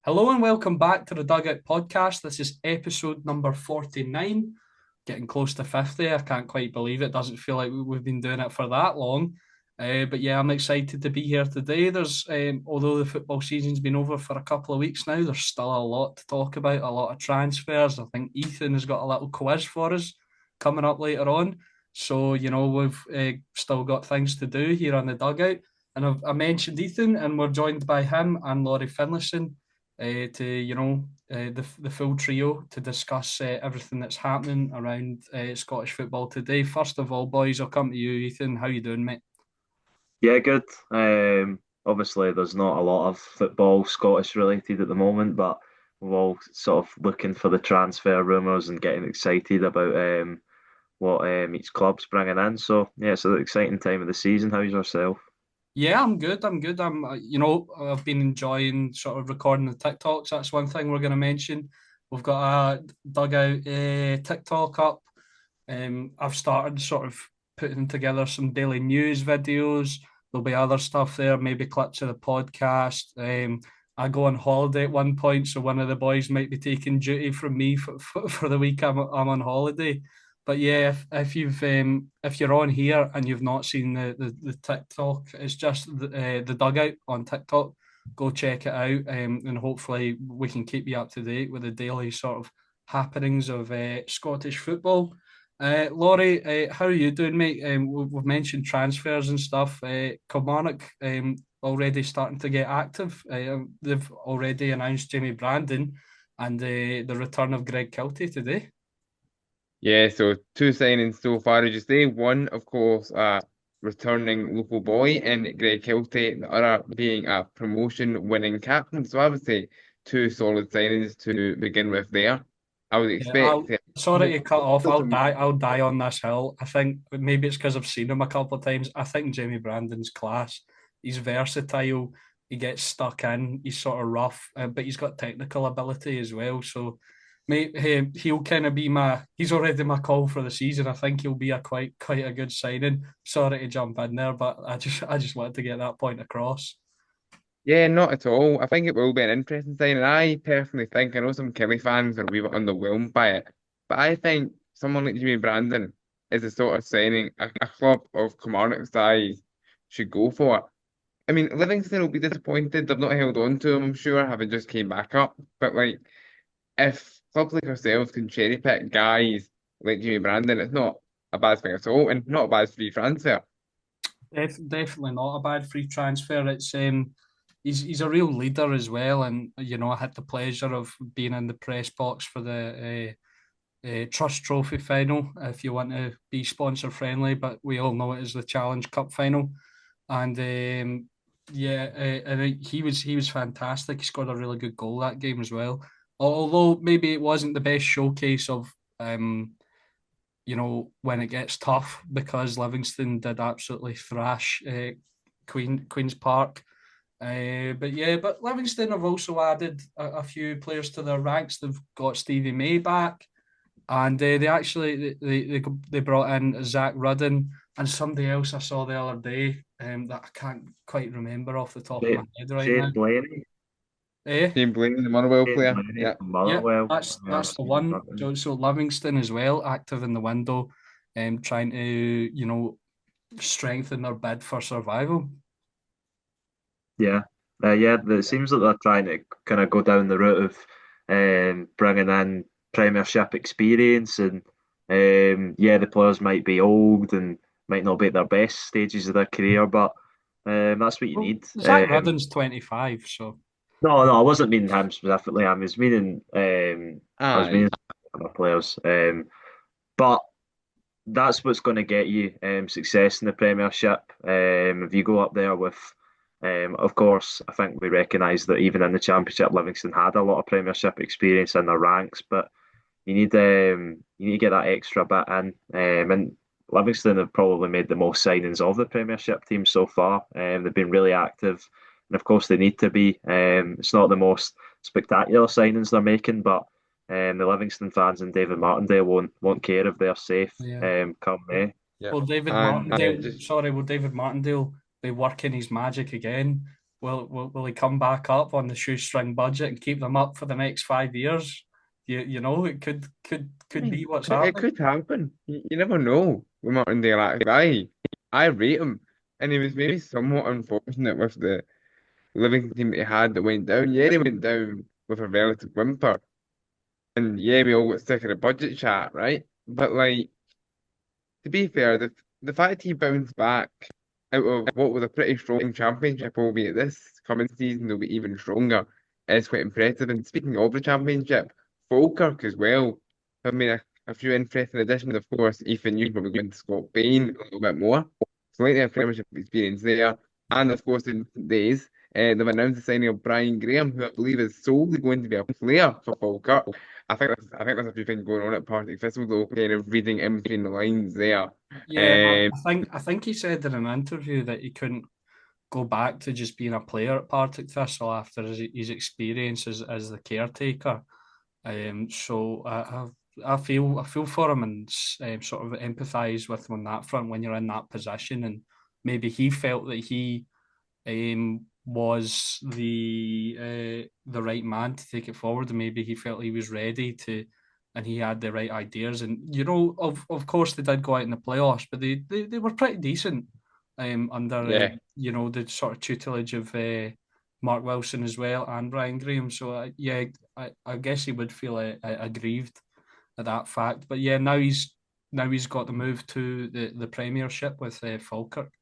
Hello and welcome back to the Dugout podcast. This is episode number 49, getting close to 50. I can't quite believe it. Doesn't feel like we've been doing it for that long. But yeah, I'm excited to be here today. Although the football season's been over for a couple of weeks now, there's still a lot to talk about, a lot of transfers. I think Ethan has got a little quiz for us coming up later on. So, we've still got things to do here on the Dugout. And I mentioned Ethan, and we're joined by him and Laurie Finlayson the full trio to discuss everything that's happening around Scottish football today. First of all, boys, I'll come to you, Ethan. How you doing, mate? Yeah, good. Obviously, there's not a lot of football Scottish related at the moment, but we're all sort of looking for the transfer rumours and getting excited about what each club's bringing in. So yeah, it's an exciting time of the season. How's yourself? Yeah, I'm good. I'm good. I've been enjoying sort of recording the TikToks. That's one thing we're going to mention. We've got a dugout TikTok up. I've started sort of putting together some daily news videos. There'll be other stuff there, maybe clips of the podcast. I go on holiday at one point, so one of the boys might be taking duty from me for the week I'm on holiday. But yeah, if you're on here and you've not seen the TikTok, it's just the dugout on TikTok. Go check it out, and hopefully we can keep you up to date with the daily sort of happenings of Scottish football. Laurie, how are you doing, mate? We've mentioned transfers and stuff. Kilmarnock already starting to get active. They've already announced Jamie Brandon and the return of Greg Kiltie today. Yeah, so two signings so far, as you say. One, of course, returning local boy, and Greg Kelty, the other being a promotion-winning captain. So I would say two solid signings to begin with there. I would Yeah, expect sorry to cut off. I'll die on this hill. I think maybe it's because I've seen him a couple of times. I think Jamie Brandon's class. He's versatile. He gets stuck in. He's sort of rough, but he's got technical ability as well. So, mate, he'll kind of be my. He's already my call for the season. I think he'll be a quite a good signing. Sorry to jump in there, but I just wanted to get that point across. Yeah, not at all. I think it will be an interesting signing. I personally think, I know some Kelly fans are a wee bit underwhelmed by it, but I think someone like Jimmy Brandon is the sort of signing a club of Kilmarnock's size should go for. I mean, Livingston will be disappointed. They've not held on to him, I'm sure, having just came back up. But like, if clubs like ourselves can cherry pick guys like Jimmy Brandon, it's not a bad thing at all, and not a bad free transfer. Definitely not a bad free transfer. It's he's a real leader as well, and I had the pleasure of being in the press box for the Trust Trophy final. If you want to be sponsor friendly, but we all know it is the Challenge Cup final, and yeah, and he was fantastic. He scored a really good goal that game as well. Although maybe it wasn't the best showcase of when it gets tough because Livingston did absolutely thrash Queen's Park. But Livingston have also added a few players to their ranks. They've got Stevie May back, and they brought in Zach Rudden and somebody else I saw the other day that I can't quite remember off the top of my head right now. Shane Blaney. Eh? Shane Blaine, the Motherwell Shane player. Blaney Yeah. from Yeah, Motherwell. that's the one. So Livingston as well, active in the window, trying to strengthen their bid for survival. Yeah, yeah. It seems like they're trying to kind of go down the route of bringing in Premiership experience, and yeah, the players might be old and might not be at their best stages of their career, but that's what you Well, need. Zach Rudden's 25, so No, I wasn't meaning him specifically. I was Aye. meaning other players. But that's what's going to get you success in the Premiership. If you go up there with, of course, I think we recognise that even in the Championship, Livingston had a lot of Premiership experience in their ranks, but you need to get that extra bit in. And Livingston have probably made the most signings of the Premiership team so far. They've been really active, and of course they need to be. It's not the most spectacular signings they're making, but the Livingston fans and David Martindale won't care if they're safe yeah. come May. Yeah. Well, And David just Martindale be working his magic again? Will he come back up on the shoestring budget and keep them up for the next 5 years? You know, it I could be mean, what's it happening. could happen. You never know with Martin Dale. Like, I rate him, and he was maybe somewhat unfortunate with the Livingston team that he had that went down. Yeah, he went down with a relative whimper, and yeah, we all got sick of the budget chat, right? But like, to be fair, the fact he bounced back out of what was a pretty strong championship, albeit this coming season will be even stronger, is quite impressive. And speaking of the championship, Falkirk as well have made a few interesting additions. Of course, Ethan, you probably going to Scott Bain a little bit more. So like their Premiership experience there. And of course, in recent days, they've announced the signing of Brian Graham, who I believe is solely going to be a player for Falkirk. I think there's a few things going on at Partick Thistle, though, kind of reading in between the lines there. Yeah, I think he said in an interview that he couldn't go back to just being a player at Partick Thistle after his experience as the caretaker. So I feel for him and sort of empathise with him on that front when you're in that position, and maybe he felt that he was the right man to take it forward, and maybe he felt he was ready to, and he had the right ideas. And you know, of course, they did go out in the playoffs, but they were pretty decent under Yeah. you know, the sort of tutelage of Mark Wilson as well and Brian Graham. So yeah, I guess he would feel aggrieved at that fact. But yeah, now he's got the move to the Premiership with Falkirk,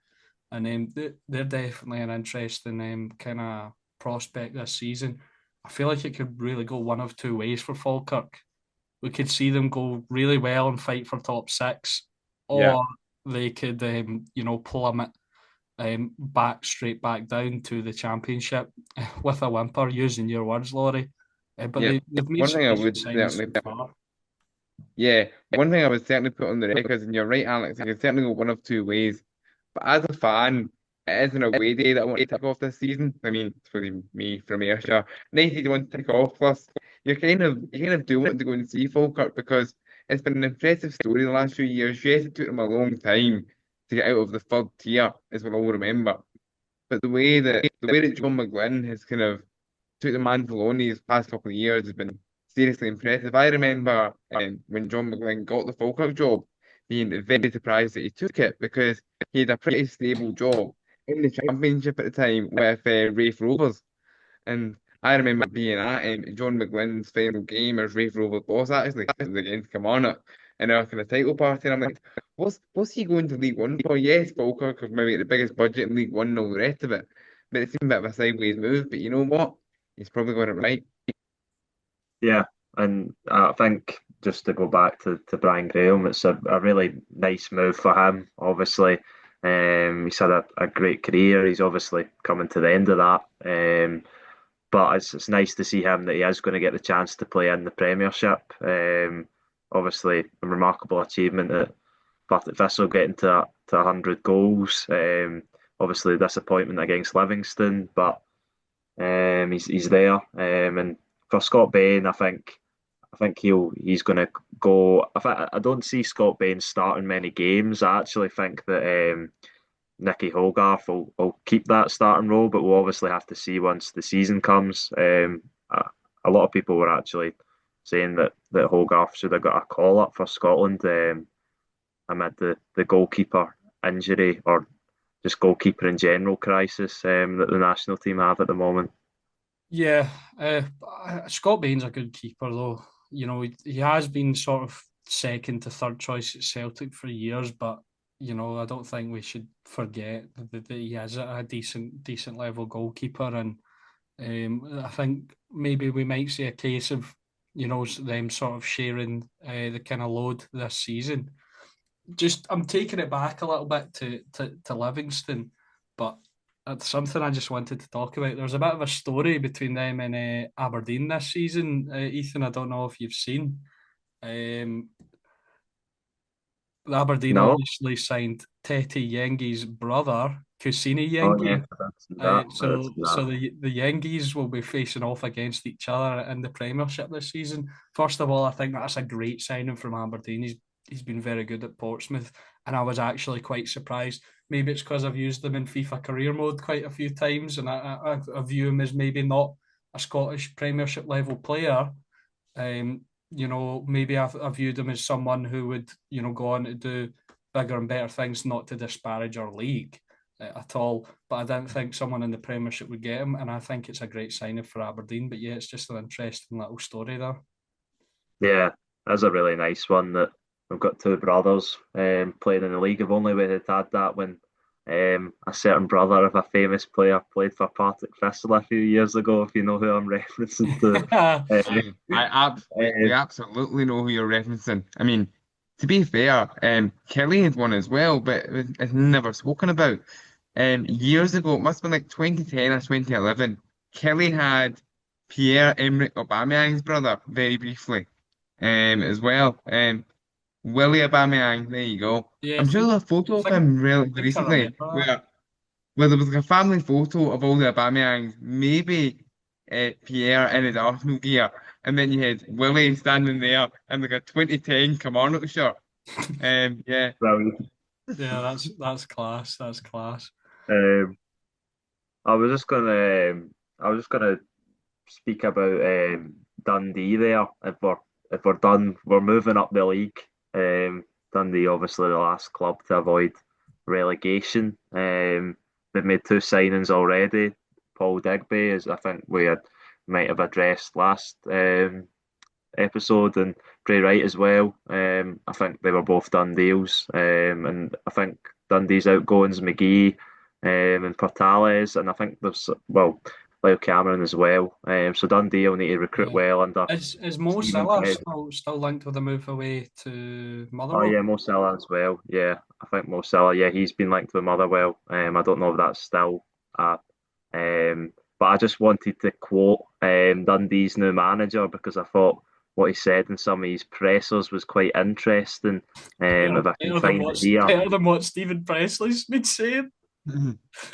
and they're definitely an interesting kind of prospect this season. I feel like it could really go one of two ways for Falkirk. We could see them go really well and fight for top six, Yeah. or they could, you know, plummet straight back down to the championship with a whimper, using your words, Laurie. But Yeah. they've made One some thing I decent would signings certainly, so far. yeah, one thing I would certainly put on the records, and you're right, Alex, it can certainly go one of two ways. But as a fan, it is an away day that I want to tick off this season. I mean, it's really me from Ayrshire. Nice easy one to tick off. Plus, you kind of do want to go and see Falkirk because it's been an impressive story the last few years. Yes, it took them a long time to get out of the third tier, as we'll all remember. But the way that John McGlynn has kind of took the mantle on these past couple of years has been seriously impressive. I remember when John McGlynn got the Falkirk job, being very surprised that he took it because he had a pretty stable job in the Championship at the time with Raith Rovers. And I remember being at John McGlynn's final game as Raith Rovers boss, actually, it was against Kilmarnock in our kind of title party. And I'm like, what's he going to League One for? Yes, Falkirk have maybe the biggest budget in League One and all the rest of it. But it seemed a bit of a sideways move. But you know what? He's probably got it right. Yeah, and I think just to go back to Brian Graham, it's a really nice move for him. Obviously, he's had a great career. He's obviously coming to the end of that. But it's nice to see him that he is going to get the chance to play in the Premiership. Obviously, a remarkable achievement at Partick Thistle getting to 100 goals. Obviously, disappointment against Livingston, but he's there. And for Scott Bain, I think he's going to go. I don't see Scott Bain starting many games. I actually think that Nicky Hogarth will keep that starting role, but we'll obviously have to see once the season comes. A lot of people were actually saying that Hogarth should have got a call up for Scotland amid the goalkeeper injury or just goalkeeper in general crisis that the national team have at the moment. Yeah, Scott Bain's a good keeper though. You know, he has been sort of second to third choice at Celtic for years, but you know, I don't think we should forget that he is a decent level goalkeeper, and I think maybe we might see a case of, you know, them sort of sharing the kind of load this season. Just I'm taking it back a little bit to Livingston, but it's something I just wanted to talk about. There's a bit of a story between them and Aberdeen this season. Ethan, I don't know if you've seen. Um, Aberdeen No? obviously signed Tete Yengi's brother, Kusini Oh yeah, Yengi. I did see that. I did see So that. the Yengies will be facing off against each other in the Premiership this season. First of all, I think that's a great signing from Aberdeen. He's been very good at Portsmouth, and I was actually quite surprised. maybe it's because I've used him in FIFA career mode quite a few times, and I view him as maybe not a Scottish Premiership level player. Maybe I viewed him as someone who would, go on to do bigger and better things, not to disparage our league at all. But I didn't think someone in the Premiership would get him, and I think it's a great signing for Aberdeen. But yeah, it's just an interesting little story there. Yeah, that's a really nice one that we've got two brothers playing in the league. I've only really had that when a certain brother of a famous player played for Partick Thistle a few years ago, if you know who I'm referencing to. We absolutely know who you're referencing. I mean, to be fair, Kelly had one as well, but it's never spoken about. Years ago, it must have been like 2010 or 2011. Kelly had Pierre-Emerick Aubameyang's brother very briefly, as well. Willie Aubameyang, there you go. Yeah, I'm sure there's a photo I of think him I relatively think I recently remember that. where there was like a family photo of all the Aubameyangs, maybe Pierre in his Arsenal gear, and then you had Willie standing there in like a 2010 Kilmarnock shirt. Yeah. Brilliant. Yeah, that's class. That's class. Um, I was just gonna speak about Dundee there. If we're done, we're moving up the league. Dundee, obviously, the last club to avoid relegation. They've made two signings already. Paul Digby, as I think might have addressed last episode, and Bray Wright as well. I think they were both done deals, and I think Dundee's outgoings McGee and Portales, and I think there's Lyle Cameron as well. So Dundee will need to recruit Yeah. well under Is Mo Stephen Salah Press. still linked with a move away to Oh Motherwell? yeah, Mo Salah as well. Yeah, I think Mo Salah. Yeah, he's been linked with Motherwell. I don't know if that's still up. But I just wanted to quote Dundee's new manager because I thought what he said in some of his pressers was quite interesting. If I can find it here. Better than what Stephen Presley's been saying.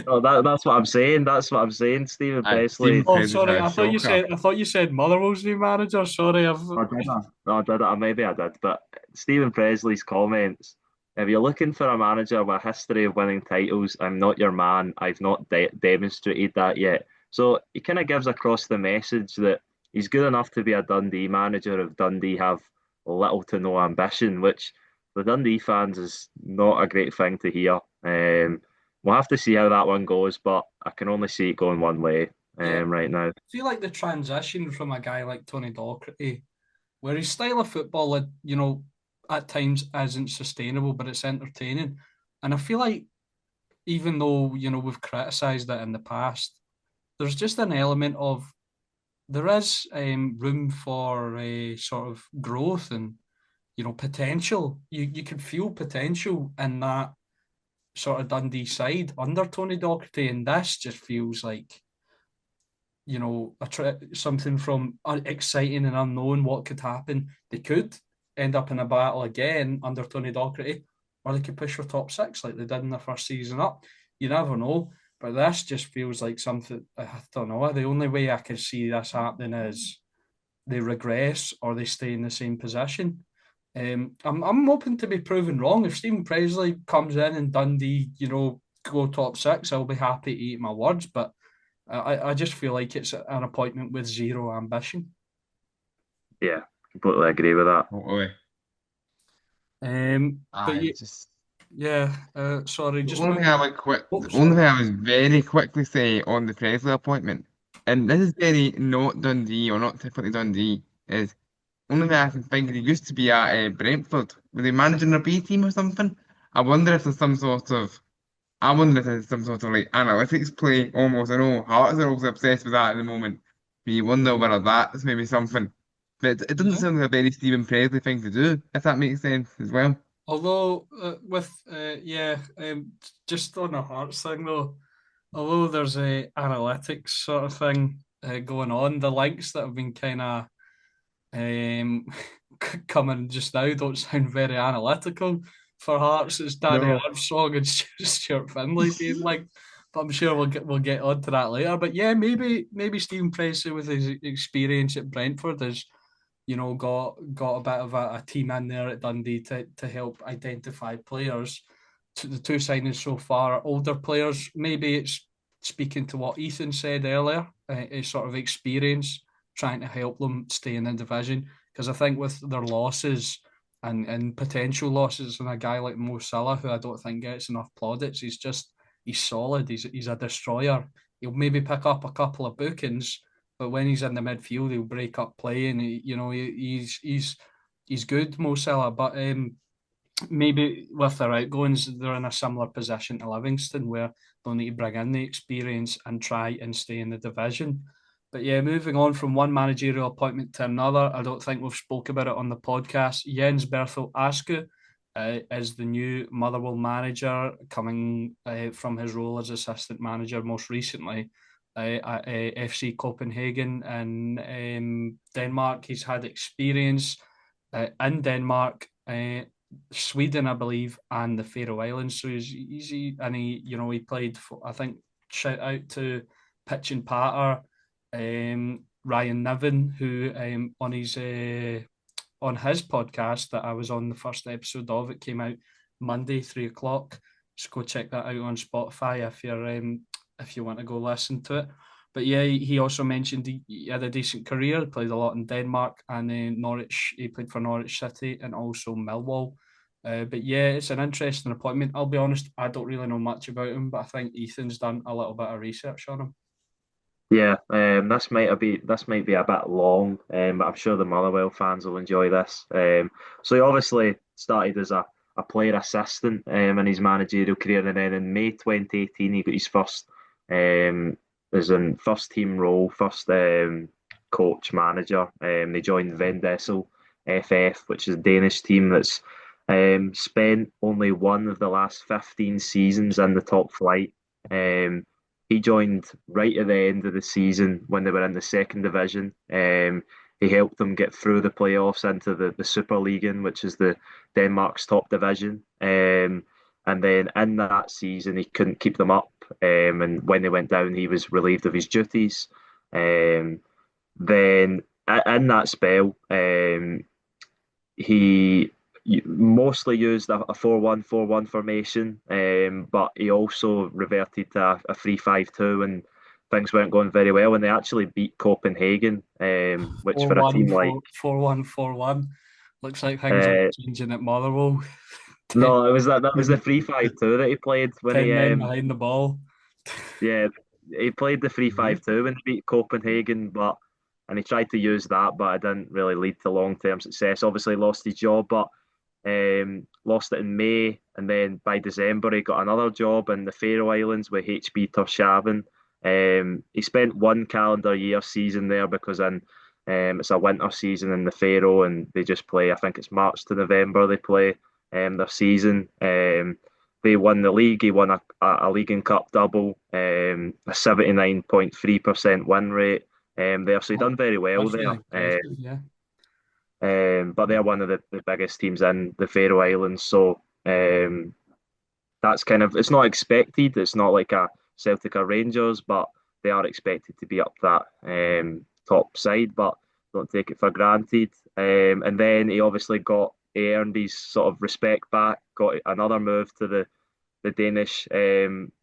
Oh, that's what I'm saying. That's what I'm saying. Stephen Stephen Presley. Oh, Presley's sorry. had a shocker. I thought you said Motherwell's new manager. Sorry, I've. Oh, did I? No, did I? Maybe I did. But Stephen Presley's comments. If you're looking for a manager with a history of winning titles, I'm not your man. I've not demonstrated that yet. So he kind of gives across the message that he's good enough to be a Dundee manager if Dundee have little to no ambition, which the Dundee fans is not a great thing to hear. We'll have to see how that one goes, but I can only see it going one way Yeah, right now. I feel like the transition from a guy like Tony Docherty, where his style of football, at times isn't sustainable, but it's entertaining. And I feel like even though, we've criticised it in the past, there's just an element of there is room for a sort of growth and, potential. You could feel potential in that sort of Dundee side under Tony Docherty, and this just feels like something from exciting and unknown what could happen. They could end up in a battle again under Tony Docherty, or they could push for top six like they did in the first season up. You never know. But this just feels like something, I don't know. The only way I could see this happening is they regress or they stay in the same position. I'm hoping to be proven wrong. If Stephen Presley comes in and Dundee, go top six, I'll be happy to eat my words. But I just feel like it's an appointment with zero ambition. Yeah, completely agree with that. Totally. But I just yeah, sorry, The just only move. thing I would quick, Oh, the only sorry. thing I was very quickly say on the Presley appointment, and this is very not Dundee or not typically Dundee, is only thing I can think he used to be at Brentford. Was he managing a B team or something? I wonder if there's some sort of, I wonder if there's some sort of like analytics play almost. I know Hearts are also obsessed with that at the moment. But you wonder whether that's maybe something. But it doesn't Yeah. sound like a very Stephen Presley thing to do, if that makes sense as well. Although just on a Hearts thing though, although there's a analytics sort of thing going on, the links that have been kind of um, coming just now don't sound very analytical for Hearts. It's Danny No. Armstrong and Stuart Finlay being linked, but I'm sure we'll get onto that later. But yeah, maybe Stephen Presley with his experience at Brentford has got a bit of a team in there at Dundee to help identify players. the two signings so far are older players. Maybe it's speaking to what Ethan said earlier, is sort of experience trying to help them stay in the division. Because I think with their losses and potential losses, and a guy like Mo Salah, who I don't think gets enough plaudits, he's solid. He's a destroyer. He'll maybe pick up a couple of bookings, but when he's in the midfield, he'll break up play, and he's good, Mo Salah. But maybe with their outgoings, they're in a similar position to Livingston, where they'll need to bring in the experience and try and stay in the division. But yeah, moving on from one managerial appointment to another, I don't think we've spoke about it on the podcast. Jens Berthel Askew is the new Motherwell manager, coming from his role as assistant manager most recently at FC Copenhagen in Denmark. He's had experience in Denmark, Sweden, I believe, and the Faroe Islands. So he's easy, and he played for, I think, shout out to Pitch and Patter, Ryan Niven, who on his podcast that I was on the first episode of, it came out Monday 3 o'clock. Just go check that out on Spotify if you want to go listen to it. But yeah, he also mentioned he had a decent career. He played a lot in Denmark and Norwich. He played for Norwich City and also Millwall. But yeah, it's an interesting appointment. I'll be honest, I don't really know much about him, but I think Ethan's done a little bit of research on him. Yeah, this might be a bit long, but I'm sure the Motherwell fans will enjoy this. So he obviously started as a player assistant in his managerial career, and then in May 2018 he got his first as in first team role, first coach manager. They joined Vendessel FF, which is a Danish team that's spent only one of the last 15 seasons in the top flight. He joined right at the end of the season when they were in the second division. He helped them get through the playoffs into the Super League, which is the Denmark's top division. And then in that season, he couldn't keep them up. And when they went down, he was relieved of his duties. Then in that spell, he mostly used a 4-1-4-1 formation, but he also reverted to a 3-5-2 when things weren't going very well. And they actually beat Copenhagen, which for a team like 4-1-4-1. Looks like things are changing at Motherwell. No, it was that was the 3-5-2 that he played when 10 men behind the ball. Yeah, he played the 3-5-2 when he beat Copenhagen, and he tried to use that, but it didn't really lead to long-term success. Obviously, lost his job, but lost it in May, and then by December he got another job in the Faroe Islands with HB Tórshavn. He spent one calendar year season there because it's a winter season in the Faroe, and they just play. I think it's March to November they play their season. They won the league. He won a League and Cup double, a 79.3% win rate there. So he done very well there. Yeah. But they're one of the biggest teams in the Faroe Islands. So that's it's not expected. It's not like a Celtic or Rangers, but they are expected to be up that top side, but don't take it for granted. And then he obviously he earned his sort of respect back, got another move to the Danish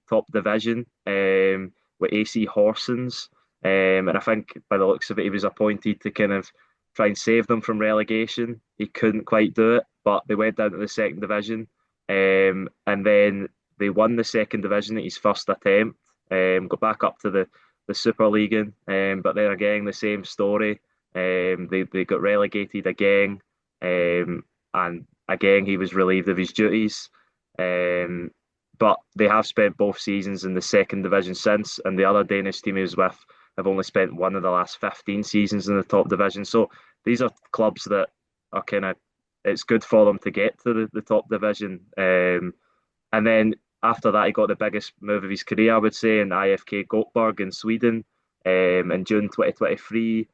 top division with AC Horsens. And I think by the looks of it, he was appointed to kind of try and save them from relegation. He couldn't quite do it, but they went down to the second division. And then they won the second division at his first attempt, got back up to the Super League. But then again, the same story. They got relegated again. And again, he was relieved of his duties. But they have spent both seasons in the second division since, and the other Danish team he was with have only spent one of the last 15 seasons in the top division. So these are clubs that are it's good for them to get to the top division. And then after that, he got the biggest move of his career, I would say, in IFK Göteborg in Sweden in June 2023.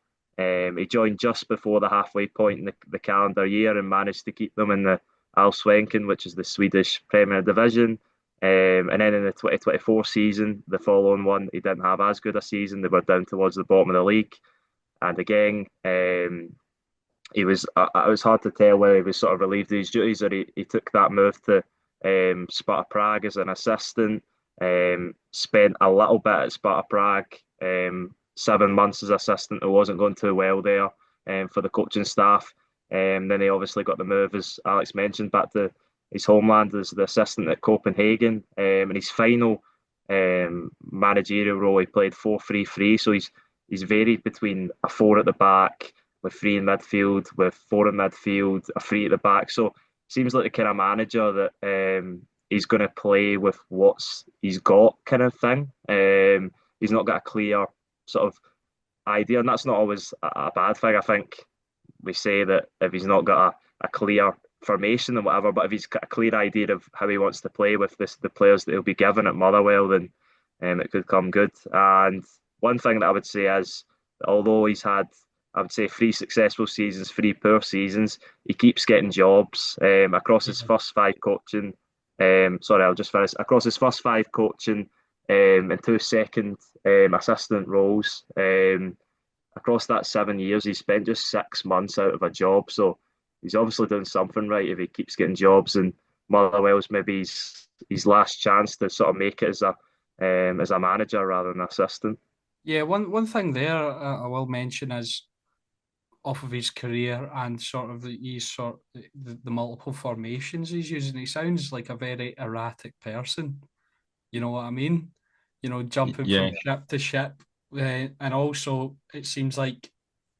He joined just before the halfway point in the calendar year and managed to keep them in the Allsvenskan, which is the Swedish Premier Division. And then in the 2024 season, the following one, he didn't have as good a season. They were down towards the bottom of the league. And again, it was hard to tell whether he was sort of relieved of his duties or he took that move to Sparta Prague as an assistant. Spent a little bit at Sparta Prague, 7 months as assistant. It wasn't going too well there for the coaching staff. Then he obviously got the move, as Alex mentioned, back to his homeland as the assistant at Copenhagen. In his final managerial role, he played 4-3-3. So he's varied between a four at the back, with three in midfield, with four in midfield, a three at the back. So seems like the kind of manager that he's going to play with what's he's got, kind of thing. He's not got a clear sort of idea, and that's not always a bad thing. I think we say that if he's not got a clear formation and whatever, but if he's got a clear idea of how he wants to play with the players that he'll be given at Motherwell, then it could come good. And one thing that I would say is, although he's had, I would say, 3 successful seasons, 3 poor seasons, he keeps getting jobs across his first 5 coaching. Sorry, I'll just finish. Across his first 5 coaching and 2 second assistant roles, across that 7 years, he spent just 6 months out of a job. So he's obviously doing something right if he keeps getting jobs. And Motherwell's maybe his last chance to sort of make it as a manager rather than assistant. Yeah, one thing there I will mention is off of his career and sort of the multiple formations he's using. He sounds like a very erratic person. You know what I mean? Jumping from Yeah. ship to ship, and also it seems like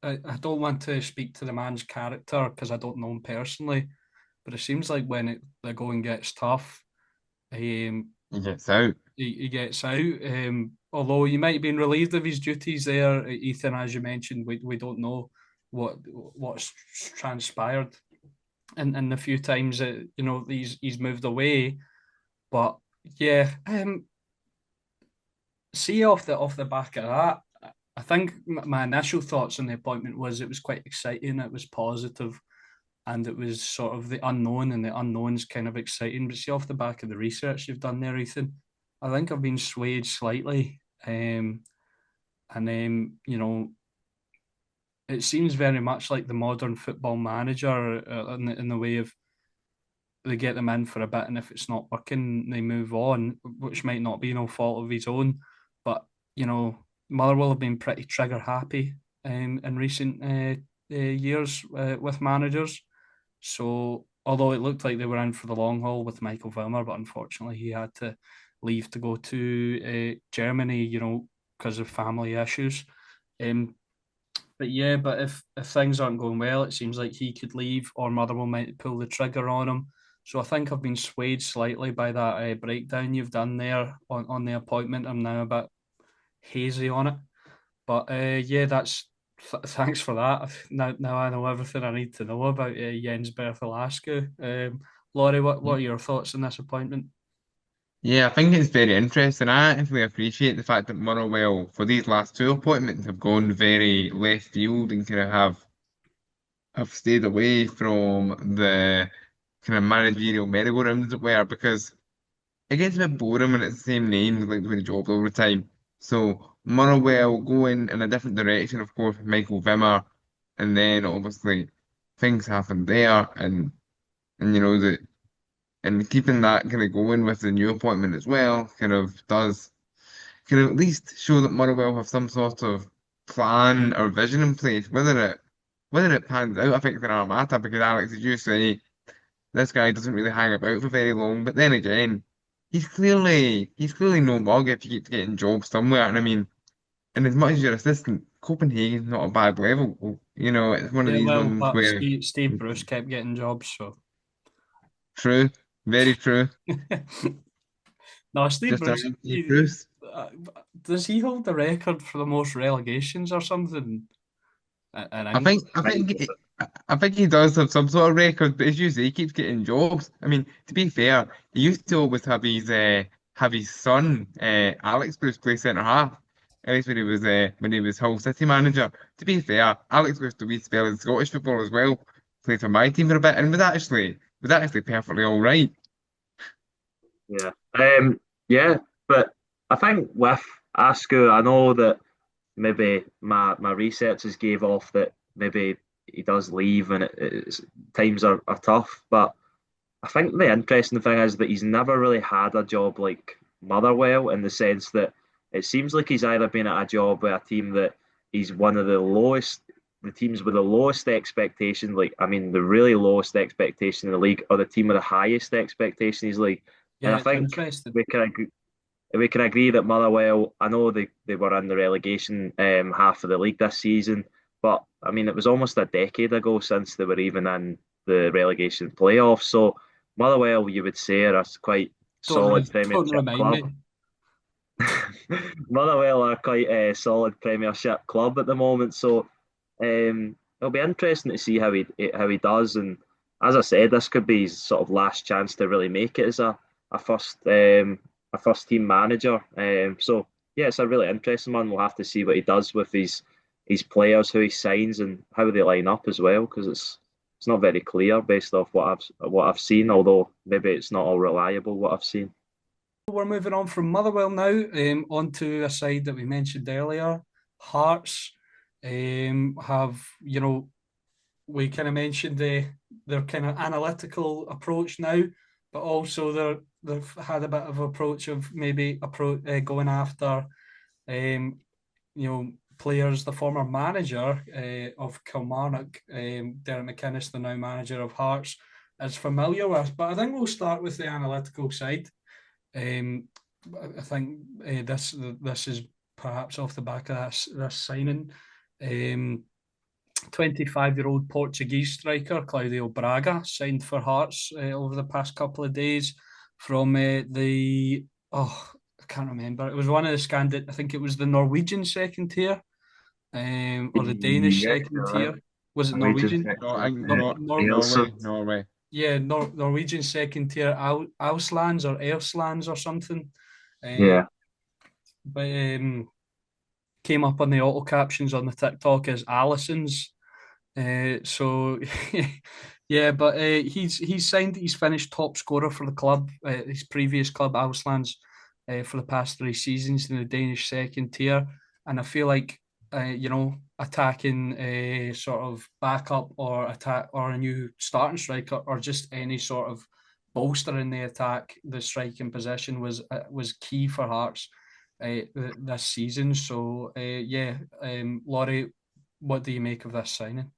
I don't want to speak to the man's character because I don't know him personally, but it seems like when the going gets tough, um, He gets out. he gets out. Although he might have been relieved of his duties there, Ethan, as you mentioned, we don't know what's transpired in the few times that he's moved away. But yeah, see off the back of that, I think my initial thoughts on the appointment was it was quite exciting, it was positive, and it was sort of the unknown, and the unknown's kind of exciting. But see off the back of the research you've done there, Ethan, I think I've been swayed slightly. And then, it seems very much like the modern football manager in the way of they get them in for a bit, and if it's not working, they move on, which might not be no fault of his own. But Motherwell have been pretty trigger happy in recent years with managers. So although it looked like they were in for the long haul with Michael Wilmer, but unfortunately he had to leave to go to Germany, because of family issues. Um, but yeah, but if things aren't going well, it seems like he could leave, or Motherwell might pull the trigger on him. So I think I've been swayed slightly by that breakdown you've done there on the appointment. I'm now a bit hazy on it, but yeah, thanks for that. Now I know everything I need to know about Jens Berthelascu. Laurie, what are your thoughts on this appointment? Yeah, I think it's very interesting. I actually appreciate the fact that Motherwell, for these last 2 appointments, have gone very left field and kind of have stayed away from the kind of managerial merry-go-round, as it were, because it gets a bit boring when it's the same names like doing the job all the time. So Motherwell going in a different direction, of course, with Michael Wimmer, and then obviously things happen there, and the and keeping that kind of going with the new appointment as well kind of does kind of at least show that Motherwell have some sort of plan or vision in place. Whether it pans out, I think it's another matter because Alex, as you say, this guy doesn't really hang about for very long. But then again, he's clearly no mug if he keeps getting jobs somewhere. And I mean, and as much as your assistant, Copenhagen's not a bad level. It's one of Yeah, these well, ones but where Steve Bruce kept getting jobs, so true, very true. no, Steve Just Bruce. around Steve Bruce. Uh, does he hold the record for the most relegations or something in I England? think I think it, I think he does have some sort of record, but as you say, he keeps getting jobs. I mean, to be fair, he used to always have his son Alex Bruce play centre half. At least when he was Hull City manager. To be fair, Alex Bruce, the wee spell in Scottish football as well, played for my team for a bit, and was actually perfectly all right. Yeah. Yeah, but I think with Askew, I know that maybe my researchers gave off that maybe he does leave and times are tough. But I think the interesting thing is that he's never really had a job like Motherwell in the sense that it seems like he's either been at a job with a team that he's one of the teams with the lowest expectation, like I mean the really lowest expectation in the league, or the team with the highest expectation in his league. And Yeah, I it's think interesting. we can agree that Motherwell, I know they were in the relegation half of the league this season, but I mean it was almost a decade ago since they were even in the relegation playoffs. So Motherwell, you would say, are a quite solid Don't Premiership remind club. me. Motherwell are quite a solid Premiership club at the moment, so it'll be interesting to see how he does. And as I said, this could be his sort of last chance to really make it as a first a first team manager. So yeah, it's a really interesting one. We'll have to see what he does with his players, who he signs, and how they line up as well, because it's not very clear based off what I've seen. Although maybe it's not all reliable what I've seen. We're moving on from Motherwell now, onto a side that we mentioned earlier. Hearts have, we kind of mentioned their kind of analytical approach now, but also they've had a bit of approach of maybe going after players. The former manager of Kilmarnock, Derek McInnes, the now manager of Hearts, is familiar with. But I think we'll start with the analytical side. Um, I think this is perhaps off the back of this signing. 25-year-old Portuguese striker Claudio Braga signed for Hearts over the past couple of days from the I can't remember. It was one of the I think it was the Norwegian second tier, or the Danish Yeah, second you're right. tier. Was it We just Norwegian? No, I Nor, not Nor, Norway, Nielsen. Norway. yeah, Norwegian second tier, Auslands or Elslands or something. Uh, Yeah. but came up on the auto captions on the TikTok as Allison's. So yeah, but he's signed. He's finished top scorer for the club, his previous club, Auslands, for the past 3 seasons in the Danish second tier. And I feel like attacking a sort of backup or attack or a new starting striker or just any sort of bolster in the attack, the striking position was key for Hearts this season. So yeah, Laurie, what do you make of this signing?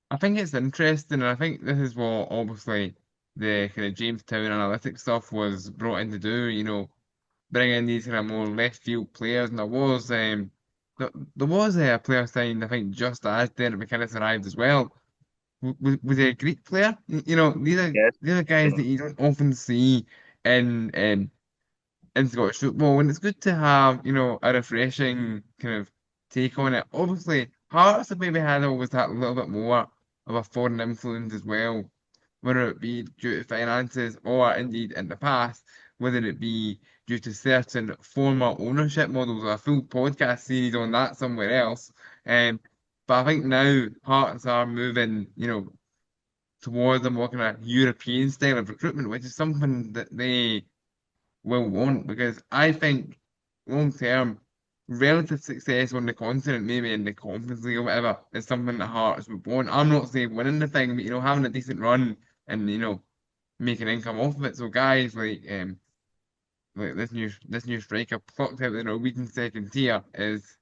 I think it's interesting, and I think this is what obviously the kind of Jamestown analytics stuff was brought in to do. Bring in these kind of more left field players, and there was a player signed, I think, just as Derek McInnes arrived as well. Was he a Greek player? These are Yes. these are guys that you don't often see in Scottish football, and it's good to have, a refreshing kind of take on it. Obviously, Hearts have maybe had always that little bit more of a foreign influence as well, whether it be due to finances or indeed in the past, whether it be due to certain former ownership models or a full podcast series on that somewhere else. Um, but I think now Hearts are moving, towards a more kind of European style of recruitment, which is something that they will want because I think long term, relative success on the continent, maybe in the Conference League or whatever, is something that Hearts would want. I'm not saying winning the thing, but having a decent run and making income off of it. So guys like this new striker plucked out the Norwegian second tier is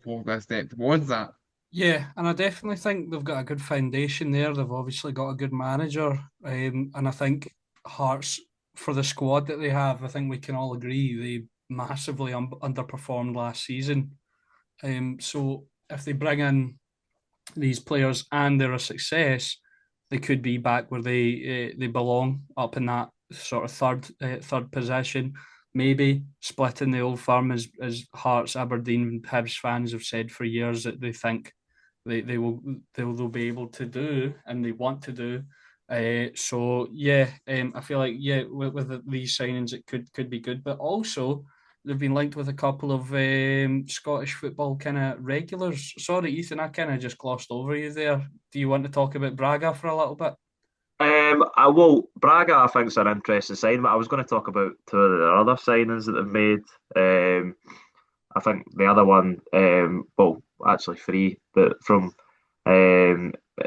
probably a step towards that. Yeah, and I definitely think they've got a good foundation there. They've obviously got a good manager, and I think Hearts, for the squad that they have, I think we can all agree they massively underperformed last season. So if they bring in these players and they're a success, they could be back where they belong, up in that sort of third position. Maybe splitting the old firm, as Hearts, Aberdeen, Hibs fans have said for years that they think they'll be able to do and they want to do. So yeah, I feel like yeah, with these signings it could be good, but also they've been linked with a couple of Scottish football kind of regulars. Sorry, Ethan, I kind of just glossed over you there. Do you want to talk about Braga for a little bit? I will. Braga, I think, is an interesting sign, but I was going to talk about two of the other signings that they've made. I think the other one, well, actually three, but from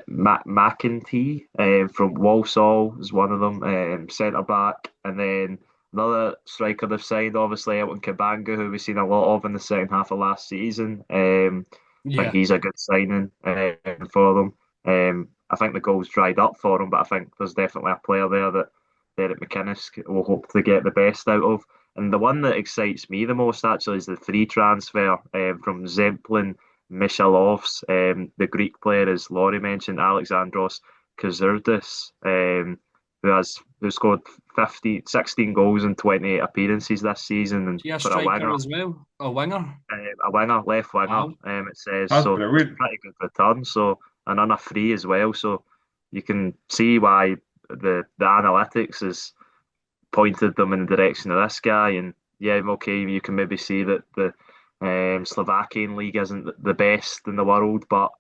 McEntee from Walsall is one of them, centre back, and then another striker they've signed, obviously Elton Kabanga, who we've seen a lot of in the second half of last season. I think Yeah, he's a good signing for them. I think the goals dried up for him, but I think there's definitely a player there that Derek McInnes will hope to get the best out of. And the one that excites me the most actually is the free transfer from Zemplin Michalovs. The Greek player, as Laurie mentioned, Alexandros Kazurdis, who scored 16 goals in 28 appearances this season, and is he a for a striker winger, as well? A winger? left winger, Wow. it says. That's So it's a brilliant. pretty good return. So and on a free as well. So you can see why the analytics is pointed them in the direction of this guy. And yeah, okay, you can maybe see that the Slovakian league isn't the best in the world, but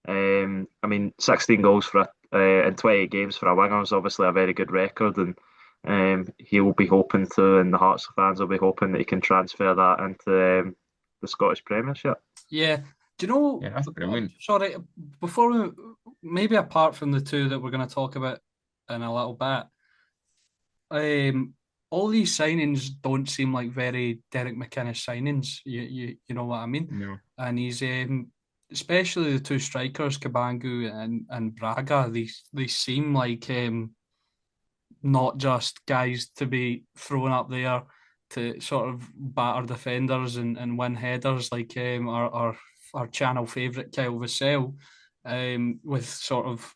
I mean, 16 goals for in 28 games for a winger is obviously a very good record, and he will be hoping to, and the Hearts fans will be hoping that he can transfer that into the Scottish Premiership. Yeah. Do you know? Yeah, that's brilliant. Sorry, before we maybe apart from the two that we're going to talk about in a little bit, all these signings don't seem like very Derek McInnes signings. You know what I mean? No. And he's especially the two strikers, Kabangu and Braga. They seem like not just guys to be thrown up there to sort of batter defenders and win headers like our channel favourite Kyle Vassell, with sort of,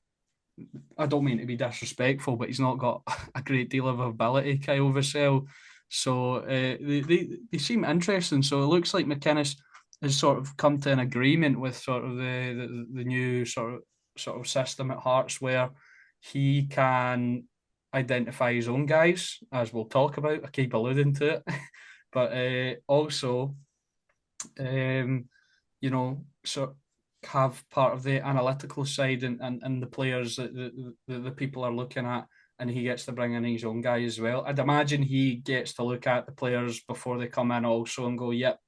I don't mean to be disrespectful, but he's not got a great deal of ability, Kyle Vassell. So they seem interesting. So it looks like McInnes has sort of come to an agreement with sort of the new sort of system at Hearts where he can identify his own guys, as we'll talk about. I keep alluding to it, but also you know, so have part of the analytical side and the players that the people are looking at, and he gets to bring in his own guy as well. I'd imagine he gets to look at the players before they come in also and go, yep,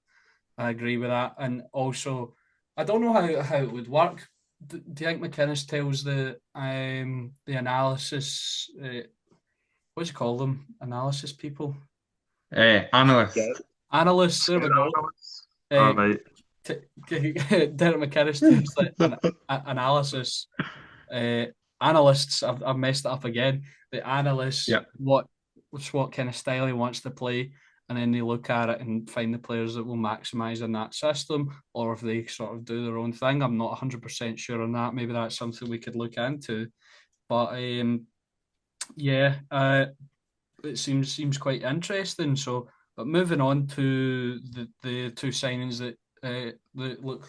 I agree with that. And also, I don't know how it would work. Do you think McInnes tells the analysis, what do you call them? Analysis people? Analyst. Scout, Analysts, there we scout go. analysts. All Uh, right. Derek McInnes takes like analysis. Uh, Analysts, I've messed it up again. The analysts, Yep. what kind of style he wants to play, and then they look at it and find the players that will maximise in that system, or if they sort of do their own thing. I'm not 100% sure on that. Maybe that's something we could look into. But yeah, it seems quite interesting. So, but moving on to the two signings that look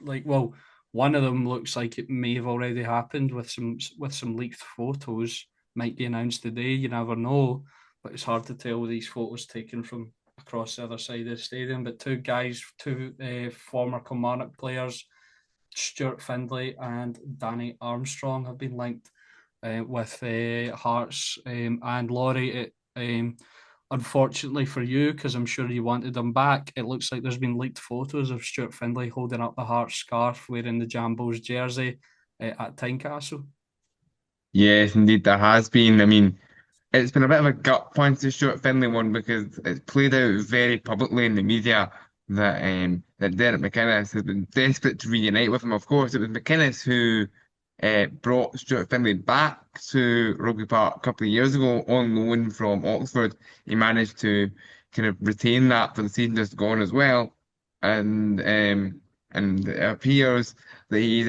like, well, one of them looks like it may have already happened with some leaked photos. Might be announced today. You never know, but it's hard to tell with these photos taken from across the other side of the stadium. But two guys, two former Kilmarnock players, Stuart Findlay and Danny Armstrong, have been linked with Hearts, and Laurie. Unfortunately for you, because I'm sure you wanted them back, it looks like there's been leaked photos of Stuart Findlay holding up the Hearts scarf wearing the Jambos jersey at Tynecastle. Yes, indeed, there has been. I mean, it's been a bit of a gut punch, the Stuart Finlay one, because it's played out very publicly in the media that Derek McInnes has been desperate to reunite with him. Of course, it was McInnes who brought Stuart Finlay back to Rugby Park a couple of years ago on loan from Oxford. He managed to kind of retain that for the season just gone as well, and it appears that he's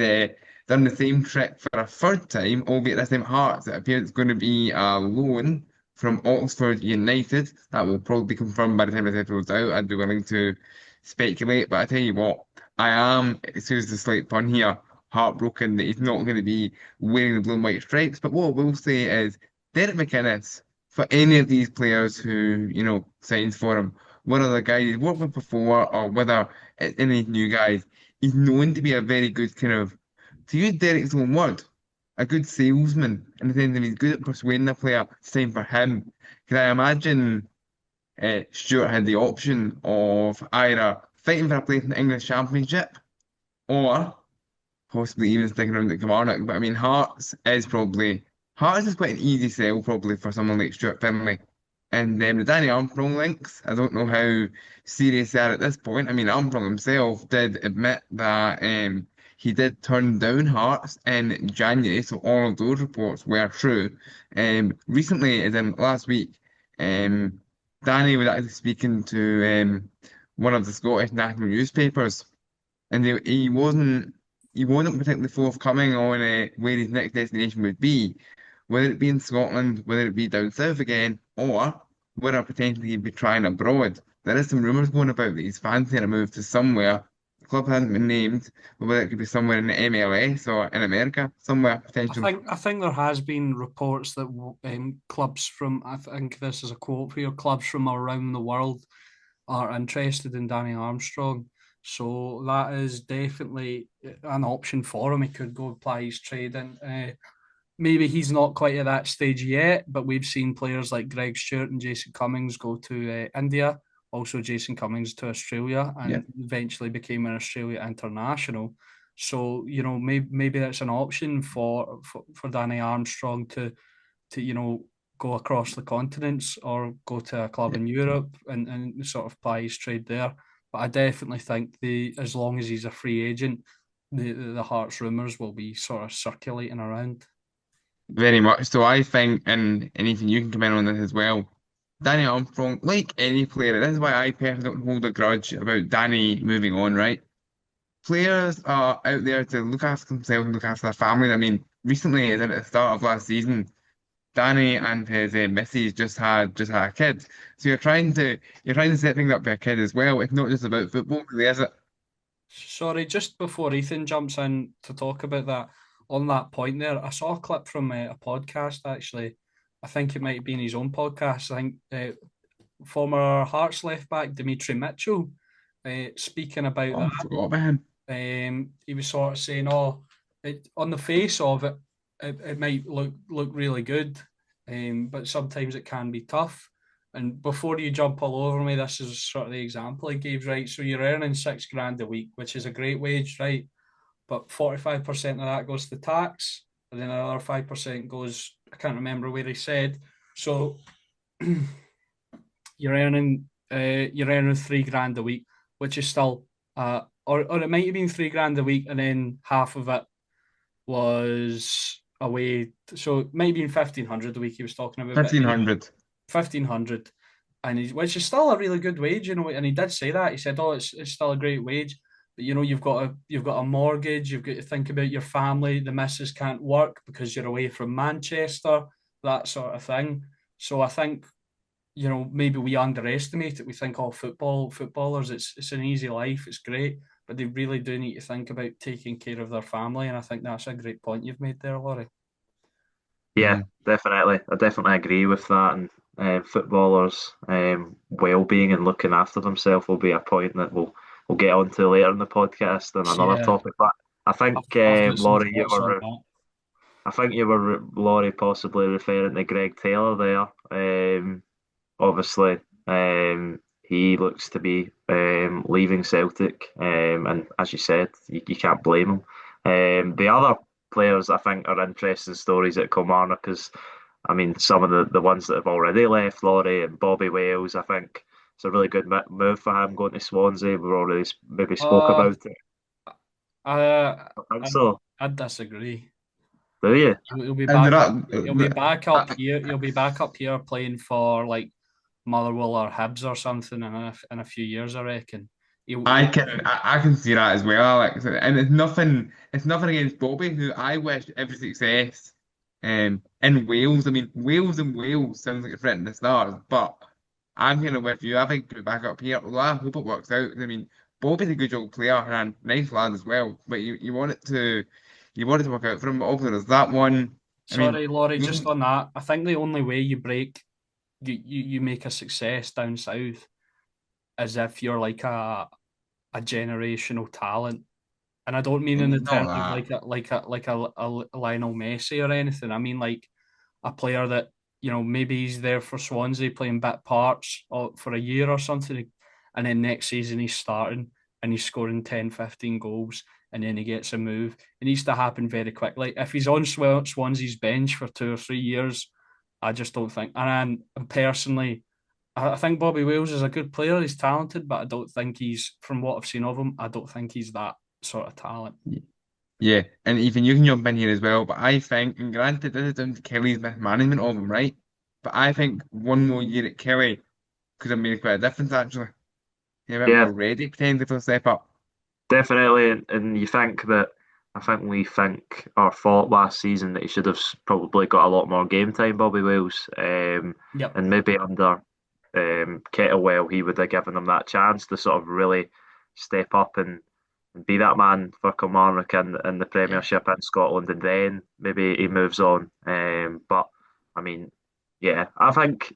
done the same trick for a third time, albeit this time Hearts. It appears it's going to be a loan from Oxford United. That will probably be confirmed by the time this episode's out. I'd be willing to speculate, but I tell you what, I am, excuse the slight pun here, heartbroken that he's not going to be wearing the blue and white stripes. But what I will say is, Derek McInnes, for any of these players who, signs for him, whether the guys he's worked with before or whether it's any new guys, he's known to be a very good kind of, to use Derek's own word, a good salesman in the sense that he's good at persuading a player to sign for him. Can I imagine Stuart had the option of either fighting for a place in the English Championship or possibly even sticking around at Kilmarnock. But I mean, Hearts is quite an easy sell probably for someone like Stuart Finlay. And the Danny Armstrong links, I don't know how serious they are at this point. I mean, Armstrong himself did admit that he did turn down Hearts in January, so all of those reports were true. Recently, as in last week, um, Danny was actually speaking to one of the Scottish national newspapers, and he wasn't particularly forthcoming on where his next destination would be, whether it be in Scotland, whether it be down south again, or whether potentially he'd be trying abroad. There is some rumours going about that he's fancying a move to somewhere. The club hasn't been named, but whether it could be somewhere in the MLS or in America, somewhere potentially. I think there has been reports that clubs from, I think this is a quote here, clubs from around the world are interested in Danny Armstrong. So that is definitely an option for him. He could go apply his trade in. Maybe he's not quite at that stage yet, but we've seen players like Greg Stewart and Jason Cummings go to India. Also, Jason Cummings to Australia Yeah. and eventually became an Australia international. So maybe that's an option for Danny Armstrong to go across the continents or go to a club in Europe and sort of ply his trade there. But I definitely think as long as he's a free agent, the Hearts rumours will be sort of circulating around. Very much so. I think, and Ethan, you can comment on this as well. Danny Armstrong, like any player, this is why I personally don't hold a grudge about Danny moving on, right? Players are out there to look after themselves and look after their families. I mean, recently, at the start of last season, Danny and his missus just had a kid. So you're trying to set things up for a kid as well. It's not just about football, really, is it? Sorry, just before Ethan jumps in to talk about that, on that point there, I saw a clip from a podcast actually. I think it might be in his own podcast. I think former Hearts left back Dimitri Mitchell speaking about Oh, I that. forgot about him. He was sort of saying, "Oh, on the face of it, it might look really good, but sometimes it can be tough." And before you jump all over me, this is sort of the example he gave, right? So you're earning 6 grand a week, which is a great wage, right? But 45% of that goes to tax, and then another 5% goes, I can't remember where he said. So you're earning 3 grand a week, which is still or it might have been 3 grand a week, and then half of it was away. So it might have been 1,500 a week he was talking about, but anyway, 1,500. 1,500, and which is still a really good wage, And he did say that. He said, "Oh, it's still a great wage." But you've got a mortgage, you've got to think about your family. The missus can't work because you're away from Manchester, that sort of thing. So I think maybe we underestimate it. We think, oh, footballers, it's an easy life, it's great, but they really do need to think about taking care of their family. And I think that's a great point you've made there, Laurie. Yeah, Mm. definitely. I definitely agree with that. And footballers' well-being and looking after themselves will be a point that we'll get onto later in the podcast and another Yeah, topic. But I think I've got some Laurie, thoughts on that. I think you were Laurie possibly referring to Greg Taylor there. Obviously, he looks to be leaving Celtic, and as you said, you can't blame him. The other players I think are interesting stories at Kilmarnock because, I mean, some of the ones that have already left, Laurie and Bobby Wales, I think it's a really good move for him going to Swansea. We've already maybe spoke Uh, about it. I, I think I, so. I disagree. Do you? He'll be And back there up. are, He'll be back up that, here. He'll be back up here playing for like Motherwell or Hibs or something in a few years, I reckon. I can see that as well, Alex. And it's nothing against Bobby, who I wish every success in Wales. I mean, Wales and Wales sounds like a threat in the stars, but I'm kind of with you. I think put it back up here. Although I hope it works out. I mean, Bobby's a good old player and nice lad as well. But you want it to work out for him. But also there's that one. I mean, Sorry, Laurie, you just on that. I think the only way you make a success down south is if you're like a generational talent. And I don't mean in the not terms of that. like a Lionel Messi or anything. I mean like a player that, maybe he's there for Swansea playing bit parts for a year or something, and then next season he's starting and he's scoring 10, 15 goals and then he gets a move. It needs to happen very quickly. If he's on Swansea's bench for 2 or 3 years, I just don't think. And personally, I think Bobby Wales is a good player. He's talented, but I don't think from what I've seen of him, I don't think he's that sort of talent. Yeah, and even you can jump in here as well, but I think, and granted, this is down to Kelly's mismanagement of him, right? But I think one more year at Kelly could have made quite a difference, actually. Yeah, a bit Yeah, more ready, potentially, for a step up. definitely. And you think that I think we think or thought last season that he should have probably got a lot more game time, Bobby Wales, Yep. and maybe under Kettlewell he would have given him that chance to sort of really step up and be that man for Kilmarnock in the Yeah. Premiership in Scotland, and then maybe he moves on. But I mean, yeah, I think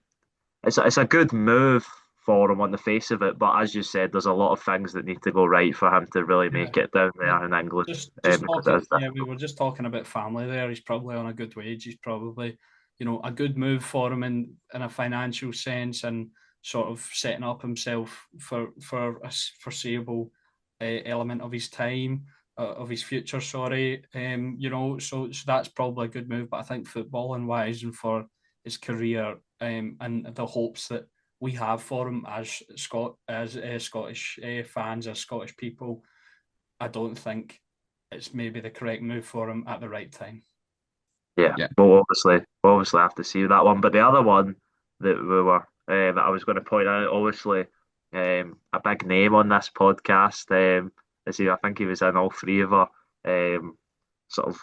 it's a good move for him on the face of it, but as you said, there's a lot of things that need to go right for him to really Yeah. make it down Yeah. there in England, Just because it talking, is yeah, we difficult. were just talking about family there. He's probably on a good wage. He's probably, a good move for him in a financial sense and sort of setting up himself for a foreseeable element of his time, of his future. Sorry, so that's probably a good move. But I think footballing wise and for his career, and the hopes that we have for him as Scottish fans, as Scottish people, I don't think it's maybe the correct move for him at the right time. Yeah, Yeah. we'll obviously have to see that one. But the other one that I was going to point out, obviously, a big name on this podcast. Is he? I think he was in all three of our sort of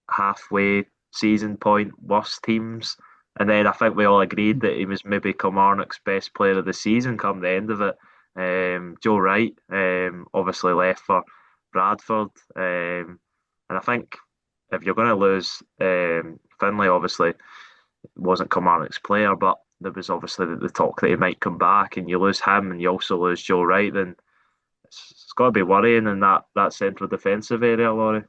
halfway season point worst teams. And then I think we all agreed that he was maybe Kilmarnock's best player of the season come the end of it. Joe Wright, obviously left for Bradford. And I think if you're going to lose Finlay, obviously wasn't Kilmarnock's player, but there was obviously the talk that he might come back, and you lose him, and you also lose Joe Wright, then it's got to be worrying in that central defensive area, Laurie.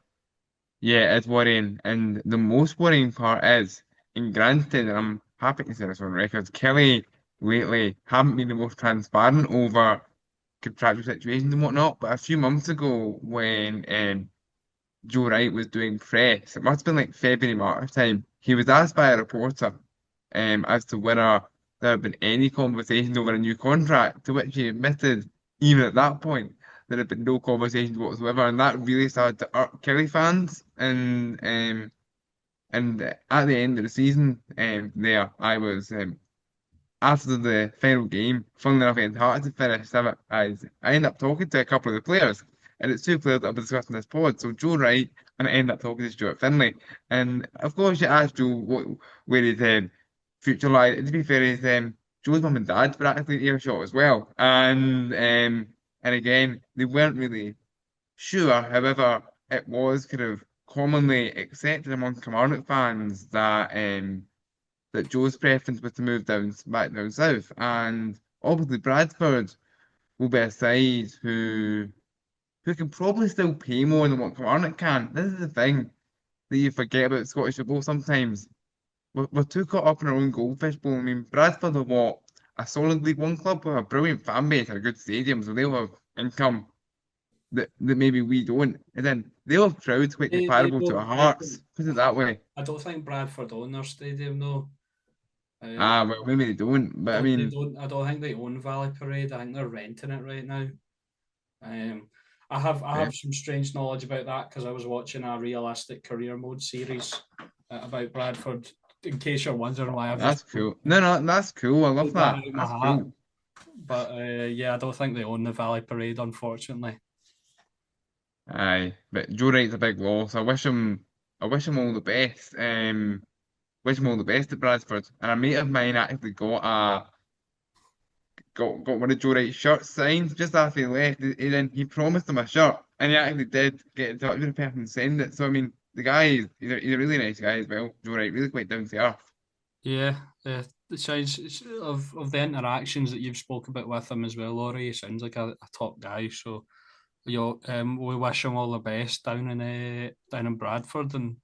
Yeah, it's worrying. And the most worrying part is, and granted, I'm happy to say this on record, Kelly lately haven't been the most transparent over contractual situations and whatnot, but a few months ago when Joe Wright was doing press. It must have been like February, March time. He was asked by a reporter as to whether there had been any conversations over a new contract, to which he admitted, even at that point, there had been no conversations whatsoever. And that really started to irk Kelly fans. And at the end of the season, there, I was after the final game, funnily enough, Antarctica finished. I ended up talking to a couple of the players, and it's two players that I've been discussing this pod. So Joe Wright, and I ended up talking to Stuart Finlay. And of course, you asked Joe where his future lies. To be fair, Joe's mum and dad's practically earshot as well. And again, they weren't really sure. However, it was kind of commonly accepted among Kilmarnock fans that Joe's preference was to move back down south. And obviously Bradford will be a side who can probably still pay more than what Kilmarnock can. This is the thing that you forget about Scottish football sometimes. We're too caught up in our own goldfish bowl. I mean, Bradford are what? A solid League One club with a brilliant fan base and a good stadium, so they'll have income that maybe we don't. And then they'll have crowds quite They comparable to don't. our Hearts. Put it that way. I don't think Bradford own their stadium though. Ah, well, maybe they don't. But I They mean, don't. I don't think they own Valley Parade. I think they're renting it right now. Um, I have some strange knowledge about that because I was watching a realistic career mode series about Bradford. In case you're wondering why I've just that's cool. No, that's cool. I love pulled that that. out of That's my hat. cool. But yeah, I don't think they own the Valley Parade, unfortunately. Aye, but Joe Wright's a big loss. I wish him all the best. Wish him all the best at Bradford. And a mate of mine actually got one of Joe Wright's shirts signed just after he left. He promised him a shirt, and he actually did get in touch with the person and send it. So I mean, the guy he's a really nice guy as well. Joe Wright, really quite down to earth. Yeah, the size of the interactions that you've spoke about with him as well, Laurie. He sounds like a top guy. So we wish him all the best down in Bradford, and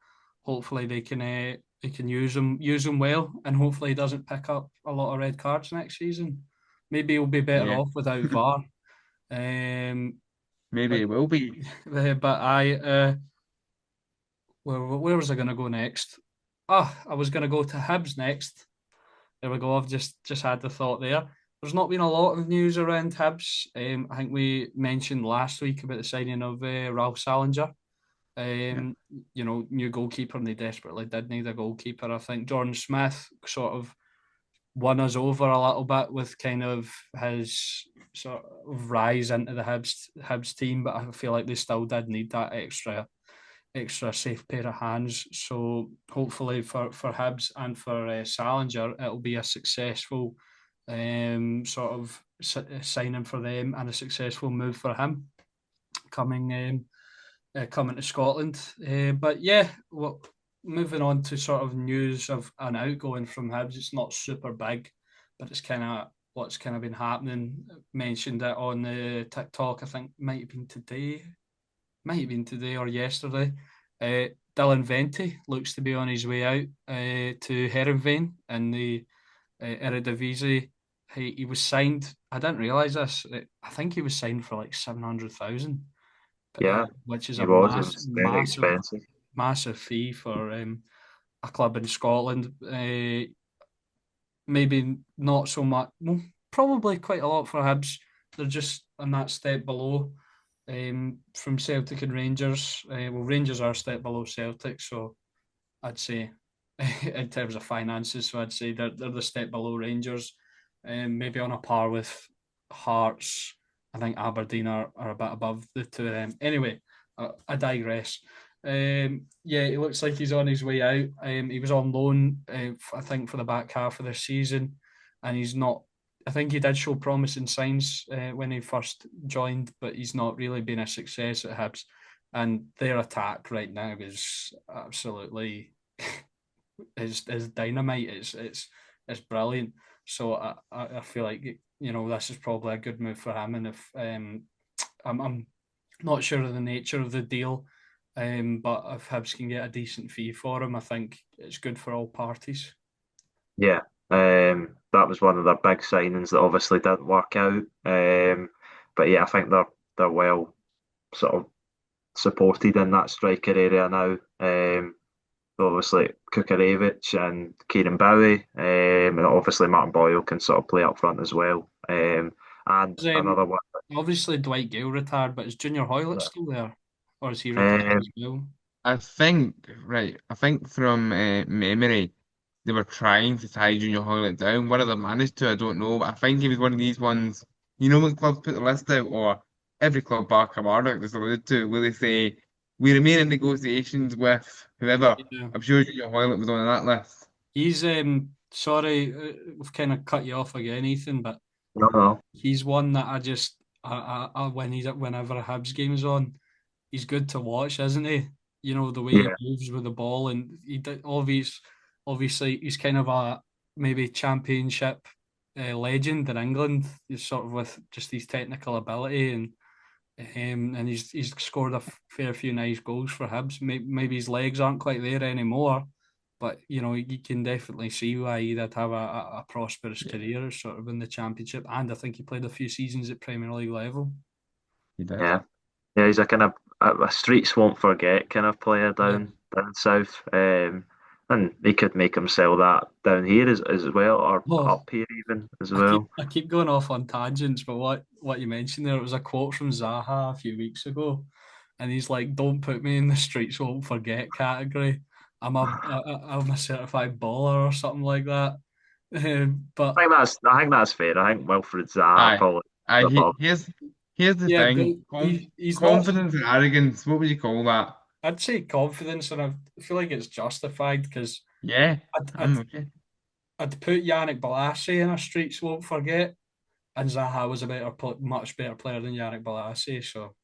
hopefully they can use him well, and hopefully he doesn't pick up a lot of red cards next season. Maybe he'll be better Yeah. off without VAR. Um, maybe but it will be. but where was I going to go next? I was going to go to Hibs next. There we go. I've just had the thought there. There's not been a lot of news around Hibs. I think we mentioned last week about the signing of Ralph Salinger. Yeah. New goalkeeper, and they desperately did need a goalkeeper. I think Jordan Smith sort of won us over a little bit with kind of his sort of rise into the Hibs team, but I feel like they still did need that extra safe pair of hands. So hopefully for Hibs and for Salinger, it'll be a successful sort of signing for them and a successful move for him coming coming to Scotland. But yeah, well, moving on to sort of news of an outgoing from Hibs, it's not super big, but it's kind of what's kind of been happening. Mentioned it on the TikTok. I think might have been today or yesterday. Dylan Venti looks to be on his way out to Heerenveen in the Eredivisie. He was signed. I didn't realise this. I think he was signed for like 700,000, Yeah, which is he a was. It was very expensive. massive fee for a club in Scotland. Maybe not so much. Well, probably quite a lot for Hibs. They're just on that step below from Celtic and Rangers. Rangers are a step below Celtic, so I'd say in terms of finances, so I'd say they're the step below Rangers, maybe on a par with Hearts. I think Aberdeen are a bit above the two of them. Anyway, I digress. Yeah, it looks like he's on his way out. He was on loan, I think, for the back half of the season, and he's not. I think he did show promising signs when he first joined, but he's not really been a success at Hibs. And their attack right now is absolutely is dynamite. It's brilliant. So I feel like this is probably a good move for him. And if I'm not sure of the nature of the deal, but if Hibs can get a decent fee for him, I think it's good for all parties. Yeah, that was one of their big signings that obviously didn't work out. But yeah, I think they're well sort of supported in that striker area now. Obviously Kukarevich and Kieran Bowie, and obviously Martin Boyle can sort of play up front as well. And Um, another one. Obviously Dwight Gale retired, but is Junior Hoylett Yeah. still there, or is he retired Um, as well? I think from memory, they were trying to tie Junior Hoylett down. Whether they managed to, I don't know. But I think he was one of these ones, when clubs put the list out, or every club bar Kamara that's alluded to, where they say, we remain in negotiations with whoever. Yeah. I'm sure Junior Hoylett was on that list. He's sorry, we've kind of cut you off again, Ethan, but no, no, he's one that whenever a Hibs game is on, he's good to watch, isn't he? You know the way he yeah, moves with the ball, and obviously he's kind of a maybe championship legend in England. He's sort of with just his technical ability, and he's scored a fair few nice goals for Hibs. Maybe his legs aren't quite there anymore, but you can definitely see why he'd have a prosperous Yeah, career sort of in the Championship, and I think he played a few seasons at Premier League level. he did. yeah, yeah. He's a kind of a streets won't forget kind of player Yeah. down south. And they could make him sell that down here as well, or Oh, up here even as I keep well. I keep going off on tangents, but what you mentioned there, it was a quote from Zaha a few weeks ago, and he's like, "Don't put me in the streets won't forget category. I'm a certified baller or something like that." But I think that's fair. I think Wilfred Zaha Aye. probably Aye, above. here's the yeah, but thing. he's not. Confidence and arrogance, what would you call that? I'd say confidence, and I feel like it's justified because Yeah, I'd, I'm I'd okay. I'd put Yannick Bolasie in a streets won't forget, and Zaha was a much better player than Yannick Bolasie. So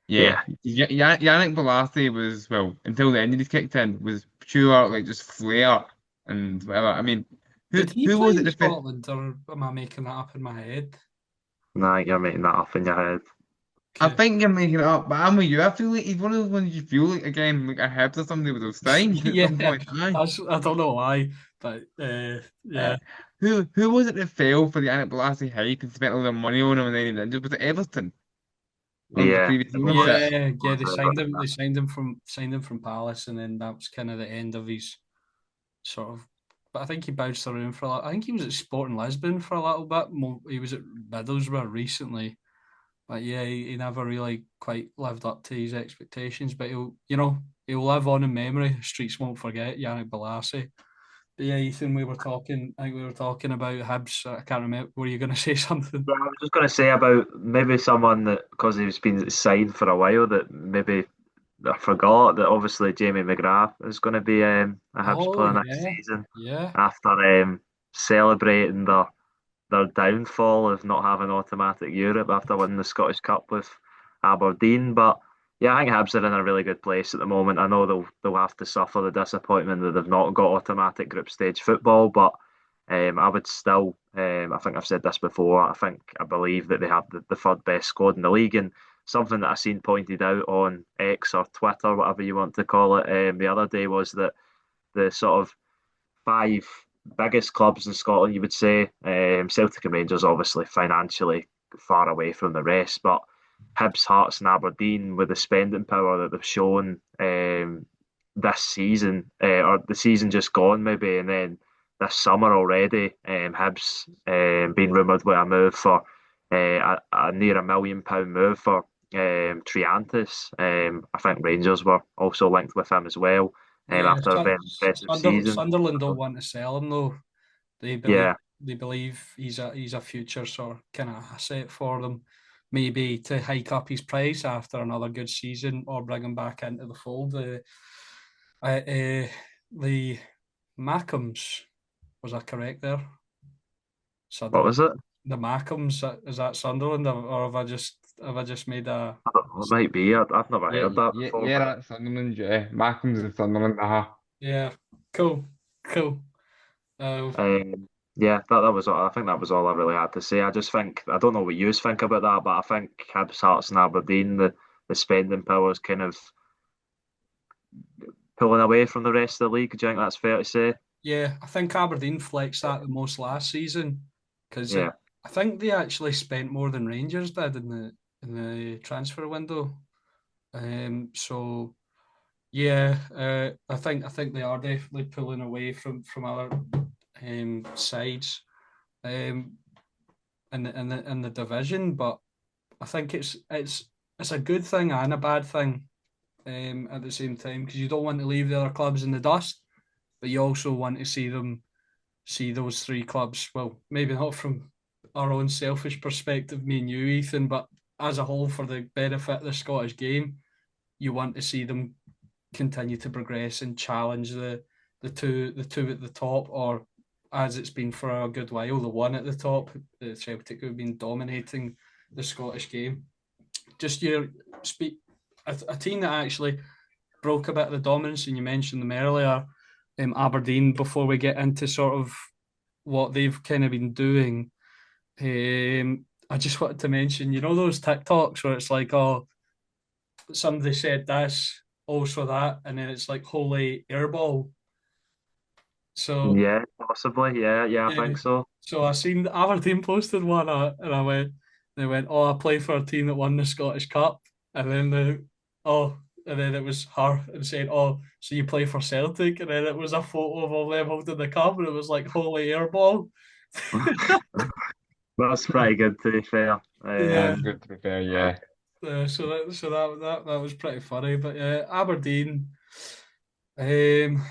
Yeah, Yeah, Yannick Bolasie was, well, until the injuries kicked in, was pure like just flair and whatever. I mean, did he who play was it? in Scotland, or am I making that up in my head? nah, you're making that up in your head. I Okay. think you're making it up, but I'm with you. I feel like he's one of those ones you feel like again, like I heard that somebody would have signed at some Yeah, point. Aye. I don't know why, but Uh, yeah. who was it that fell for the Yannick Bolasie hype and spent all their money on him and then he was injured? Was it Everton? of the Yeah, previous ownership. Yeah, yeah. They signed him. They signed him from Palace, and then that was kind of the end of his sort of. But I think he bounced around for a lot. I think he was at Sporting Lisbon for a little bit. He was at Middlesbrough recently, but yeah, he never really quite lived up to his expectations. But he'll live on in memory. Streets won't forget Yannick Bolasie. But yeah, Ethan, I think we were talking about Hibs. I can't remember. Were you going to say something? I was just going to say about maybe someone that, because he's been signed for a while, that maybe I forgot that obviously Jamie McGrath is going to be a Hibs Oh player next yeah, season yeah, after celebrating their downfall of not having automatic Europe after winning the Scottish Cup with Aberdeen. But yeah, I think Hibs are in a really good place at the moment. I know they'll have to suffer the disappointment that they've not got automatic group stage football, but I would still, I think I've said this before, I believe that they have the third best squad in the league. And something that I seen pointed out on X or Twitter, whatever you want to call it, the other day was that the sort of five biggest clubs in Scotland, you would say, Celtic and Rangers, obviously financially far away from the rest, but Hibs, Hearts, and Aberdeen, with the spending power that they've shown this season, or the season just gone, maybe, and then this summer already, Hibs been rumoured with a move for a near £1 million move for Triantis. I think Rangers were also linked with him as well. yeah. After a very impressive season. Sunderland don't want to sell him though. They believe Yeah, he's a future sort of kind of asset for them. Maybe to hike up his price after another good season or bring him back into the fold. The Mackems, was I correct there? what Sunderland. was it? The Mackems, is that Sunderland, or have I just made a I don't know, it might be. I've never Yeah, heard that yeah, before, yeah, but that's Sunderland, yeah. Markham's in Sunderland, yeah? Cool, cool. Uh, yeah, that was all. I think that was all I really had to say. I just think I don't know what you think about that, but I think Hibs, Hearts, and Aberdeen, the spending power is kind of pulling away from the rest of the league. Do you think that's fair to say? yeah, I think Aberdeen flexed that the most last season because Yeah, I think they actually spent more than Rangers did in the transfer window. So yeah, I think they are definitely pulling away from other sides um, in the division, but I think it's a good thing and a bad thing at the same time because you don't want to leave the other clubs in the dust, but you also want to see those three clubs. Well, maybe not from our own selfish perspective, me and you, Ethan, but as a whole for the benefit of the Scottish game, you want to see them continue to progress and challenge the two at the top, or as it's been for a good while, the one at the top, the Celtic who've been dominating the Scottish game. Just your speak a team that actually broke a bit of the dominance, and you mentioned them earlier, Aberdeen. Before we get into sort of what they've kind of been doing, I just wanted to mention, those TikToks where it's like, oh, somebody said this, also that, and then it's like holy airball. So yeah, possibly. Yeah, yeah, I yeah, think so. so I seen Aberdeen posted one, and I went, they went, oh, I play for a team that won the Scottish Cup, and then oh, and then it was her and saying, oh, so you play for Celtic, and then it was a photo of all them holding the cup, and it was like holy airball. That's pretty good to be fair. Yeah. That's good to be fair, yeah. So that was pretty funny, but yeah, Aberdeen. Um,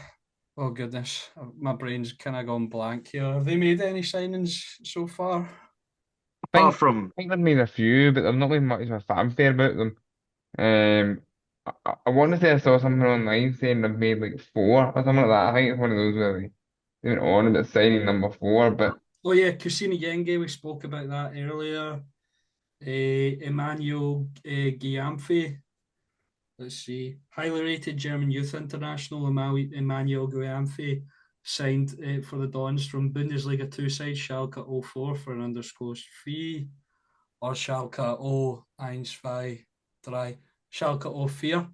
oh goodness, my brain's kind of gone blank here. Have they made any signings so far? Apart from I think they've made a few, but there's not been much of a fanfare about them. Um, I want to say I saw something online saying they've made like four or something like that. I think it's one of those where they went on about signing number four, but Oh yeah, Kusini Yenge, we spoke about that earlier. Emmanuel Giamfi. Let's see. Highly rated German youth international Emmanuel Giamfi signed for the Dons from Bundesliga 2 side Schalke 04 for an undisclosed fee. Or Schalke 0123. Schalke 04.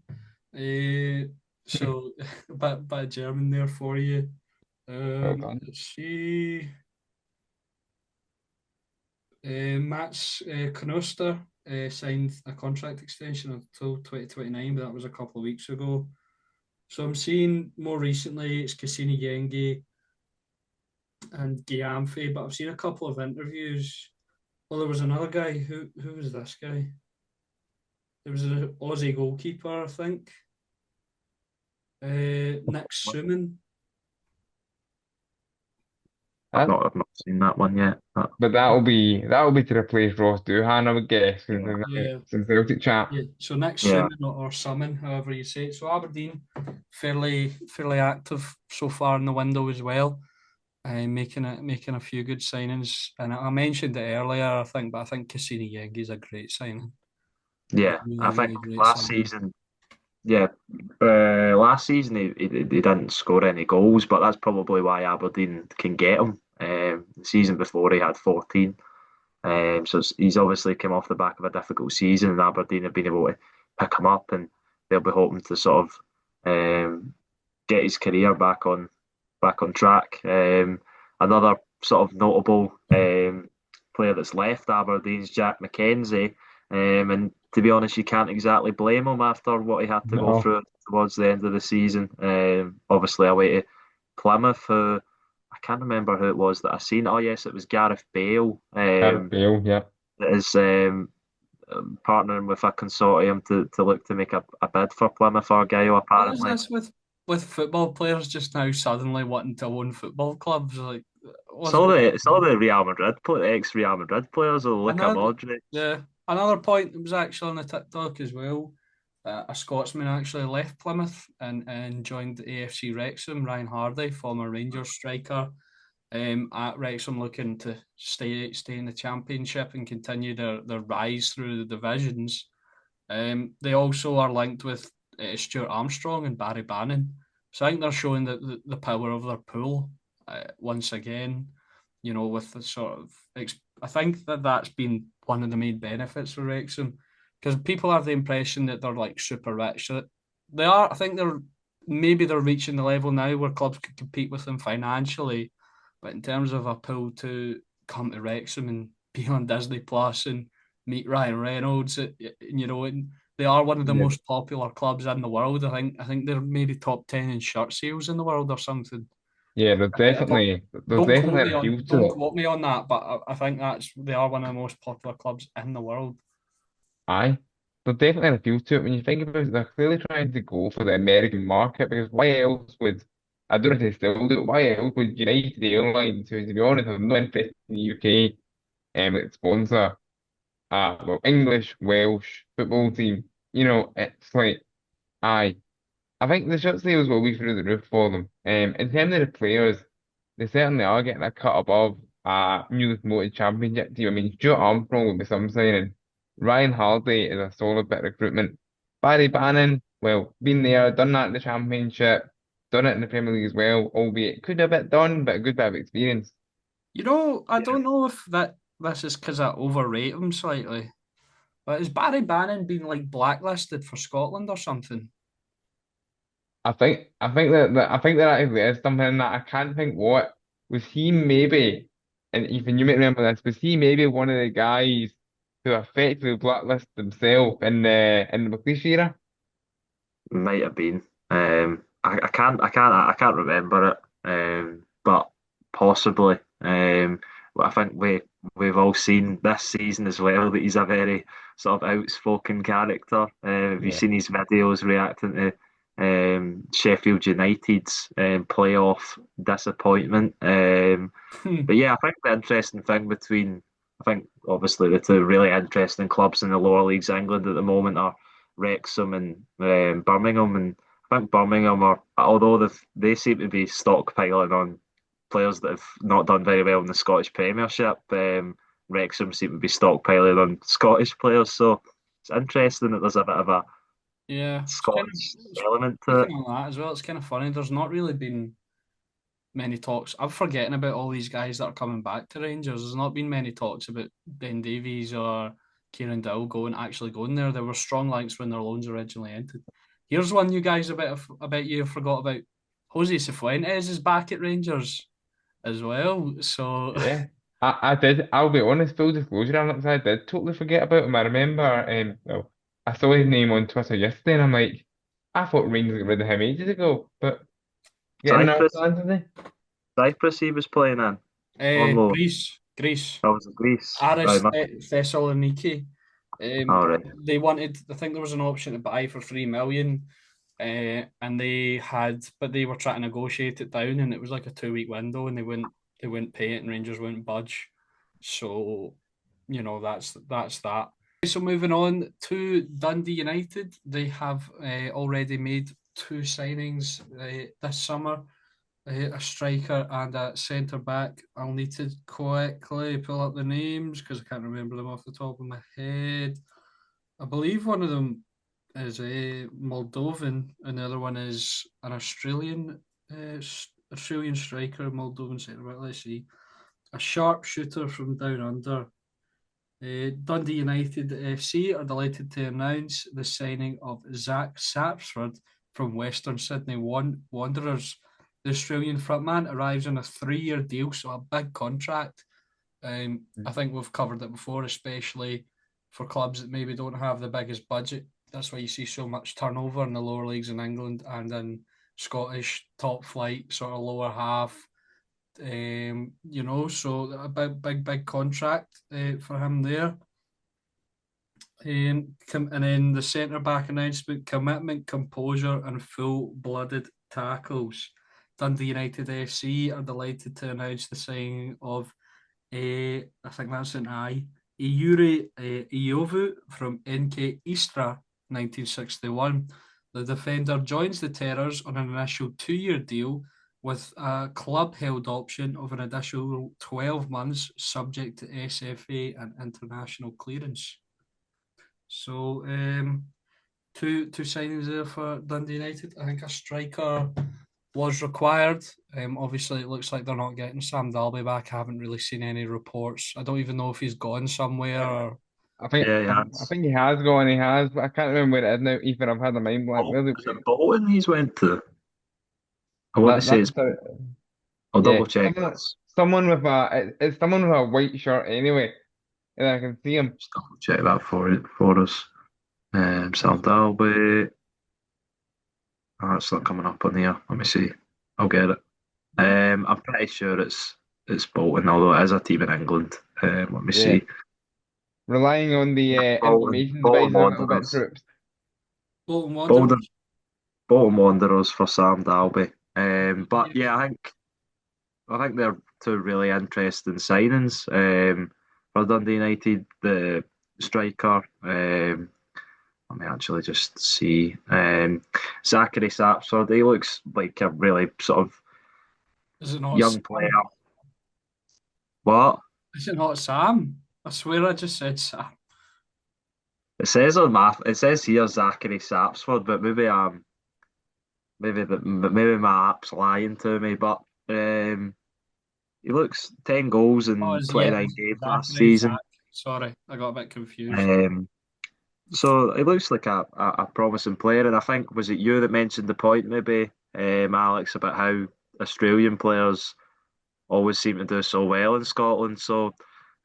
So a bit German there for you. well done. Let's see. Mats Knoster signed a contract extension until 2029, but that was a couple of weeks ago. So I'm seeing more recently it's Cassini Yengi and Giamfi, but I've seen a couple of interviews. Well, there was another guy. Who was this guy? There was an Aussie goalkeeper, I think. Nick Suman. That, I've not seen that one yet. but that'll be to replace Ross Doohan, I would guess, since Yeah, Yeah, since Celtic chat. yeah. So Nick yeah, Suman or Summon, however you say it. So Aberdeen, fairly active so far in the window as well. Making a few good signings, and I mentioned it earlier, I think, but I think Cassini Yengi is a great signing. yeah. I Really, think really great last signing. season, yeah, last season he didn't score any goals, but that's probably why Aberdeen can get him. The season before he had 14. So he's obviously come off the back of a difficult season, and Aberdeen have been able to pick him up, and they'll be hoping to sort of get his career back on track. Another sort of notable player that's left Aberdeen's Jack McKenzie, and to be honest, you can't exactly blame him after what he had to go No, through towards the end of the season. Obviously, away to Plymouth, who I can't remember who it was that I seen. Oh yes, it was Gareth Bale. Gareth Bale, yeah. That is partnering with a consortium to look to make a bid for Plymouth Argyle What is apparently. this with football players just now suddenly wanting to own football clubs? Like, what's It's all the Real Madrid, ex Real Madrid players will look at another? Modric. Yeah, another point that was actually on the TikTok as well. A Scotsman actually left Plymouth and joined AFC Wrexham. Ryan Hardy, former Rangers striker, at Wrexham, looking to stay in the Championship and continue their rise through the divisions. They also are linked with Stuart Armstrong and Barry Bannon. So I think they're showing the power of their pool once again. You know, with the sort of, I think that's been one of the main benefits for Wrexham, because people have the impression that they're like super rich. They are. I think they're reaching the level now where clubs can compete with them financially, but in terms of a pool to come to Wrexham and be on Disney Plus and meet Ryan Reynolds, you know, and they are one of the Yeah, most popular clubs in the world. I think they're maybe top 10 in shirt sales in the world or something. yeah, I don't there's definitely an appeal to don't it. quote me on that, but I think they are one of the most popular clubs in the world. Aye. There's definitely an appeal to it when you think about it. They're clearly trying to go for the American market because why else would I don't know if they still do it, why else would United Airlines, who to be honest have no interest in the UK, like sponsor English, Welsh football team. You know, it's like aye. I think the shirt sales will be through the roof for them. In terms of the players, they certainly are getting a cut above newly promoted championship team. I mean, Stuart Armstrong will be some signing. Ryan Hardy is a solid bit of recruitment. Barry Bannon, well, been there, done that in the championship, done it in the Premier League as well, albeit could have a bit done, but a good bit of experience. You know, I Yeah, don't know if this is because I overrate him slightly, but has Barry Bannon been like blacklisted for Scotland or something? I think that actually is something that I can't think what was he maybe, and even you might remember this, was he maybe one of the guys who effectively blacklisted himself in the McLeish era? might have been. I can't remember it. But possibly. But I think we've all seen this season as well that he's a very sort of outspoken character. Have you Yeah. seen his videos reacting to Sheffield United's playoff disappointment? But yeah, I think the interesting thing I think obviously the two really interesting clubs in the lower leagues of England at the moment are Wrexham and Birmingham. And I think Birmingham are, although they seem to be stockpiling on players that have not done very well in the Scottish Premiership, Wrexham seem to be stockpiling on Scottish players. So it's interesting that there's a bit of a Yeah, it's kind of Scottish element to it. speaking on that as well. It's kind of funny. There's not really been many talks. I'm forgetting about all these guys that are coming back to Rangers. There's not been many talks about Ben Davies or Kieran Dow actually going there. There were strong links when their loans originally entered. Here's one you guys about you forgot about. Jose Cifuentes is back at Rangers as well. So Yeah. I did. I'll be honest, full disclosure, Alex, I did totally forget about him. I remember, well, I saw his name on Twitter yesterday, and I'm like, I thought Rangers got rid of him ages ago, but getting another Cyprus, chance, is he? Cyprus, he was playing in on loan. Greece. That was in Greece. Right, Aris must. Thessaloniki. All right. They wanted, I think there was an option to buy for 3 million, and but they were trying to negotiate it down, and it was like a 2 week window, and they wouldn't pay it, and Rangers wouldn't budge. So, that's that. So moving on to Dundee United, they have already made two signings this summer, a striker and a centre back. I'll need to quickly pull up the names because I can't remember them off the top of my head. I believe one of them is a Moldovan, and the other one is an Australian striker, Moldovan centre back. Let's see, a sharpshooter from down under. Dundee United FC are delighted to announce the signing of Zach Sapsford from Western Sydney Wanderers. The Australian frontman arrives on a 3 year deal, so a big contract. I think we've covered it before, especially for clubs that maybe don't have the biggest budget. That's why you see so much turnover in the lower leagues in England and in Scottish top flight, sort of lower half. So a big contract for him there. And then the centre back announcement: commitment, composure, and full blooded tackles. Dundee United FC are delighted to announce the signing of I think that's an I, Iyuri Iyovu from NK Istra 1961. The defender joins the Terrors on an initial 2 year deal with a club held option of an additional 12 months subject to SFA and international clearance. So two signings there for Dundee United. I think a striker was required. Obviously, it looks like they're not getting Sam Dalby back. I haven't really seen any reports. I don't even know if he's gone somewhere or. I think Yeah, I, yeah. I think he has gone, he has, but I can't remember where it is now. Ethan, I've had a mind blank. Oh, Where's is it Bolton he's went to? I want to that? say it's. I'll Yeah, double check someone, this. someone with it's someone with a white shirt anyway, and I can see him. Just double check that for us. Sam Dalby. Oh, it's not coming up on here. Let me see. I'll get it. I'm pretty sure it's Bolton, although it is a team in England. Let me Yeah, see. relying on the information Bolton devices a little bit, Wanderers. troops. Bolton Bolton, Wanderers. Bolton Wanderers for Sam Dalby. But Yes. yeah, I think they're two really interesting signings. For Dundee United, the striker. Let me actually just see. Zachary Sapsford. He looks like a really sort of Is it not young player. Sam? What? Is it not Sam? I swear I just said Sam. It says on my it says here Zachary Sapsford, but maybe my app's lying to me. But he looks 10 goals Oh, in it's, yeah, 29 it's games last Zachary season. Zach. Sorry, I got a bit confused. Um, so he looks like a promising player, and I think was it you that mentioned the point maybe, Alex, about how Australian players always seem to do so well in Scotland. So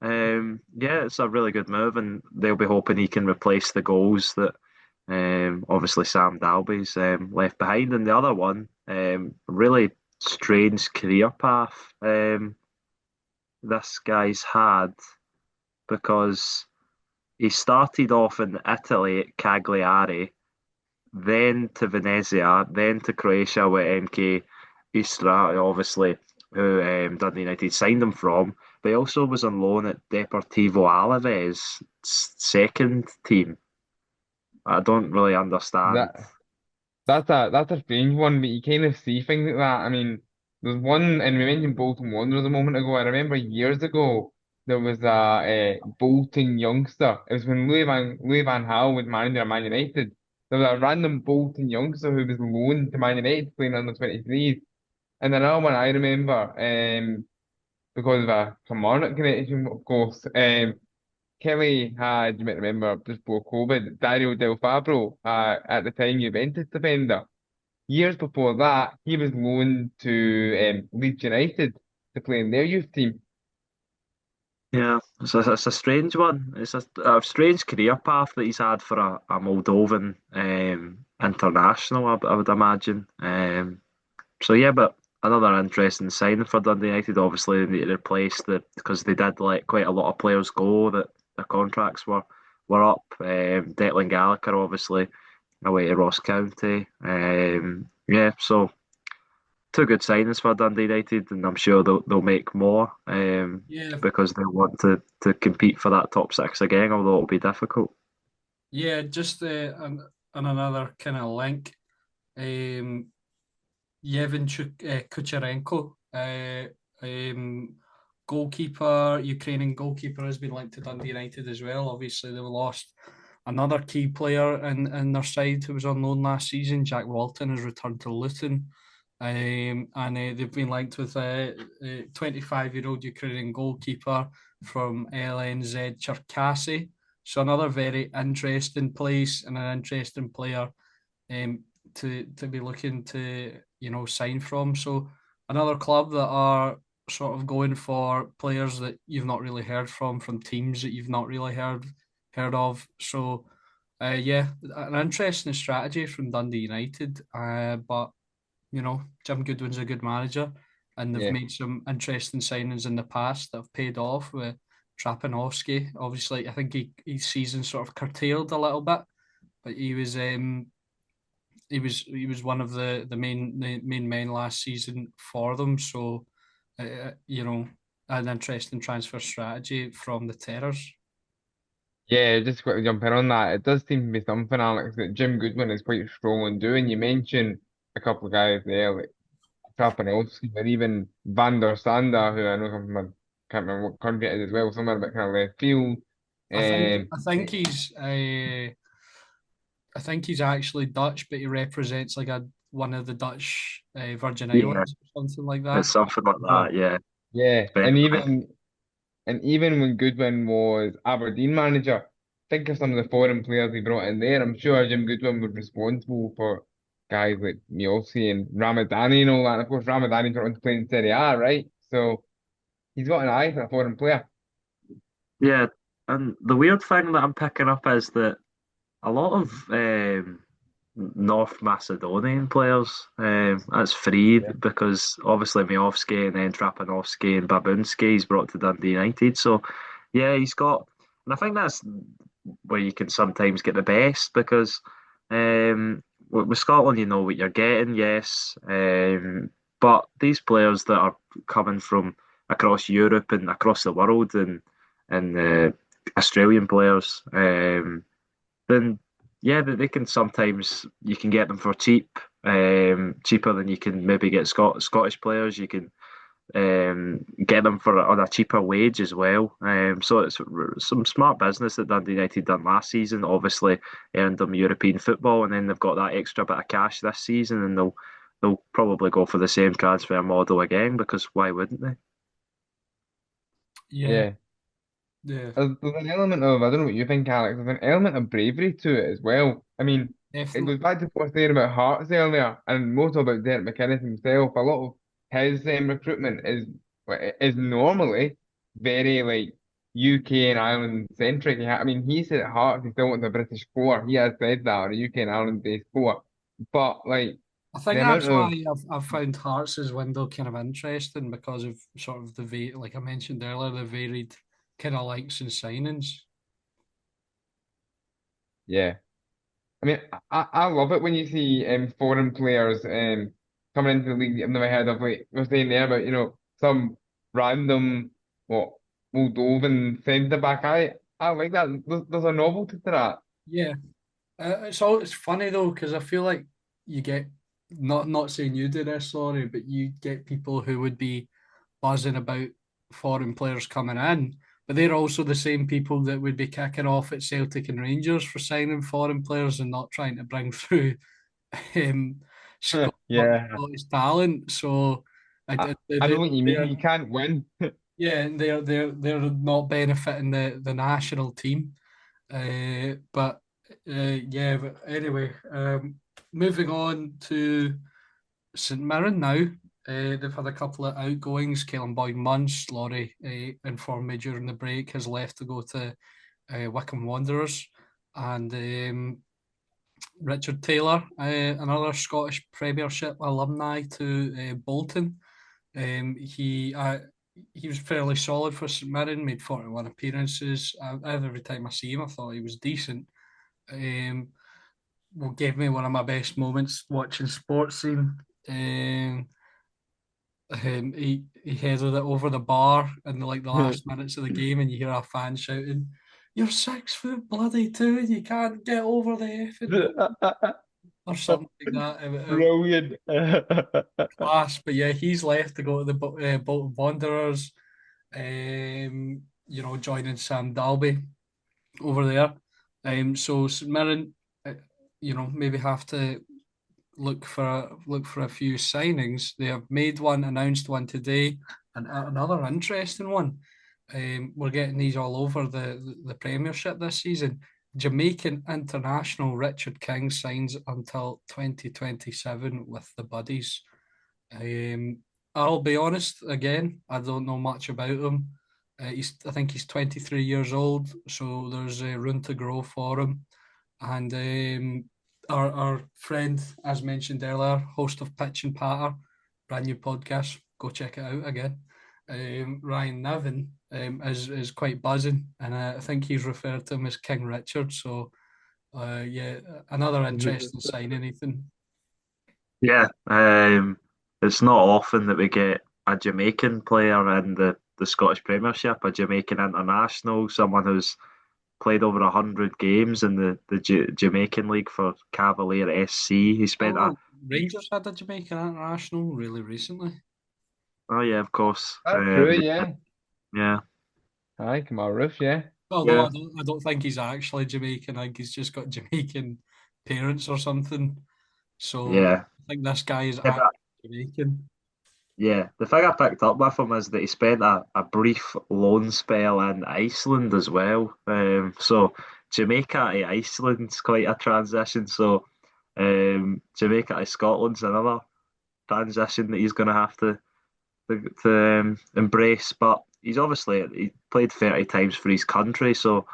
yeah, it's a really good move, and they'll be hoping he can replace the goals that obviously Sam Dalby's left behind. And the other one, really strange career path this guy's had because he started off in Italy at Cagliari, then to Venezia, then to Croatia with MK Istra, obviously, who Dundee United signed him from. But he also was on loan at Deportivo Alaves, second team. I don't really understand. That that's a strange one, but you kind of see things like that. I mean, there's one, and we mentioned Bolton Wanderers a moment ago. I remember years ago there was a Bolton youngster. It was when Louis Van Gaal was manager of Man United. There was a random Bolton youngster who was loaned to Man United playing under 23s. And another one I remember, because of a Kilmarnock connection, of course. Kelly had, you might remember, just before COVID, Dario Del Fabro, at the time Juventus defender. Years before that, he was loaned to Leeds United to play in their youth team. Yeah, it's a strange one. It's a strange career path that he's had for a Moldovan international, I would imagine. So yeah, but another interesting signing for Dundee United. Obviously, they need to replace because they did let quite a lot of players go that their contracts were up. Declan Gallagher, obviously, away to Ross County. Yeah, so two good signings for Dundee United, and I'm sure they'll make more Yeah, because they want to compete for that top six again, although it'll be difficult. yeah, just on another kind of link. Um, Yevhen Kucherenko, goalkeeper, Ukrainian goalkeeper, has been linked to Dundee United as well. Obviously, they lost another key player in their side who was on loan last season. Jack Walton has returned to Luton. And they've been linked with a 25-year-old Ukrainian goalkeeper from LNZ Cherkasy. So another very interesting place and an interesting player um, to be looking to sign from. So another club that are sort of going for players that you've not really heard from teams that you've not really heard of. So yeah, an interesting strategy from Dundee United. But Jim Goodwin's a good manager, and they've Yeah. made some interesting signings in the past that have paid off with Trapanovsky. Obviously, I think his season sort of curtailed a little bit, but he was one of the main men last season for them. So, an interesting transfer strategy from the Terrors. Yeah, just quickly jumping on that. It does seem to be something, Alex, that Jim Goodwin is quite strong on doing. You mentioned a couple of guys there, like Trapanowski, or even Van der Sande, who I know comes from, can't remember what country it is as well, somewhere about kind of left field. I think Um, I think he's I think he's actually Dutch, but he represents like a one of the Dutch Virgin Yeah, Islands or something like it's that. something like yeah, that. Yeah, yeah, very nice. and even when Goodwin was Aberdeen manager, think of some of the foreign players he brought in there. I'm sure Jim Goodwin was responsible for guys like Miossi and Ramadani and all that. And of course, Ramadani's not to play in Serie A, right? So he's got an eye for a foreign player. Yeah, and the weird thing that I'm picking up is that a lot of North Macedonian players, that's free Yeah. because obviously Miovski and then Trapanovsky and Babunski he's brought to Dundee United. So yeah, he's got, and I think that's where you can sometimes get the best because with Scotland you know what you're getting, yes, but these players that are coming from across Europe and across the world and Australian players. Then yeah, they can sometimes you can get them for cheap, cheaper than you can maybe get Scottish players. You can get them for on a cheaper wage as well. So it's some smart business that Dundee United done last season. Obviously earned them European football, and then they've got that extra bit of cash this season, and they'll probably go for the same transfer model again because why wouldn't they? Yeah, Yeah. yeah, There's an element of, I don't know what you think, Alex, there's an element of bravery to it as well. I mean, it definitely. goes back to what I was saying about Hearts earlier, and most about Derek McInnes himself. A lot of his recruitment is normally very like UK and Ireland centric. I mean, he said at Hearts he still wants a British core. He has said that, or a UK and Ireland based core. But like I think the amount that's why of I've found Hearts' window kind of interesting because of sort of like I mentioned earlier, the varied kind of likes and signings. yeah. I mean, I love it when you see foreign players coming into the league that I've never heard of. Like we were saying there about, some random what Moldovan centre back. I like that. There's a novelty to that. Yeah, it's funny though because I feel like you get not saying you do this, sorry, but you get people who would be buzzing about foreign players coming in, but they're also the same people that would be kicking off at Celtic and Rangers for signing foreign players and not trying to bring through um, Yeah. Scottish talent. So I, I know they, what you mean. they're You can't win. yeah, and they're not benefiting the national team. But yeah, but anyway, moving on to St Mirren now. They've had a couple of outgoings. Caelan Boyd-Munce, Laurie, informed me during the break, has left to go to Wycombe Wanderers, and Richard Taylor, another Scottish Premiership alumni, to Bolton. He was fairly solid for St Mirren, made 41 appearances. Every time I see him, I thought he was decent. Well, gave me one of my best moments watching sports scene. He headed it over the bar in the last minutes of the game, and you hear a fan shouting, "You're 6 foot bloody two, and you can't get over the effing or something like that." It Brilliant. class, but yeah, he's left to go to the Bolton Wanderers. Joining Sam Dalby over there. So St Mirren, maybe have to look for a few signings. They have made one, announced one today, and another interesting one. We're getting these all over the Premiership this season. Jamaican international Richard King signs until 2027 with the Buddies. I'll be honest, again, I don't know much about him. I think he's 23 years old, so there's room to grow for him. And our friend, as mentioned earlier, host of Pitch and Patter, brand new podcast, go check it out again. Ryan Niven is quite buzzing, and I think he's referred to him as King Richard. So, yeah, another interesting signing, Ethan. Yeah, it's not often that we get a Jamaican player in the Scottish Premiership, a Jamaican international, someone who's played over 100 games in the Jamaican League for Cavalier SC. He spent Oh, Rangers had a Jamaican international really recently. oh yeah, of course. That's true, yeah. Yeah. Aye, Kamal Roof, yeah. Although Yeah. I don't think he's actually Jamaican. I think he's just got Jamaican parents or something. So Yeah. I think this guy is Yeah, actually Jamaican. yeah, the thing I picked up with him is that he spent a brief loan spell in Iceland as well. So Jamaica to Iceland's quite a transition. So Jamaica to Scotland's another transition that he's going to have to embrace. But he played 30 times for his country, so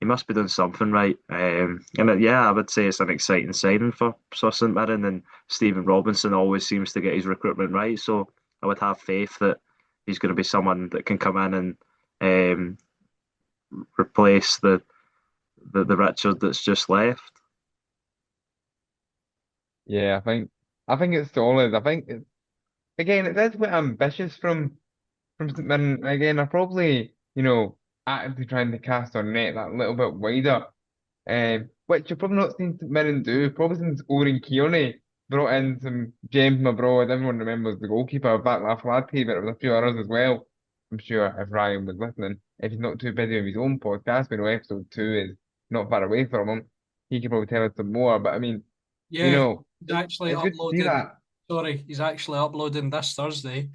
he must be doing something right. Yeah, I would say it's an exciting signing for St Mirren, and Stephen Robinson always seems to get his recruitment right. So I would have faith that he's going to be someone that can come in and replace the Richard that's just left. Yeah, I think it's solid. I think again it is quite ambitious from St Mirren. Again, I probably, actively trying to cast our net that little bit wider. Which you've probably not seen St Mirren do. Probably since Oren Kearney brought in some gems from abroad. Everyone remembers the goalkeeper of Backlash Flatty, but there was a few others as well. I'm sure if Ryan was listening, if he's not too busy with his own podcast, we know episode 2 is not far away from him. He could probably tell us some more. But I mean, Yeah, he's it's, actually it's good to see uploading. that. Sorry, he's actually uploading this Thursday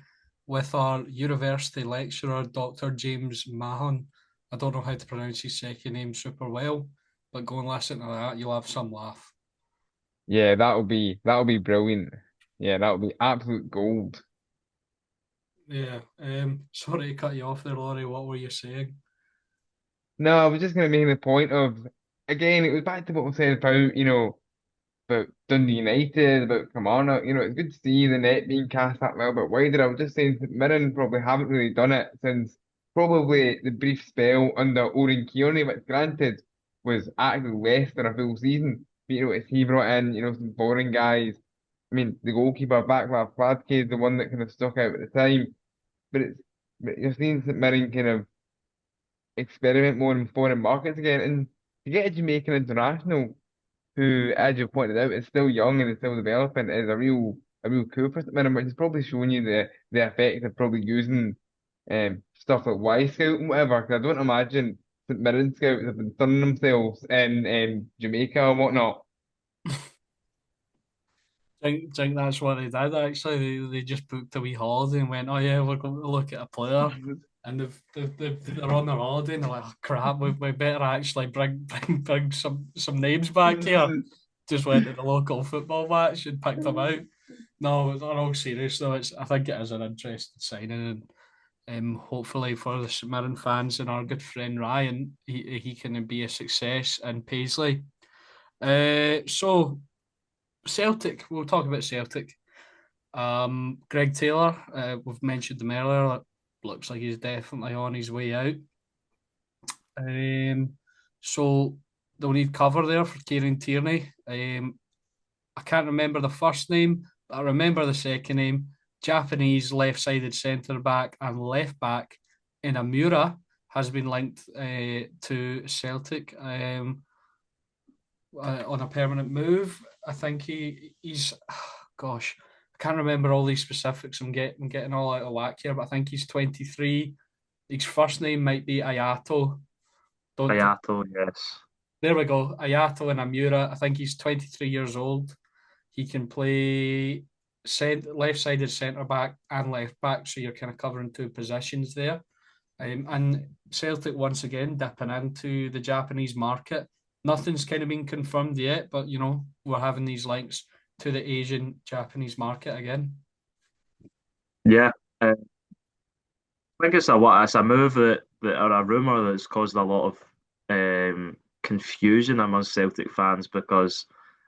with our university lecturer, Dr. James Mahon. I don't know how to pronounce his second name super well, but go and listen to that. You'll have some laugh. Yeah, that'll be brilliant. Yeah, that'll be absolute gold. Yeah. Sorry to cut you off there, Laurie. What were you saying? No, I was just gonna make the point of again, it was back to what we said about Dundee United, about Kilmarnock. It's good to see the net being cast that little bit wider. I was just saying that Mirren probably haven't really done it since probably the brief spell under Oren Kearney, which granted was actually less than a full season. But as he brought in, some foreign guys. I mean, the goalkeeper Vaclav Vladke is the one that kind of stuck out at the time. But you're seeing St Mirren kind of experiment more in foreign markets again. And to get a Jamaican international who, as you pointed out, is still young and is still developing, is a real coup for St Mirren, which is probably showing you the effect of probably using stuff like Y Scout and whatever. Because I don't imagine St Mirren scouts have been sunning themselves in Jamaica or whatnot. Think that's what they did actually. They just booked a wee holiday and went, "Oh yeah, we're going to look at a player." And they're on their holiday and they're like, "Oh crap, we better actually bring some names back here." Just went to the local football match and picked them out. No, in all serious though, I think it is an interesting signing, and hopefully for the St Mirren fans and our good friend Ryan, he can be a success in Paisley. So Celtic, we'll talk about Celtic. Greg Taylor, we've mentioned him earlier. Looks like he's definitely on his way out. Um, so they'll need cover there for Kieran Tierney. I can't remember the first name, but I remember the second name. Japanese left-sided centre back and left back Inamura has been linked to Celtic on a permanent move. I think he's gosh, I can't remember all these specifics. I'm getting all out of whack here, but I think he's 23. His first name might be Ayato. Don't Hayato, yes. There we go. Ayato and Amura. I think he's 23 years old. He can play left-sided centre back and left back, so you're kind of covering two positions there. And Celtic once again dipping into the Japanese market. Nothing's kind of been confirmed yet, but we're having these links to the Asian Japanese market again. Yeah. I think it's a move that or a rumor that's caused a lot of confusion amongst Celtic fans because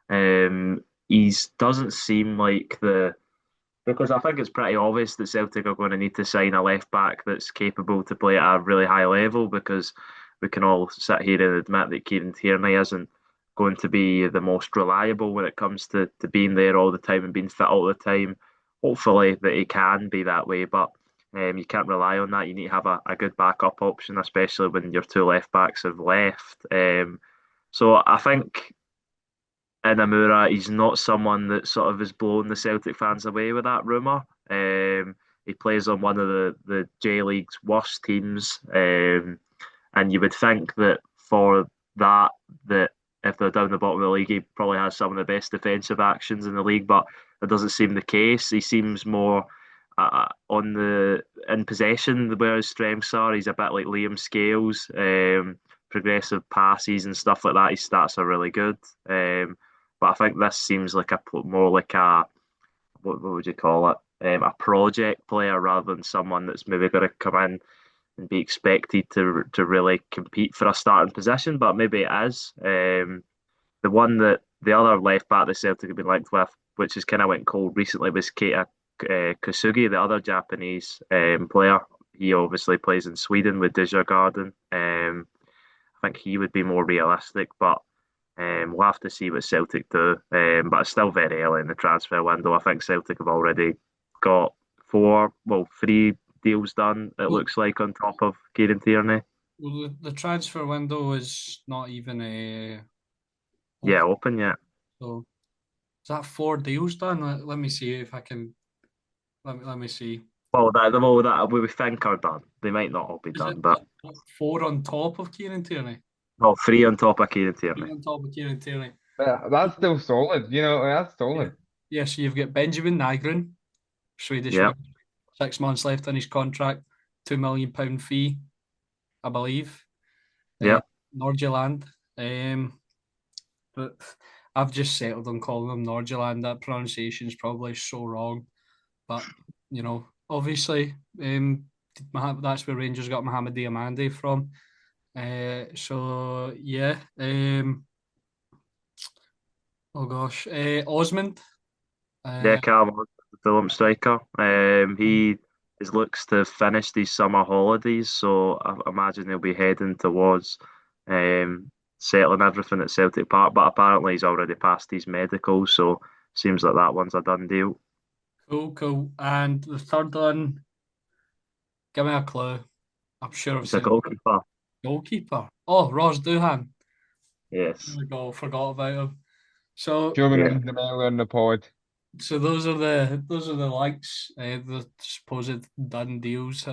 he doesn't seem like the because I think it's pretty obvious that Celtic are going to need to sign a left back that's capable to play at a really high level because we can all sit here and admit that Kieran Tierney isn't going to be the most reliable when it comes to being there all the time and being fit all the time. Hopefully that he can be that way, but you can't rely on that. You need to have a good backup option, especially when your two left backs have left. So I think Inamura, he's not someone that sort of has blown the Celtic fans away with that rumour. He plays on one of the J League's worst teams, and you would think that for that if they're down the bottom of the league, he probably has some of the best defensive actions in the league, but that doesn't seem the case. He seems more in possession where his strengths are. He's a bit like Liam Scales, progressive passes and stuff like that. His stats are really good. But I think this seems like more like a what would you call it? A project player rather than someone that's maybe going to come in and be expected to really compete for a starting position. But maybe it is. The other left back that Celtic have been linked with, which has kind of went cold recently, was Keita Kusugi, the other Japanese player. He obviously plays in Sweden with Djurgården. I think he would be more realistic, but we'll have to see what Celtic do. But it's still very early in the transfer window. I think Celtic have already got three deals done, it Well, looks like, on top of Kieran Tierney. well, the transfer window is not even Yeah, open. open yet. So is that four deals done? Let me see if I can. Let me see. That we think are done. They might not all be Is it done, but four on top of Kieran Tierney? no, three on top of Kieran Three Tierney. on top of Kieran Tierney. But that's still solid, that's Yeah. solid. Yeah, so you've got Benjamin Nygren, Swedish Yeah, winger, 6 months left on his contract, £2 million fee, I believe. yeah. Uh, Norgeland. But I've just settled on calling him Norgeland. That pronunciation is probably so wrong. But, obviously, that's where Rangers got Mohamed Diamande from. So, yeah. Oh, gosh. Osmond. Yeah, Uh, Callum, the Fulham striker. He looks to have finished his summer holidays, so I imagine he'll be heading towards settling everything at Celtic Park. But apparently, he's already passed his medical, so seems like that one's a done deal. cool, cool. And the third one, give me a clue. I'm sure I've It's a said goalkeeper. goalkeeper. Oh, Ross Doohan. There Yes. we go. Forgot about him. So, Sure, we Yeah. mentioned them earlier in the pod. so those are the likes. The supposed done deals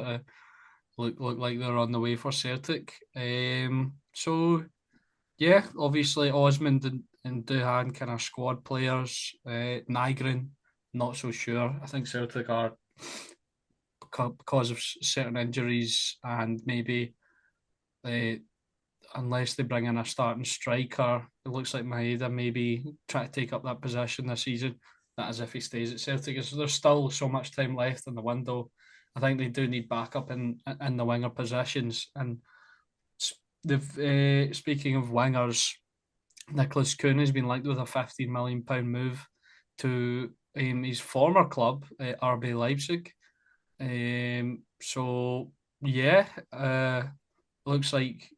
look like they're on the way for Celtic. So yeah, obviously Osmond and Doohan kind of squad players. Nygren, not so sure. I think Celtic are because of certain injuries and maybe uh, unless they bring in a starting striker, it looks like Maeda maybe try to take up that position this season. that as if he stays at Celtic. There's still so much time left in the window. I think they do need backup in the winger positions. And they've speaking of wingers, Nicholas Kuhn has been linked with a £15 million move to his former club, RB Leipzig. So yeah, looks like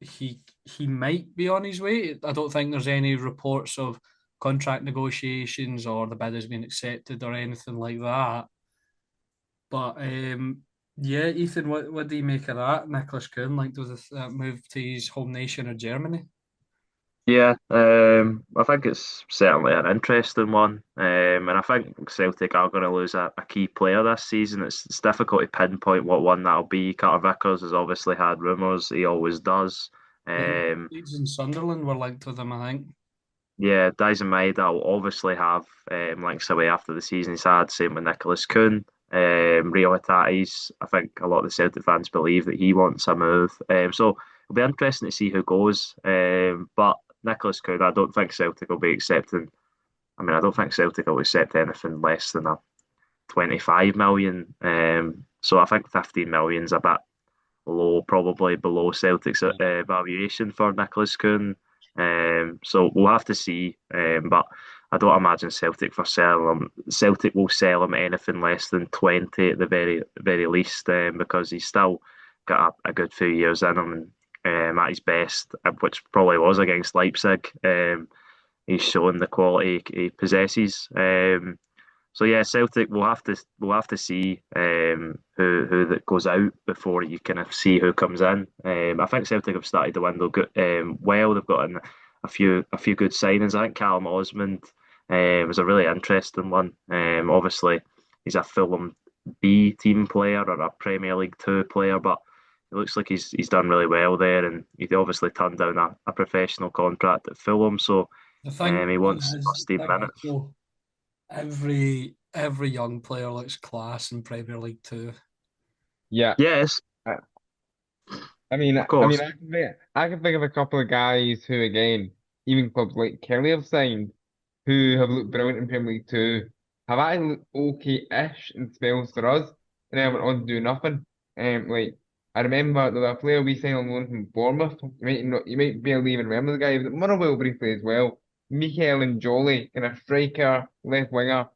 he might be on his way. I don't think there's any reports of contract negotiations or the bid has been accepted or anything like that. But yeah, Ethan, what do you make of that? Nicholas Kuhn linked with that move to his home nation of Germany. Yeah, I think it's certainly an interesting one, and I think Celtic are going to lose a key player this season. It's difficult to pinpoint what one that'll be. Carter Vickers has obviously had rumours; he always does. Um, Leeds and Sunderland were linked with him, I think. yeah, Dyson Maeda will obviously have links away after the season's had. Same with Nicholas Kuhn. Rio Hatate's, I think a lot of the Celtic fans believe that he wants a move. So it'll be interesting to see who goes. But Nicholas Kuhn, I don't think Celtic will be accepting. I mean, I don't think Celtic will accept anything less than a 25 million. So I think 15 million's a bit low, probably below Celtic's valuation for Nicholas Kuhn. So we'll have to see. But I don't imagine Celtic for selling him. Celtic will sell him anything less than 20 at the very least, because he's still got a good few years in him. And at his best, which probably was against Leipzig, he's shown the quality he possesses. So yeah, Celtic we'll have to see who that goes out before you kind of see who comes in. I think Celtic have started the window good, well. They've got in a few good signings. I think Callum Osmond was a really interesting one. Obviously, he's a Fulham B team player or a Premier League Two player, but it looks like he's done really well there, and he obviously turned down a professional contract at Fulham, so he Thing wants is, first team minutes. so every young player looks class in Premier League too. Yeah. Yes, I, I mean, of course. I can think of a couple of guys who, again, even clubs like Kelly have signed, who have looked brilliant in Premier League Two, have actually looked okay-ish in spells for us, and then went on to do nothing. Like I remember there was a player we signed on loan from Bournemouth. You might barely even remember the guy. He was at Motherwell briefly as well. Mikael and Jolly, in a striker, left winger,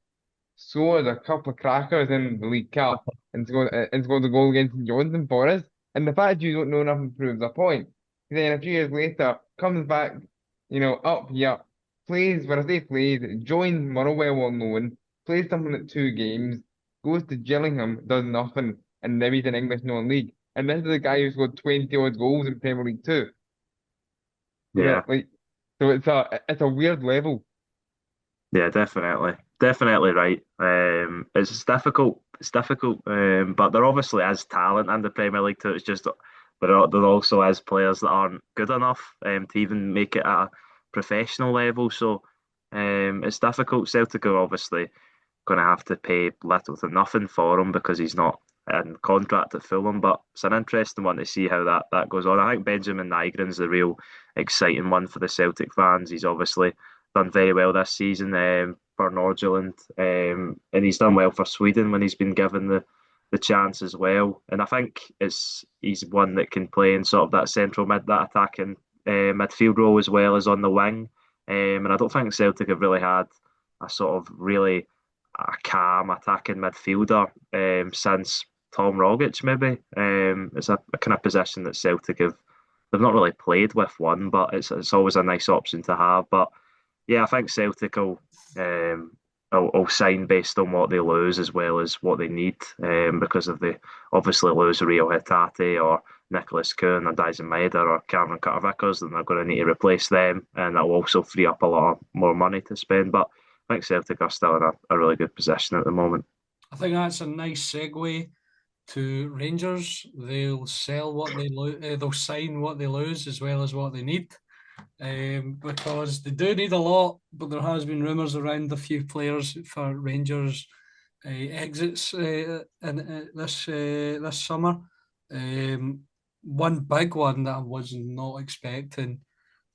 scored a couple of crackers in the League Cup and scored the goal against St Johnstone for us. And the fact you don't know nothing proves a point. Then a few years later, comes back, up here, plays, when I say plays, joins Motherwell on loan, plays something at 2 games, goes to Gillingham, does nothing, and now he's in English non-league. And this is a guy who scored 20 odd goals in Premier League too. Yeah, Like, so it's a weird level. yeah, definitely right. It's difficult. It's difficult, but there obviously is talent in the Premier League too. It's just, but there also is players that aren't good enough to even make it at a professional level. So it's difficult. Celtic are obviously going to have to pay little to nothing for him because he's not in contract at Fulham. But it's an interesting one to see how that goes on. I think Benjamin Nygren's the real exciting one for the Celtic fans. He's obviously done very well this season for Nordsjælland, and he's done well for Sweden when he's been given the chance as well. And I think he's one that can play in sort of that central that attacking midfield role as well as on the wing. And I don't think Celtic have really had a sort of really a calm attacking midfielder since Tom Rogic, maybe. It's a kind of position that Celtic have. They've not really played with one, but it's always a nice option to have. But yeah, I think Celtic will sign based on what they lose as well as what they need, because if they obviously lose Rio Hatate or Nicholas Kuhn or Dyson Maeda or Cameron Carter-Vickers, then they're going to need to replace them, and that will also free up a lot more money to spend. But I think Celtic are still in a really good position at the moment. I think that's a nice segue to Rangers. They'll sell what they they'll sign what they lose as well as what they need. Because they do need a lot, but there has been rumours around a few players for Rangers exits in this summer. One big one that I was not expecting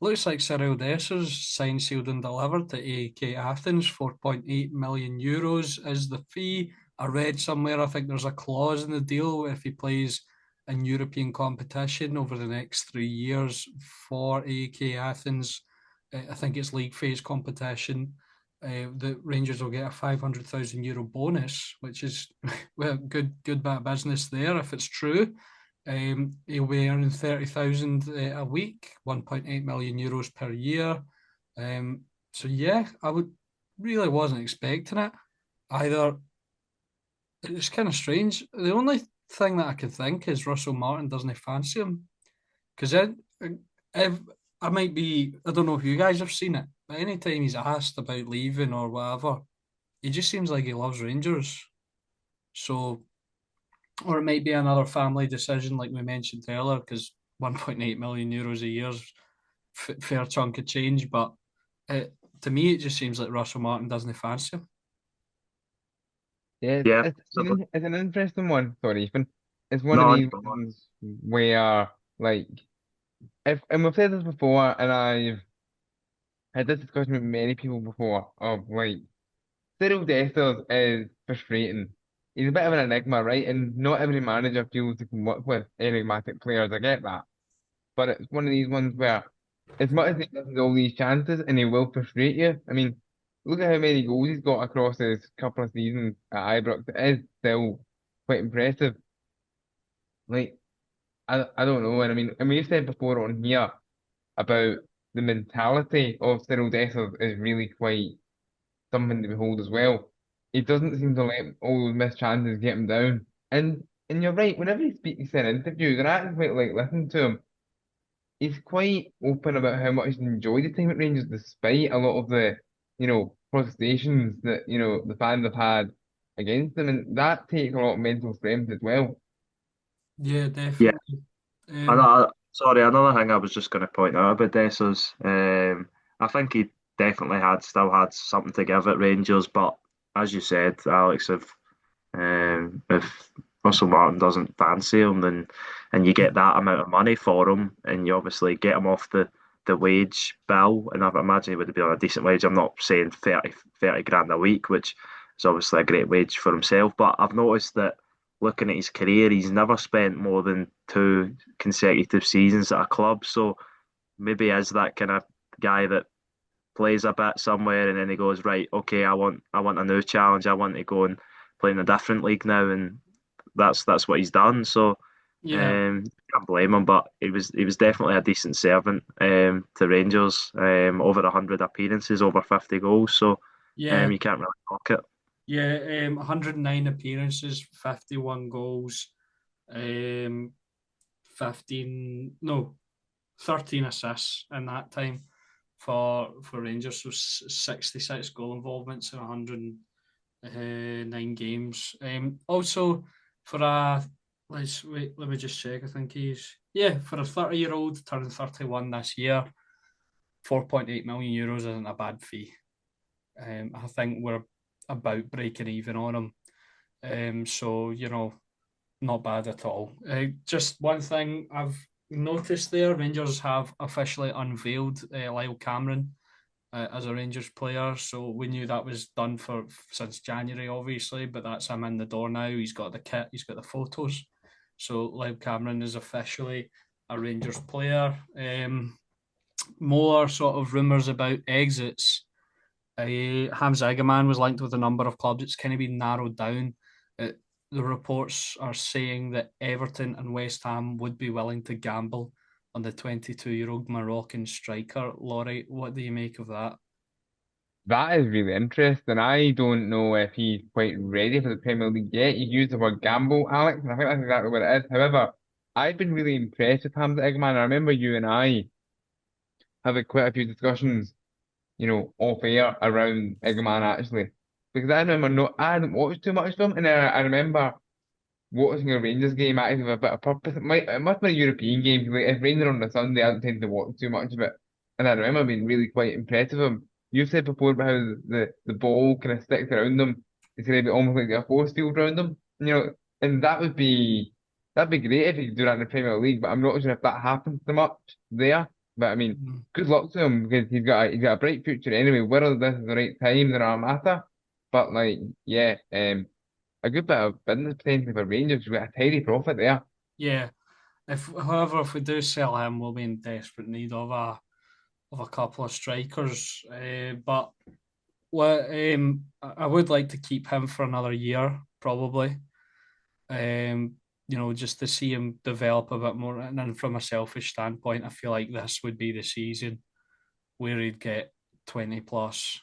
Looks like Cyril Dessers signed, sealed, and delivered to AEK Athens. €4.8 million is the fee. I read somewhere, I think there's a clause in the deal if he plays in European competition over the next 3 years for AEK Athens. I think it's league phase competition. The Rangers will get a €500,000 bonus, which is well, good bit of business there if it's true. He'll be earning 30,000 a week, €1.8 million per year. So yeah, I would really wasn't expecting it either. It's kind of strange. The only thing that I could think is Russell Martin doesn't fancy him because if I might be, I don't know if you guys have seen it, but anytime he's asked about leaving or whatever, he just seems like he loves Rangers. So or it might be another family decision, like we mentioned earlier, because €1.8 million a year is fair chunk of change. But to me, it just seems like Russell Martin doesn't fancy him. Yeah, Yeah, it's an interesting one. Sorry, Ethan. It's one of no, these ones where, like, if and we've said this before, and I've had this discussion with many people before, of like, Cyril Dessers is frustrating. He's a bit of an enigma, right? And not every manager feels they can work with enigmatic players. I get that. But it's one of these ones where, as much as he misses all these chances and he will frustrate you, I mean, look at how many goals he's got across his couple of seasons at Ibrox. It is still quite impressive. Like, I don't know. And I mean, we've said before on here about the mentality of Cyril Dessers is really quite something to behold as well. He doesn't seem to let all those missed chances get him down. And you're right, whenever he speaks in interviews, and I actually quite like listening to him, he's quite open about how much he enjoyed the time at Rangers despite a lot of the, protestations that, the fans have had against him. And that takes a lot of mental strength as well. Yeah, yeah. definitely. Um, Sorry, another thing I was just going to point out about Dessers, I think he definitely still had something to give at Rangers, but as you said, Alex, if Russell Martin doesn't fancy him, then and you get that amount of money for him, and you obviously get him off the wage bill, and I imagine he would be on a decent wage. I'm not saying 30 grand a week, which is obviously a great wage for himself, but I've noticed that looking at his career, he's never spent more than two consecutive seasons at a club. So maybe as that kind of guy that plays a bit somewhere and then he goes, right, okay, I want a new challenge. I want to go and play in a different league now, and that's what he's done. So yeah, can't blame him, but he was definitely a decent servant to Rangers. Over 100 appearances, over 50 goals. So yeah, you can't really knock it. yeah. 109 appearances, 51 goals, um, 15, no, 13 assists in that time for Rangers. So 66 goal involvements in 109 games. Also, for a let's wait, let me just check. I think he's for a 30-year-old turning 31 this year. €4.8 million isn't a bad fee. I think we're about breaking even on him. So not bad at all. Just one thing I've noticed there: Rangers have officially unveiled Lyle Cameron as a Rangers player. So we knew that was done for since January, obviously, but that's him in the door now. He's got the kit, he's got the photos. So Lyle Cameron is officially a Rangers player. More sort of rumours about exits. Hamza Egerman was linked with a number of clubs. It's kind of been narrowed down. The reports are saying that Everton and West Ham would be willing to gamble on the 22-year-old Moroccan striker. Laurie, what do you make of that? That is really interesting. I don't know if he's quite ready for the Premier League yet. You used the word gamble, Alex, and I think that's exactly what it is. However, I've been really impressed with Hamza Eggman. I remember you and I having quite a few discussions, off air around Eggman actually. Because I remember I hadn't watched too much of him, and I remember watching a Rangers game actually with a bit of purpose. It must have been a European game. Like, if Rangers on a Sunday, I don't tend to watch too much of it. And I remember being really quite impressed with him. You've said before about how the ball kind of sticks around them. It's going to be almost like a force field around them. And that'd be great if you could do that in the Premier League. But I'm not sure if that happens so much there. But I mean, Mm. good luck to him because he's got a bright future anyway. Whether this is the right time, there are matter. But like, yeah, a good bit of business potentially for Rangers. We've got a tidy profit there. Yeah. If we do sell him, we'll be in desperate need of a couple of strikers. But what I would like to keep him for another year, probably. Just to see him develop a bit more. And then from a selfish standpoint, I feel like this would be the season where he'd get 20 plus,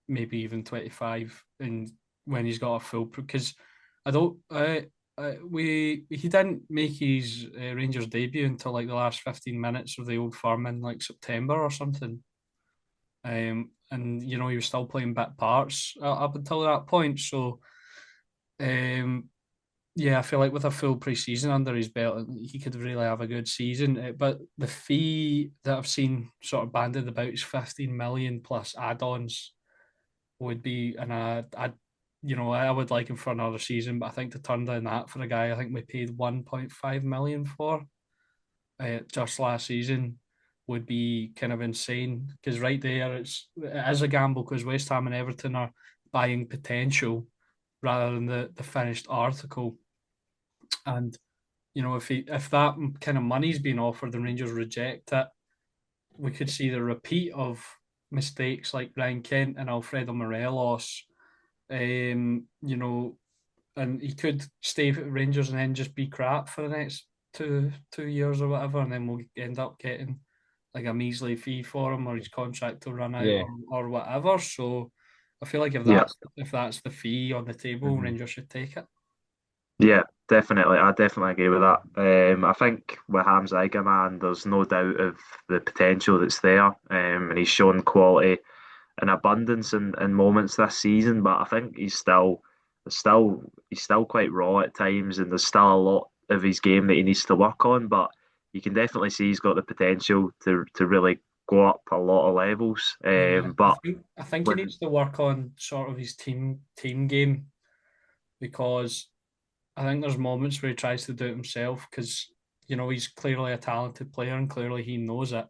maybe even 25, and when he's got a full, because I don't. He didn't make his Rangers debut until like the last 15 minutes of the Old Firm in like September or something. And he was still playing bit parts up until that point. So um, yeah, I feel like with a full pre-season under his belt, he could really have a good season. But the fee that I've seen sort of banded about is 15 million plus add-ons would be, and I would like him for another season, but I think to turn down that for a guy, I think we paid 1.5 million for just last season would be kind of insane. Because right there, it is a gamble because West Ham and Everton are buying potential rather than the finished article. And if that kind of money's being offered and Rangers reject it, we could see the repeat of mistakes like Ryan Kent and Alfredo Morelos. Um, you know, and he could stay at Rangers and then just be crap for the next two years or whatever, and then we'll end up getting like a measly fee for him, or his contract will run out, Yeah. or whatever. So I feel like Yeah. if that's the fee on the table, Mhm. Rangers should take it. Yeah, definitely. I definitely agree with that. I think with Hamza man, there's no doubt of the potential that's there, and he's shown quality in abundance in moments this season. But I think he's still quite raw at times, and there's still a lot of his game that he needs to work on. But you can definitely see he's got the potential to really go up a lot of levels. Yeah, But I think he when needs to work on sort of his team game because I think there's moments where he tries to do it himself because he's clearly a talented player and clearly he knows it,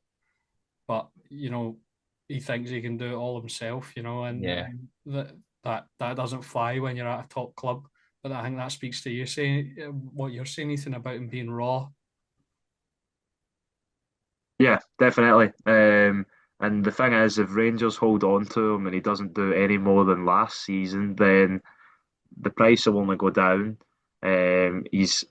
but he thinks he can do it all himself, Yeah. and that doesn't fly when you're at a top club. But I think that speaks to you saying what you're saying, Ethan, about him being raw. Yeah, definitely. And the thing is, if Rangers hold on to him and he doesn't do any more than last season, then the price will only go down. He's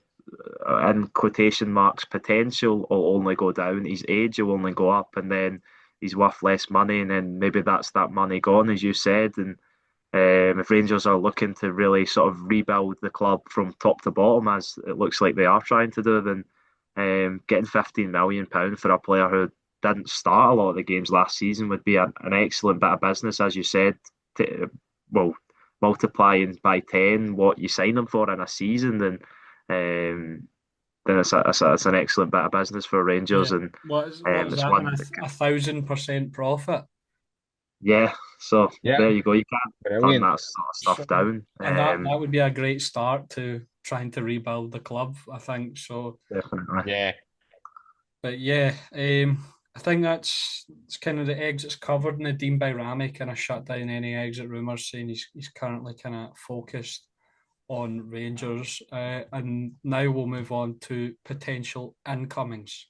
in quotation marks potential will only go down. His age will only go up, and then he's worth less money, and then maybe that's that money gone, as you said. And if Rangers are looking to really sort of rebuild the club from top to bottom, as it looks like they are trying to do, then getting £15 million for a player who didn't start a lot of the games last season would be an excellent bit of business, as you said. To, well, multiplying by 10 what you sign him for in a season, then it's an excellent bit of business for Rangers, Yeah, and what is it's that? one And that can, 1,000% profit. yeah. So Yeah. there you go. You can't turn Brilliant. that sort of So, stuff down. and that would be a great start to trying to rebuild the club, I think. So, Definitely. Yeah. but yeah, I think it's kind of the exits covered. Nadeem Bayrami kind of shut down any exit rumours, saying he's currently kind of focused on Rangers. And now we'll move on to potential incomings.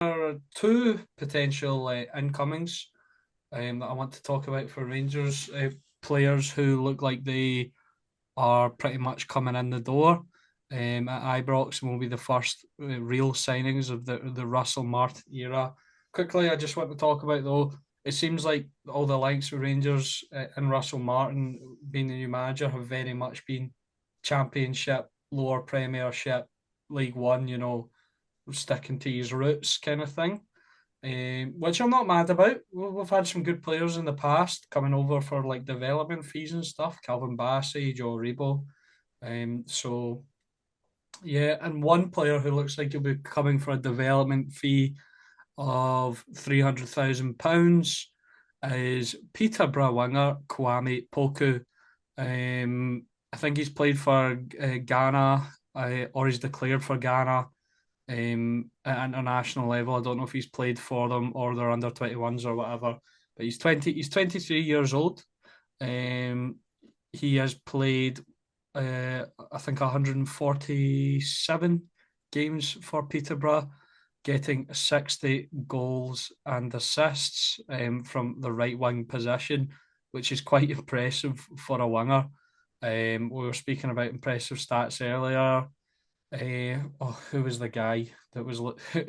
are two potential incomings that I want to talk about for Rangers players who look like they are pretty much coming in the door at Ibrox and will be the first real signings of the Russell Martin era. Quickly, I just want to talk about though. It seems like all the links with Rangers and Russell Martin being the new manager have very much been Championship, lower Premiership, League One. Sticking to his roots kind of thing. Which I'm not mad about. We've had some good players in the past coming over for like development fees and stuff. Calvin Bassey, Joe Rebo. So yeah, and one player who looks like he'll be coming for a development fee of £300,000 is Peterborough winger Kwame Poku. I think he's played for Ghana, or he's declared for Ghana at international level. I don't know if he's played for them or they're under 21s or whatever. But he's 23 years old. He has played I think 147 games for Peterborough, getting 60 goals and assists from the right wing position, which is quite impressive for a winger. We were speaking about impressive stats earlier. Who was the guy that was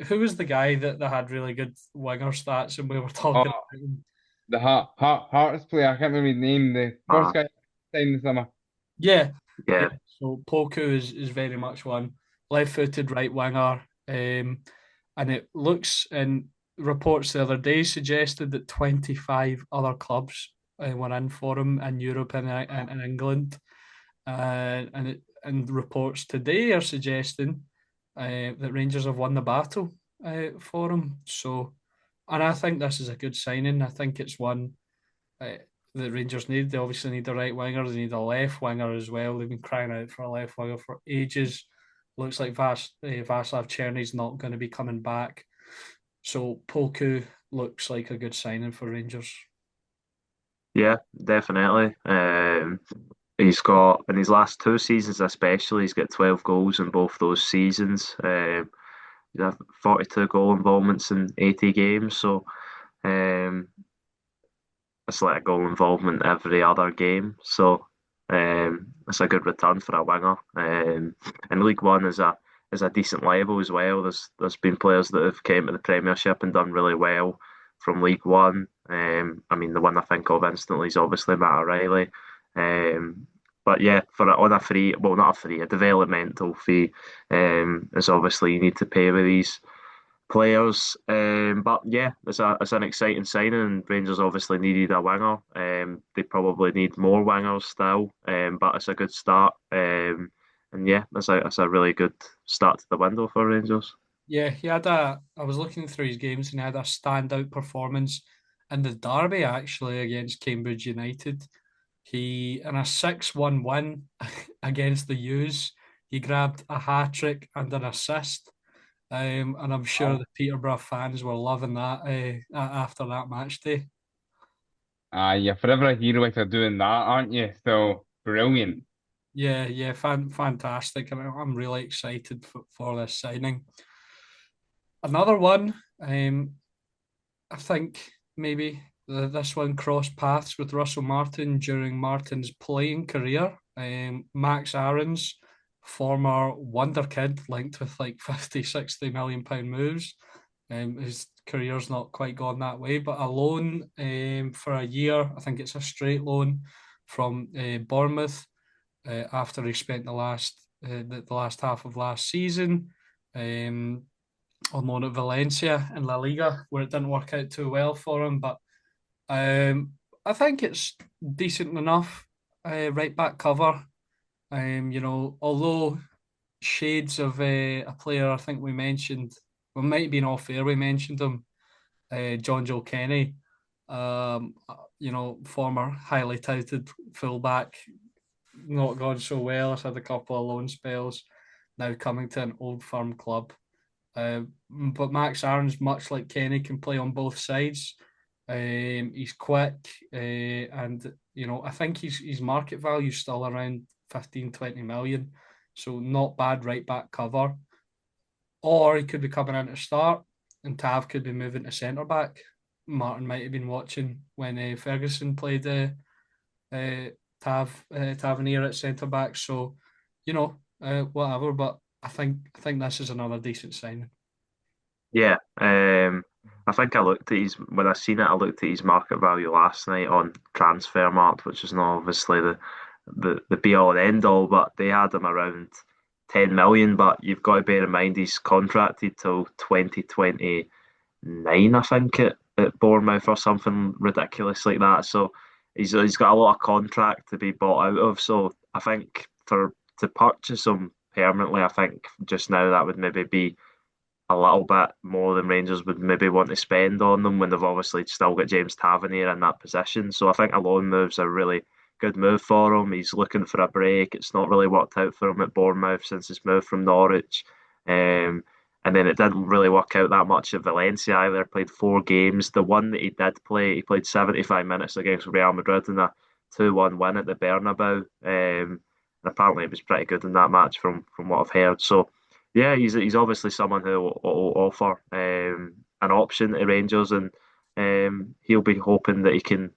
who was the guy that had really good winger stats and we were talking Oh, about him? the Hearts player, I can't remember his name, the first Uh, guy signed this summer. Yeah, yeah. yeah, So Poku is very much one left-footed right winger, and it looks in reports the other day suggested that 25 other clubs were in for him in Europe and in England, and reports today are suggesting that Rangers have won the battle for him. So, and I think this is a good signing. I think it's one uh, the Rangers need. They obviously need a right winger. They need a left winger as well. They've been crying out for a left winger for ages. Looks like Václav Černy's not going to be coming back. So Poku looks like a good signing for Rangers. yeah, definitely. He's got in his last two seasons, especially, he's got 12 goals in both those seasons. He's had 42 goal involvements in 80 games, so um, it's like a goal involvement every other game. So it's a good return for a winger. And League One is a decent level as well. There's been players that have came to the Premiership and done really well from League One. I mean, the one I think of instantly is obviously Matt O'Reilly. But yeah, on a free, well, not a free, a developmental fee, is obviously you need to pay with these players. But yeah, it's an exciting signing, and Rangers obviously needed a winger. They probably need more wingers still, but it's a good start. And yeah, it's a really good start to the window for Rangers. Yeah, he had a. I was looking through his games and he had a standout performance in the derby actually against Cambridge United. He in a 6-1 win against the U's, he grabbed a hat trick and an assist. And I'm sure the Peterborough fans were loving that after that match day. You're forever a hero if you're doing that, aren't you? So brilliant. Yeah, yeah, fantastic. And I'm really excited for this signing. Another one, I think maybe this one crossed paths with Russell Martin during Martin's playing career. Max Aarons, former wonder kid linked with like 50, 60 million pound moves. His career's not quite gone that way, but a loan for a year. I think it's a straight loan from Bournemouth after he spent the last half of last season. On loan at Valencia in La Liga, where it didn't work out too well for him. But I think it's decent enough. Right back cover. Although shades of a player, I think we mentioned, we might have been off air. We mentioned him, John Joe Kenny. Former highly touted fullback, not gone so well. Has had a couple of loan spells. Now coming to an old firm club. But Max Aaron's much like Kenny can play on both sides. He's quick, and I think his market value is still around 15-20 million, so not bad right back cover. Or he could be coming in to start. and Tav could be moving to centre back. Martin might have been watching when Ferguson played uh, Tavernier at centre back. So, whatever. But I think this is another decent signing. Yeah, I think I looked at his when I seen it. I looked at his market value last night on Transfermarkt, which is not obviously the be all and end all, but they had him around 10 million. But you've got to bear in mind he's contracted till 2029, I think, at Bournemouth or something ridiculous like that. So he's got a lot of contract to be bought out of. So I think for to purchase him permanently, I think just now that would maybe be a little bit more than Rangers would maybe want to spend on them when they've obviously still got James Tavernier in that position. So I think a loan move's a really good move for him. He's looking for a break. It's not really worked out for him at Bournemouth since his move from Norwich. And then it didn't really work out that much at Valencia either. Played 4 games. The one that he did play, he played 75 minutes against Real Madrid in a 2-1 win at the Bernabeu. And apparently it was pretty good in that match from what I've heard. So yeah, he's obviously someone who will offer an option to Rangers, and he'll be hoping that he can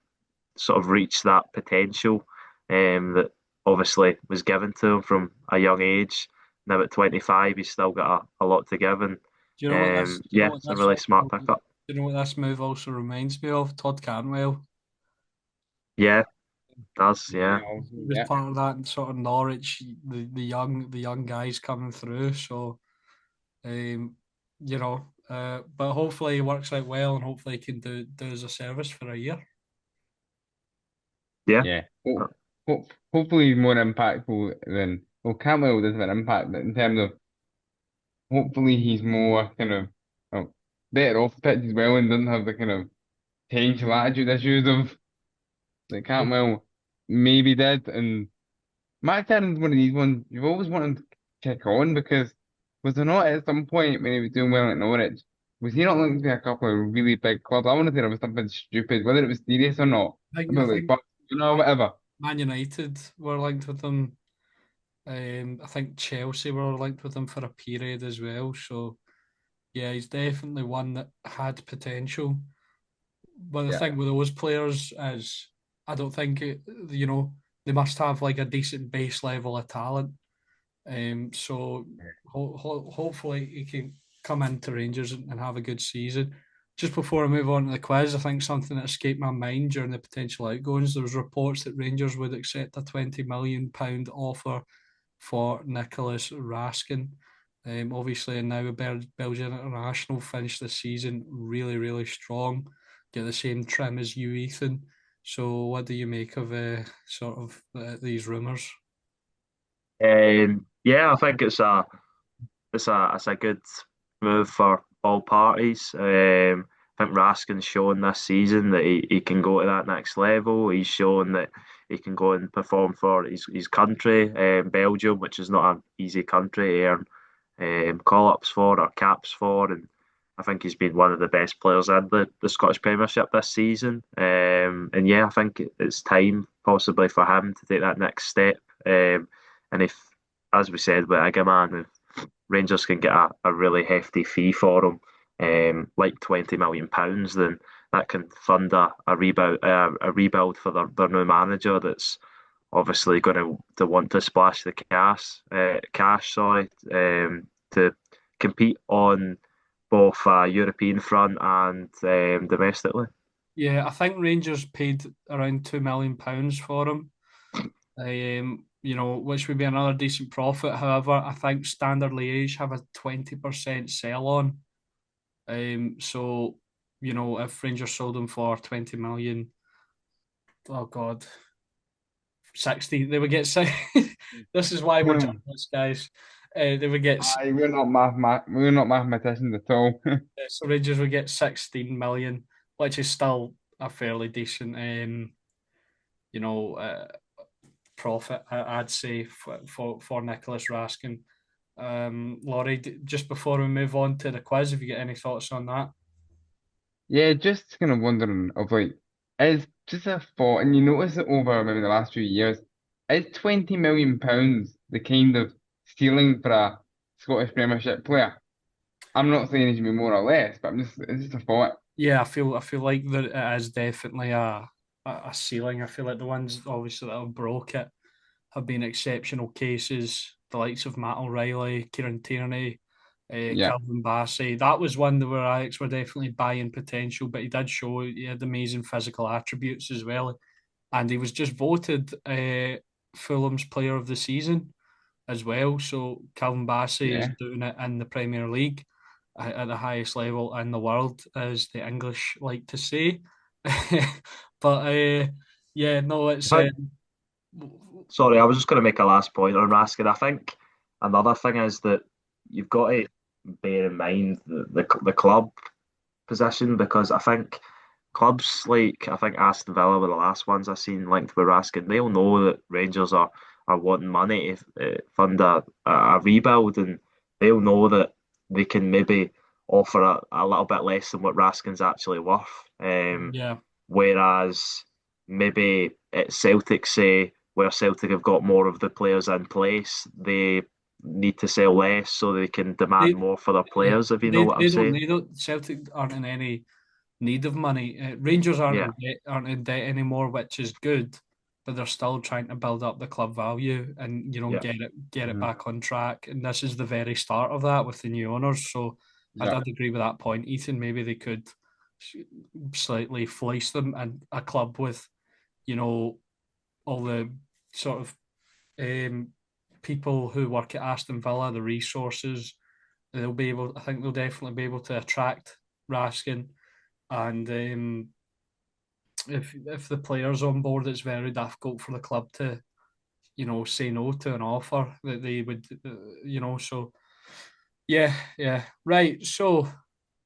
sort of reach that potential that obviously was given to him from a young age. Now at 25, he's still got a lot to give, and Do you know what this? Do you know yeah, what it's a this really smart also? Do pickup. you know what this move also reminds me of? Todd Cantwell. Yeah, does Yeah, yeah. also, He was yeah. part of that sort of Norwich, the young guys coming through. So, um, but hopefully he works out well, and hopefully he can do us a service for a year. Yeah. Yeah. Hopefully he's more impactful than well, Campbell does have an impact, but in terms of hopefully he's more kind of well, better off the pitch as well and doesn't have the kind of potential attitude issues of that Campbell maybe did. And Matt Tannen's one of these ones you've always wanted to kick on because was there not at some point when he was doing well at Norwich, was he not looking to a couple of really big clubs? I want to say it was something stupid, whether it was serious or not. I About like think Barcelona or Man, whatever. Man United were linked with him. I think Chelsea were linked with him for a period as well. So yeah, he's definitely one that had potential. But the Yeah. thing with those players is, I don't think they must have like a decent base level of talent. So hopefully he can come into Rangers and have a good season. Just before I move on to the quiz, I think something that escaped my mind during the potential outgoings, there was reports that Rangers would accept a £20 million offer for Nicholas Raskin. Obviously, and now Belgian international finished the season really, really strong. Get the same trim as you, Ethan. So, what do you make of these rumours? Yeah, I think it's a good move for all parties. I think Raskin's shown this season that he can go to that next level. He's shown that he can go and perform for his country, Belgium, which is not an easy country to earn call-ups for or caps for. And I think he's been one of the best players in the Scottish Premiership this season. And yeah, I think it's time possibly for him to take that next step. And if, as we said with Igaman, Rangers can get a really hefty fee for him, like £20 million, then that can fund a rebuild for their new manager that's obviously going to want to splash the cash, sorry, to compete on both European front and domestically. Yeah, I think Rangers paid around £2 million for him. Which would be another decent profit. However, I think Standard Liège have a 20% sell on. So if Rangers sold them for 20 million, oh God, 60, they would get six. This is why we're journalists, guys. They would get We're not mathematicians at all. so Rangers would get 16 million, which is still a fairly decent, you know, uh, profit. I'd say for Nicholas Raskin. Laurie, just before we move on to the quiz, have you got any thoughts on that? Yeah, just kind of wondering of like, is just a thought, and you notice it over maybe the last few years, is £20 million the kind of ceiling for a Scottish Premiership player? I'm not saying it should be more or less, but it's just a thought. Yeah, I feel like there it is definitely a ceiling. I feel like the ones obviously that have broke it have been exceptional cases. The likes of Matt O'Reilly, Kieran Tierney, Yeah, Calvin Bassey. That was one where Ajax were definitely buying potential, but he did show he had amazing physical attributes as well. And he was just voted Fulham's Player of the Season as well. So Calvin Bassey is yeah. doing it in the Premier League at the highest level in the world, as the English like to say. But yeah, no, it's I think, sorry, I was just going to make a last point on Raskin. I think another thing is that you've got to bear in mind the club position, because I think clubs like I think Aston Villa were the last ones I seen linked with Raskin. They'll know that Rangers are wanting money to fund a rebuild, and they'll know that they can maybe offer a little bit less than what Raskin's actually worth. yeah, Whereas maybe at Celtic, say, where Celtic have got more of the players in place, they need to sell less so they can demand they more for their yeah, players, if you know what I'm saying. they don't Celtic aren't in any need of money. Rangers aren't Yeah, in debt anymore, which is good, but they're still trying to build up the club value and yeah. get it Mhm. back on track. And this is the very start of that with the new owners. So I Yeah. did agree with that point, Ethan. Maybe they could slightly fleece them, and a club with you know all the sort of um, people who work at Aston Villa, the resources they'll be able. I think they'll definitely be able to attract Raskin and if the players on board, it's very difficult for the club to say no to an offer that they would So yeah, yeah, right. So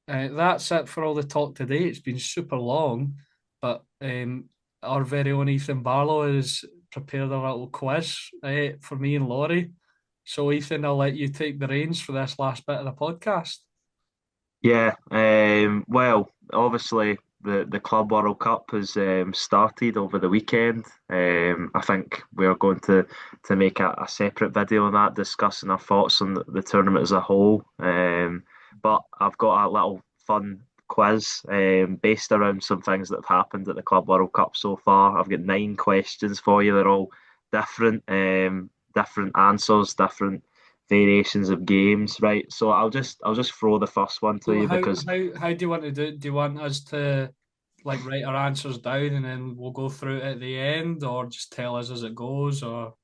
that's it for all the talk today. It's been super long, but our very own Ethan Barlow has prepared a little quiz for me and Laurie. So Ethan, I'll let you take the reins for this last bit of the podcast. Yeah, well, obviously the Club World Cup has started over the weekend. I think we're going to make a separate video on that, discussing our thoughts on the tournament as a whole. But I've got a little fun quiz based around some things that have happened at the Club World Cup so far. I've got 9 questions for you. They're all different, different answers, different variations of games, right? So I'll just throw the first one to So you how because how how do you want to do it? Do you want us to like write our answers down and then we'll go through it at the end, or just tell us as it goes? Or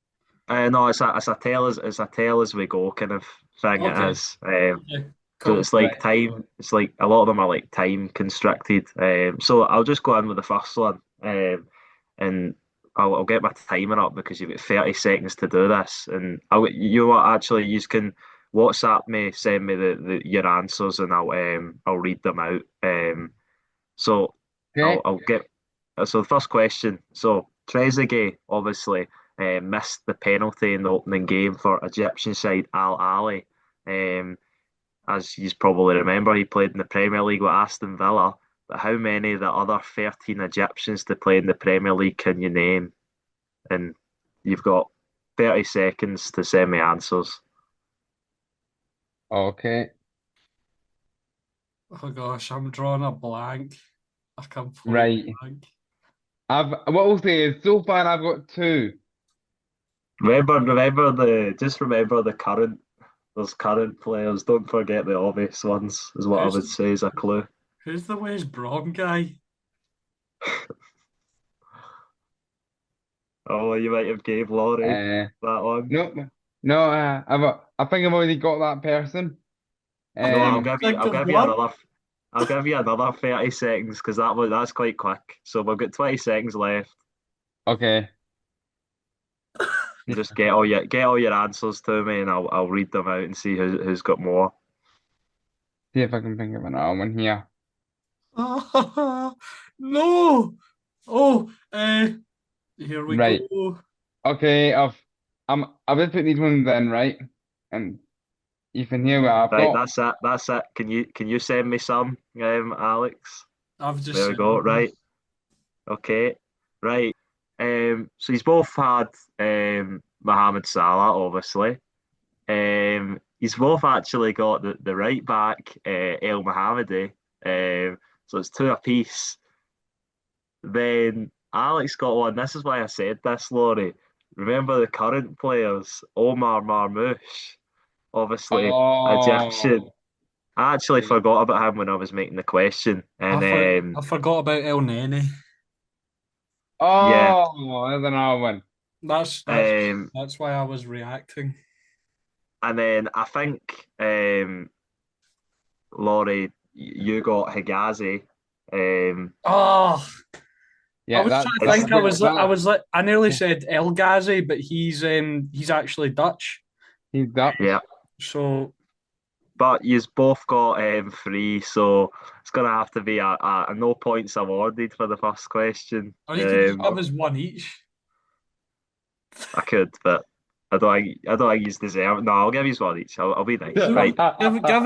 no, it's a tale as we go kind of thing. It okay, is. okay, So cool. it's like Right. time. It's like a lot of them are like time constricted. So I'll just go in with the first one, and I'll get my timer up because you've got 30 seconds to do this. And you know what? Actually, you can WhatsApp me, send me your answers, and I'll read them out. So I'll Okay. I'll get so the first question. So Trezeguet obviously missed the penalty in the opening game for Egyptian side Al Ahly. Um, as you probably remember, he played in the Premier League with Aston Villa. But how many of the other 13 Egyptians to play in the Premier League can you name? And you've got 30 seconds to send me answers. Okay. Oh gosh, I'm drawing a blank, a complete Right. blank. What we'll say is so far I've got two. Remember the current. There's current players. Don't forget the obvious ones. Is what I Who's would say as a clue. who's the West Brom guy? Oh, you might have gave Laurie Uh, that one. no, no. I think I've already got that person. I No, can't Um. think of one. I'll give you another 30 seconds because that's quite quick. So we've got 20 seconds left. Okay. Just get all your answers to me, and I'll read them out and see who's got more. See if I can think of another one here. No. Oh, here we Right. go. Okay. I've just put these ones in, right? And Ethan, here we are. I've Right, got. that's it. That's it. Can you send me some, Alex? I've just There we sent go. them. Right. Okay. Right. So he's both had Mohamed Salah, obviously. He's both actually got the right back, El Mohammadi. So it's two apiece. Then Alex got one. This is why I said this, Laurie. Remember the current players, Omar Marmoush, obviously Egyptian. Oh, I actually forgot about him when I was making the question. And I forgot about El Nene. yeah, there's another one. That's that's um, that's why I was reacting. and then I think Laurie, you got Higazi. Oh, I Yeah, was that trying to that think. It's I nearly said El Ghazi, but he's actually Dutch. he's Dutch. yeah, So but you've both got three, so it's gonna have to be a no points awarded for the first question. or you could just give us one each. I could, but I don't think he's deserved. No, I'll give you one each. I'll be nice, right? Give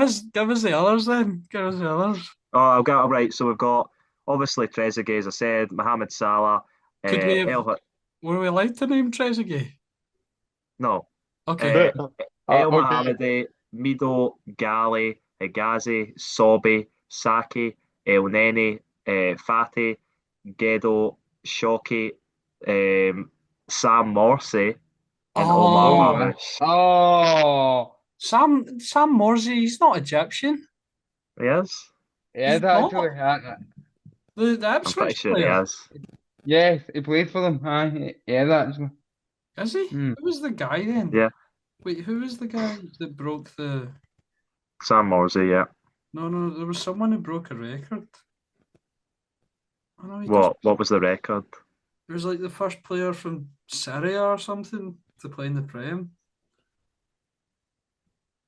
us the others then. Give us the others. Oh, I'll get it right. So we've got obviously Trezeguet, as I said, Mohamed Salah, Could we have? El Were we allowed to name Trezeguet? no, Okay. uh, El Okay. Mohammadi, Mido, Gali, Higazi, Sobi, Saki, El Neni, Fatih, Gedo, Shoki, Sam Morsey, and Omar Oh, Oh, Marmoush. oh, Sam Morsey. He's not Egyptian. Yes, yeah, He's that actually. not the I'm pretty Ipswich sure he player. is. Yes, he played for them. Aye, yeah, that actually. Is he? Hmm. Who was the guy then? Yeah, Wait, who was the guy that broke the? Sam Morsey. Yeah. No, no, there was someone who broke a record. I know he does. What was the record? He was like the first player from Syria or something to play in the Prem.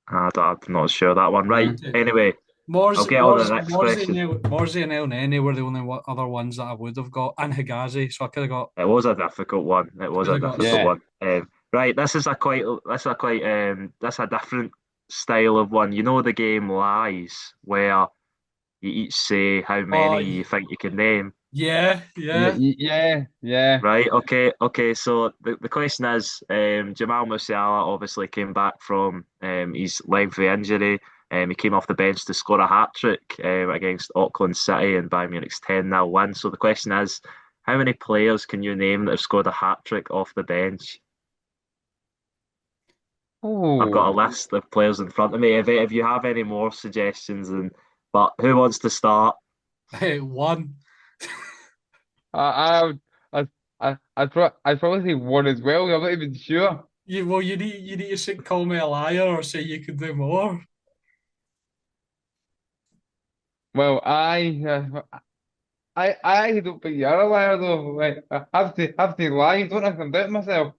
I'm not sure that one. Right. Hmm. Okay. Anyway, I'll get on to the next question. Morsey and El Nene were the only other ones that I would have got, and Higazi. So I could have got, It was a difficult one. It was could a have got. difficult Yeah. one. Right, this is a different style of one. You know the game Lies, where you each say how Oh, many you think you can name. yeah, yeah. Yeah, yeah. Right, okay. So the question is, Jamal Musiala obviously came back from his lengthy injury. He came off the bench to score a hat trick against Auckland City and Bayern Munich's 10-0 win. So the question is, how many players can you name that have scored a hat trick off the bench? I've got a Oh, list of players in front of me. If you have any more suggestions, but who wants to start? One. I, I, I'd probably say one as well. I'm not even sure. You need to call me a liar or say you could do more. Well, I actually don't think you're a liar though. Like, I have to lie. Don't I come down myself.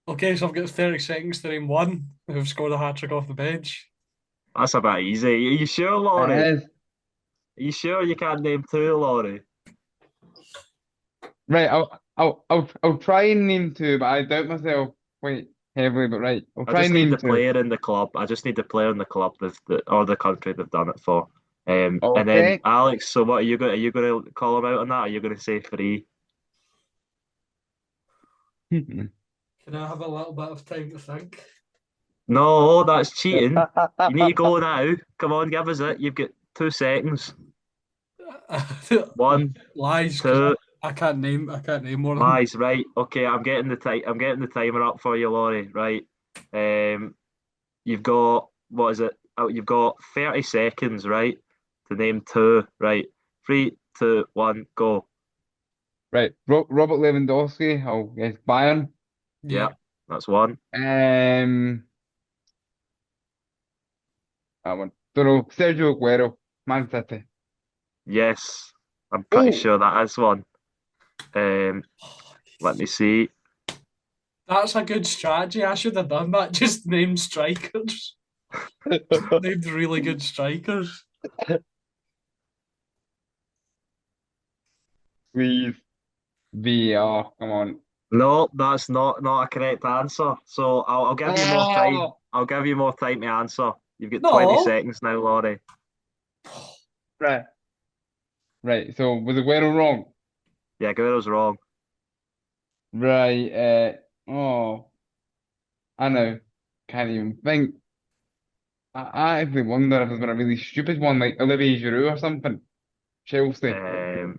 Okay, so I've got 30 seconds to name one who've scored a hat trick off the bench. That's a bit easy. Are you sure, Laurie? It is. Are you sure you can't name two, Laurie? Right, I'll try and name two, but I doubt myself quite heavily. But right, I'll I try just and need name the two. player in the club. I just need the player in the club or the country they've done it for. And then Okay. Alex, so what are you going to call him out on that? Are you going to say three? Can I have a little bit of time to think? No, that's cheating. You need to go now. Come on, give us it. You've got 2 seconds. One, Lies, because two, I can't name more than. lies. Right. Okay, I'm getting the timer up for you, Laurie. Right. Um, you've got what is it? Oh, you've got 30 seconds, right, to name two. Right. Three, two, one, go. Right, Robert Lewandowski. Oh, yes, Bayern. Yeah. Yeah, that's one. Um, that one. Don't know. Sergio Aguero, Man City. Yes, I'm pretty Oh, sure that is one. Um, let me see. That's a good strategy. I should have done that. Just name strikers. Named really good strikers. please. VR. Come on. No, that's not a correct answer. So I'll give you more time. Oh, I'll give you more time to answer. You've got 20 No. seconds now, Laurie. right. Right. So was Aguero wrong? Yeah, Guerrero's wrong. Right. Oh, I know. Can't even think. I actually wonder if there's been a really stupid one like Olivier Giroud or something. Chelsea. Um,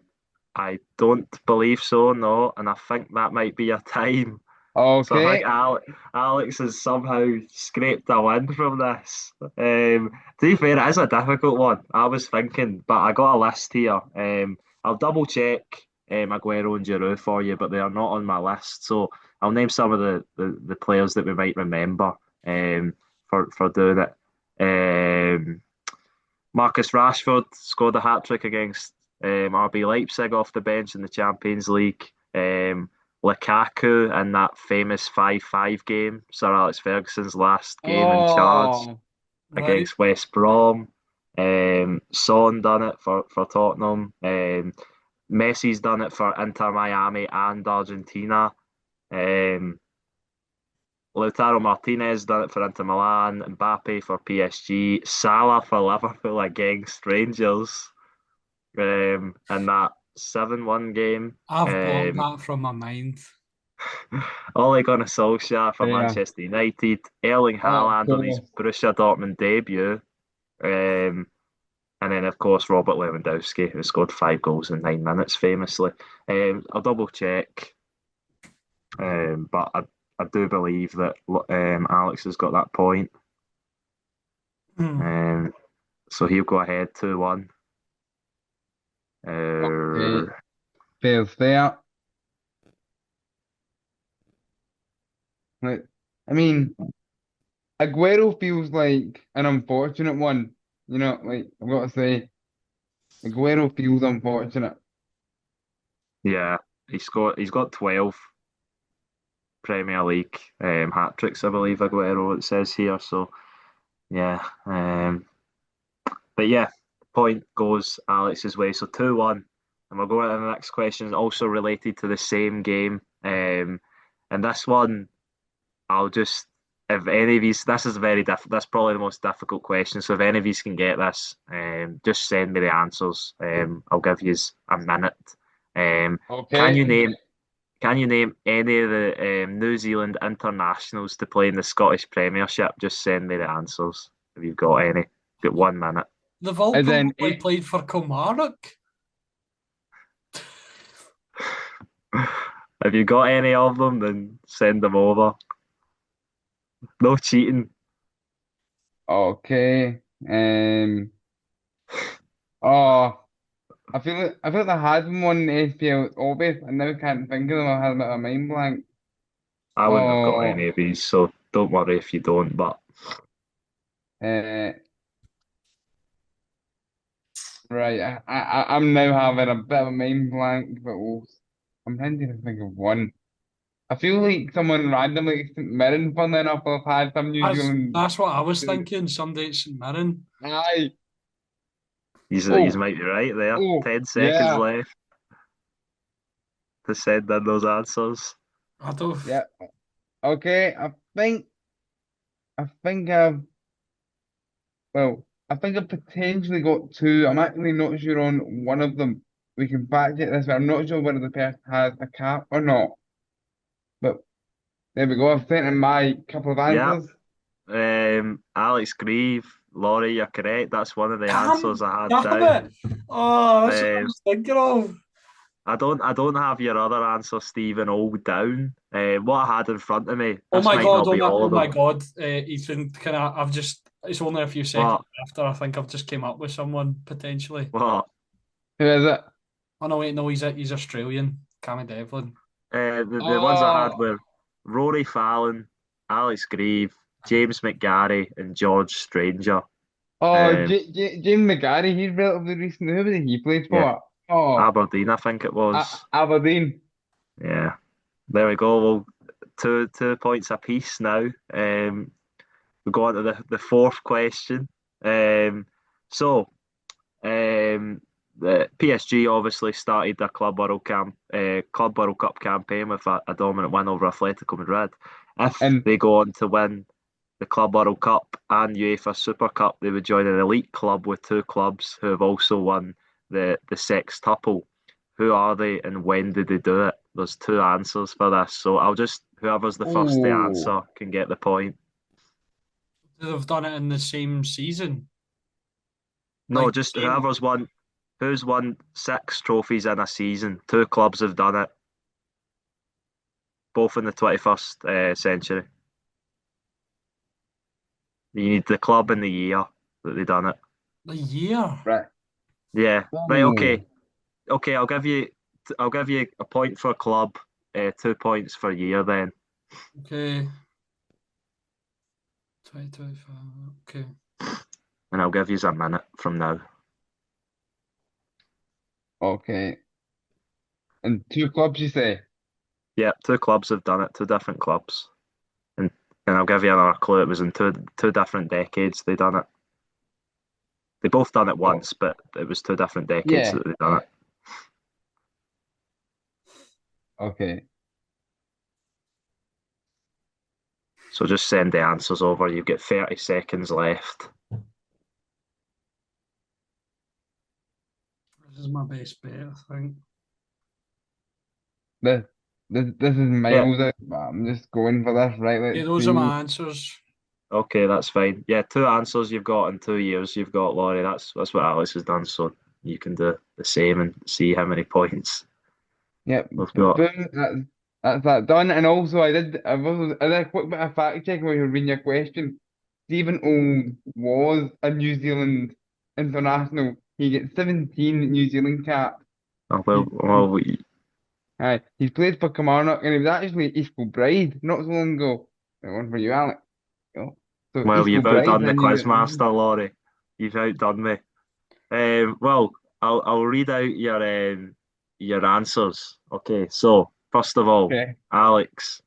I don't believe so, no, and I think that might be a time. So I think Okay. Alex has somehow scraped a win from this. To be fair, it is a difficult one. I was thinking, but I got a list here. I'll double check Aguero and Giroud for you, but they are not on my list. So I'll name some of the players that we might remember for doing it. Marcus Rashford scored a hat trick against RB Leipzig off the bench in the Champions League. Lukaku in that famous 5-5 game, Sir Alex Ferguson's last game in charge Oh, Right. against West Brom. Son done it for Tottenham. Messi's done it for Inter Miami and Argentina. Um, Lautaro Martinez done it for Inter Milan. Mbappe for PSG. Salah for Liverpool against Rangers. In that 7-1 game. I've blocked Um, that from my mind. Ole Gunnar Solskjaer for yeah. Manchester United, Erling Oh, of Haaland on his course. Borussia Dortmund debut, um, and then of course Robert Lewandowski, who scored 5 goals in 9 minutes, famously. I'll double check, but I do believe that Alex has got that point. Hmm. Um, so he'll go ahead 2-1. Okay. Uh, Fair's fair. Like, I mean, Aguero feels like an unfortunate one. Like I've got to say, Aguero feels unfortunate. yeah, he's got 12 Premier League hat tricks, I believe, Aguero, it says here. So yeah, but yeah, point goes Alex's way. So 2-1. And we'll go on to the next question, also related to the same game. And this one, I'll just, if any of these, this is very difficult. That's probably the most difficult question. So if any of these can get this, just send me the answers. I'll give you a minute. Um, can you Okay. name can you name any of the New Zealand internationals to play in the Scottish Premiership? Just send me the answers if you've got any. Got 1 minute. They've all And then probably played for Kilmarnock. If you got any of them, then send them over. No cheating. okay. Oh, I feel like I had one in the SPL. It's obvious. I now can't think of them. I had a bit of a mind blank. I wouldn't have got Oh, any of these, so don't worry if you don't. But uh, right. I'm now having a bit of a mind blank, but I'm trying to think of one. I feel like someone randomly at St Mirren, funnily enough, will have had some New That's Zealand. that's what I was thinking. Somebody at St Mirren. Aye. you Oh, might be right there. oh, 10 seconds yeah, left to send in those answers. I don't. yeah. Okay, I think I've potentially got two. I'm actually not sure on one of them. We can back it this way. I'm not sure whether the person has a cap or not. But there we go. I've sent in my couple of Yeah. answers. Alex Grieve, Laurie, you're correct. That's one of the answers Damn, I had damn down. it! Oh, that's what I Um, was thinking of. I don't have your other answer, Stephen, all down. What I had in front of me, Oh this my might god! not be all Oh of my them. god! Ethan, can I've just. It's only a few seconds What? after. I think I've just came up with someone potentially. What? Who is it? Oh no, wait, no, he's Australian. Cammy Devlin. The ones I had Oh, were Rory Fallon, Alex Grieve, James McGarry, and George Stranger. oh, Um, James McGarry. He's relatively recent. Who was it he played yeah, for? Oh, Aberdeen, I think it was. Aberdeen. Yeah, there we go. Well, two points apiece now. We go on to the fourth question. Um, so the PSG obviously started their Club World Cup campaign with a dominant win over Atletico Madrid. If And they go on to win the Club World Cup and UEFA Super Cup, they would join an elite club with two clubs who have also won the sextuple. Who are they and when did they do it? There's two answers for this, so I'll just whoever's the first to oh, answer can get the point. They've done it in the same season, No, like just same. who's won 6 trophies in a season. 2 clubs have done it, both in the 21st century. You need the club and the year that they done it. A year. Right. Yeah. Right, okay. Oh, Okay, I'll give you a point for club, 2 points for year then. Okay. 2025. Okay. And I'll give you a minute from now. okay. And 2 clubs, you say? Yeah, 2 clubs have done it, 2 different clubs. And I'll give you another clue. It was in two different decades they done it. They both done it Oh, once, but it was 2 different decades yeah. that they done it. Okay. So just send the answers over. You've got 30 seconds left. This is my best bet, I think. This, this is Yeah, miles out, but I'm just going for this, right? Okay, Let's those are see. my answers. okay, that's fine. Yeah, 2 answers you've got in 2 years. You've got Laurie. That's what Alex has done. So you can do the same and see how many points Yep. we've got. Boom. That's that done. And also, I did a quick bit of fact checking while you were reading your question. Stephen O was a New Zealand international. He gets 17 New Zealand caps. Oh, He, he's played for Kilmarnock and he was actually East Kilbride not so long ago. That one for you, Alex. Oh. So well, East you've Kilbride, outdone the then you get. quizmaster, Laurie. You've outdone me. Well, I'll read out your answers. Okay, so first of all, Okay. Alex,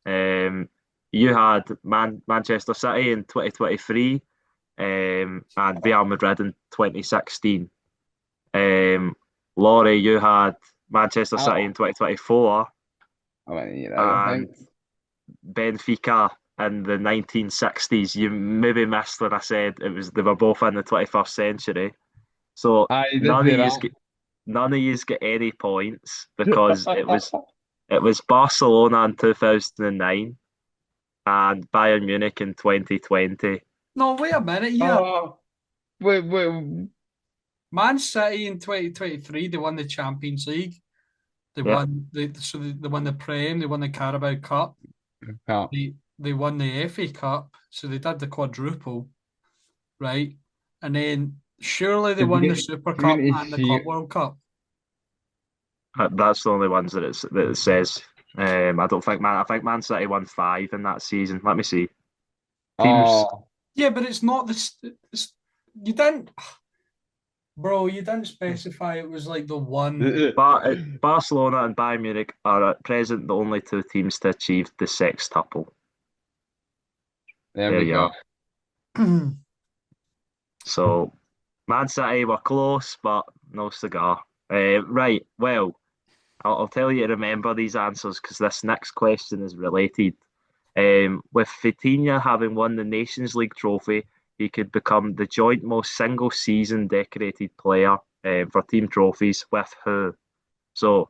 you had Manchester City in 2023, and Real Madrid in 2016. Laurie, you had Manchester City in Oh, 2024 I went a year out, I and think. Benfica in the 1960s. You maybe missed when I said they were both in the 21st century. So I did say that. none of yous get any points because it was Barcelona in 2009 and Bayern Munich in 2020. No, wait a minute here. Oh, wait. Man City in 2023, they won the Champions League. Yeah, They won the Prem, they won the Carabao Cup, Oh, they won the FA Cup, so they did the quadruple, right? And then surely they did they won get the Super Cup Community and the Club Shield? World Cup. that's the only ones that it says. I don't think I think Man City won 5 in that season. Let me see. Teams, Oh, Yeah, but it's not this. You didn't, bro. You didn't specify it was like the one. but Barcelona and Bayern Munich are at present the only 2 teams to achieve the sextuple. there There we you go. are. So Man City were close, but no cigar. Right. Well, I'll tell you to remember these answers because this next question is related. With Vitinha having won the Nations League trophy, he could become the joint most single season decorated player for team trophies with who? So,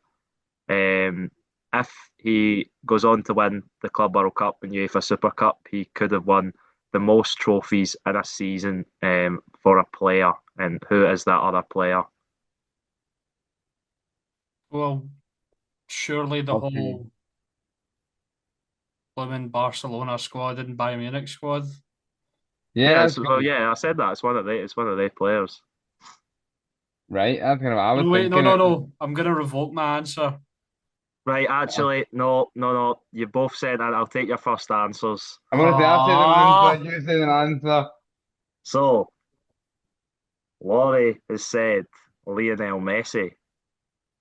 um, if he goes on to win the Club World Cup and UEFA Super Cup, he could have won the most trophies in a season for a player. And who is that other player? Well, surely the Okay. whole blooming Barcelona squad and Bayern Munich squad. Yeah, Yeah, that's well, good. yeah, I said that. It's one of their players. Right, that's kind of what I was No, wait, no, thinking. no, no. I'm gonna revoke my answer. Right, Uh, actually, no, no, no. You both said that. I'll take your first answers. I'm gonna say I've said an answer, Ah, you said an answer. So, Laurie has said Lionel Messi.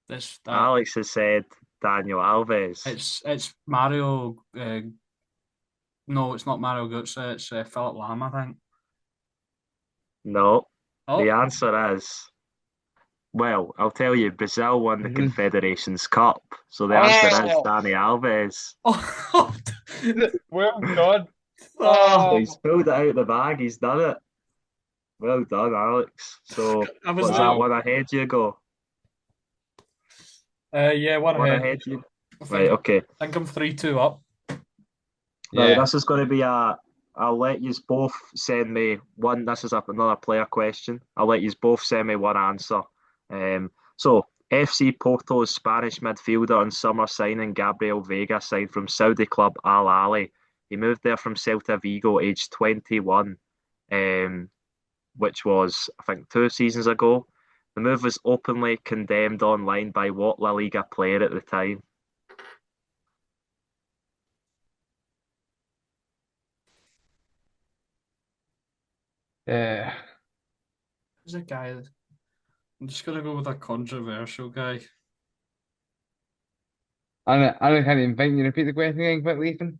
this that Alex has said Daniel Alves. it's Mario. No, it's not Mario Götze. It's Philip Lam, I think. No, the Oh, answer is, well, I'll tell you, Brazil won the Mhm. Confederations Cup. So the answer is Oh, Dani Alves. oh, well done. oh. So Oh, he's pulled it out of the bag. He's done it. Well done, Alex. So I was what's the that? wow. One ahead you go. yeah, one One ahead. ahead you. I think Right, okay. I'm 3-2 up. Right, Yeah. this is going to be a I'll let you both send me one. This is another player question. I'll let you both send me one answer. So FC Porto's Spanish midfielder and summer signing Gabriel Vega signed from Saudi club Al Ahly. He moved there from Celta Vigo, aged 21, which was, I think, 2 seasons ago. The move was openly condemned online by what La Liga player at the time? Yeah. There's a guy. I'm just gonna go with a controversial guy. I can't even think. You repeat the question again, quickly, Ethan?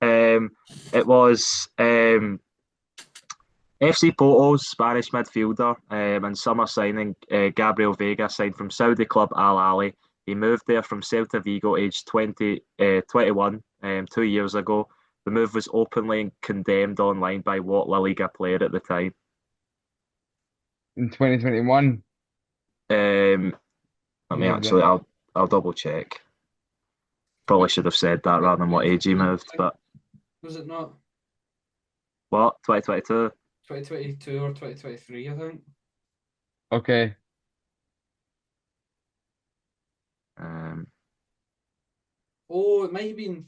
It was FC Porto's Spanish midfielder and summer signing Gabriel Vega signed from Saudi club Al Ahly. He moved there from Celta Vigo, aged 21, 2 years ago. The move was openly condemned online by what La Liga player at the time? In 2021, Let who me was it? actually, I'll double check. Probably should have said that rather than what age he moved, but Was it not what, 2022? 2022 or 2023? I think. Okay. Um, Oh, it might have been.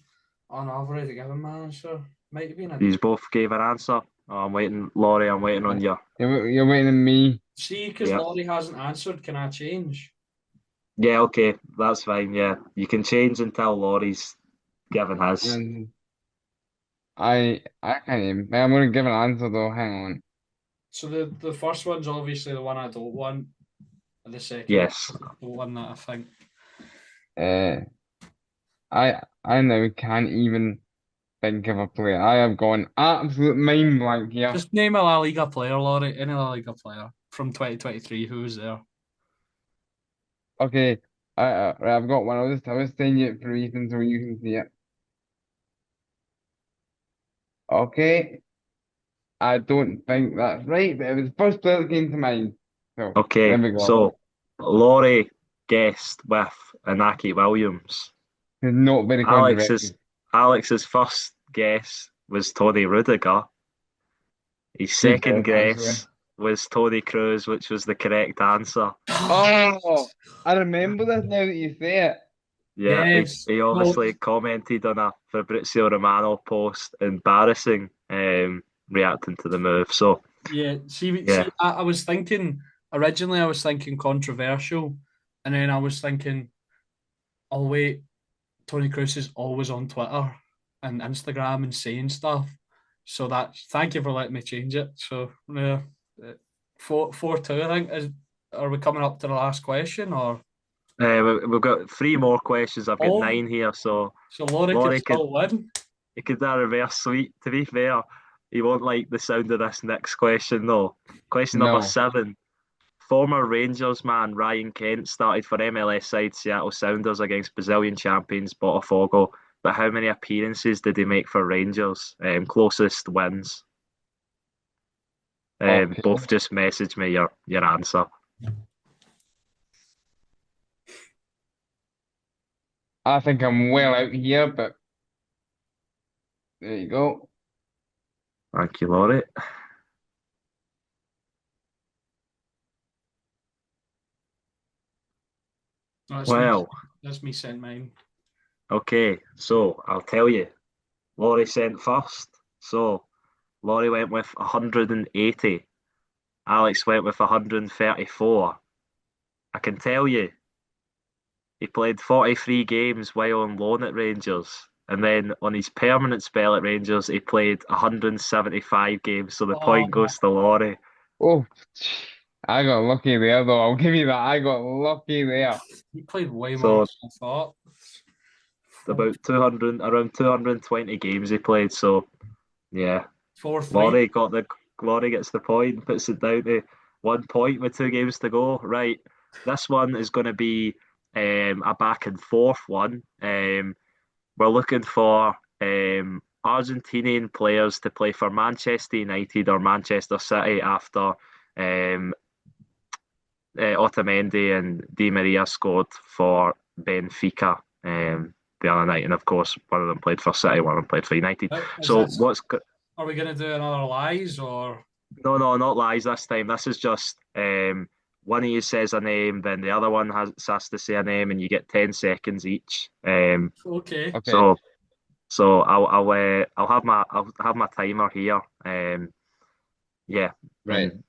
Oh no, I've already given my answer. Might have been a. these both gave an answer. Oh, I'm waiting, Laurie, I'm waiting on you. You're waiting on me. See, because Yeah. Laurie hasn't answered, can I change? Yeah, okay, that's fine. Yeah, you can change until Laurie's given his. And I can't even. I'm gonna give an answer though. Hang on. So the first one's obviously the one I don't want, and the second Yes. the one that I think. Uh, I now can't even think of a player. I have gone absolute mind blank here. Just name a La Liga player, Laurie. Any La Liga player from 2023 who was there. Okay, right, I've got one. I was saying it for Ethan so you can see it. Okay, I don't think that's right, but it was the first player that came to mind. So there Okay, we go. so Laurie guessed with Inaki Williams. It's not very controversial. Alex's first guess was Tony Rudiger. His Good second guess, actually. guess was Tony Cruz, which was the correct answer. Oh, I remember this now that you say it. Yeah, Yes. he Well, obviously commented on a Fabrizio Romano post, embarrassing, reacting to the move. So, yeah. yeah, I was thinking originally. I was thinking controversial, and then I was thinking, oh wait, Tony Cruz is always on Twitter and Instagram and saying stuff. So that thank you for letting me change it. So yeah, 4-2. I think is. Are we coming up to the last question or? we've got three more questions. I've got Oh, nine here, so so Laurie could Laurie could still win. he could do a reverse sweep. To be fair, he won't like the sound of this next question though. Question number No. 7. Former Rangers man Ryan Kent started for MLS side Seattle Sounders against Brazilian champions Botafogo. But how many appearances did he make for Rangers? Closest wins. Okay. Both just message me your answer. I think I'm well out here, but there you go. Thank you, Laurie. That's me. Well, That's me sent mine. okay, so I'll tell you. Laurie sent first. So Laurie went with 180. Alex went with 134. I can tell you, he played 43 games while on loan at Rangers. And then on his permanent spell at Rangers, he played 175 games. So the point Oh, goes to Laurie. Oh, I got lucky there, though. I'll give you that. I got lucky there. he played way more than So I thought. about 200, around 220 games he played. So yeah, 4-3. Laurie gets the point, puts it down to 1 point with 2 games to go. Right, this one is going to be a back and forth one. We're looking for Argentinian players to play for Manchester United or Manchester City after um, Otamendi and Di Maria scored for Benfica the other night, and of course one of them played for City, one of them played for United. Is So this, what's are are we gonna do another lies or No, no, not lies this time. This is just one of you says a name, then the other one has to say a name, and you get 10 seconds each. okay? Okay, So I'll have my timer here. Yeah, right. and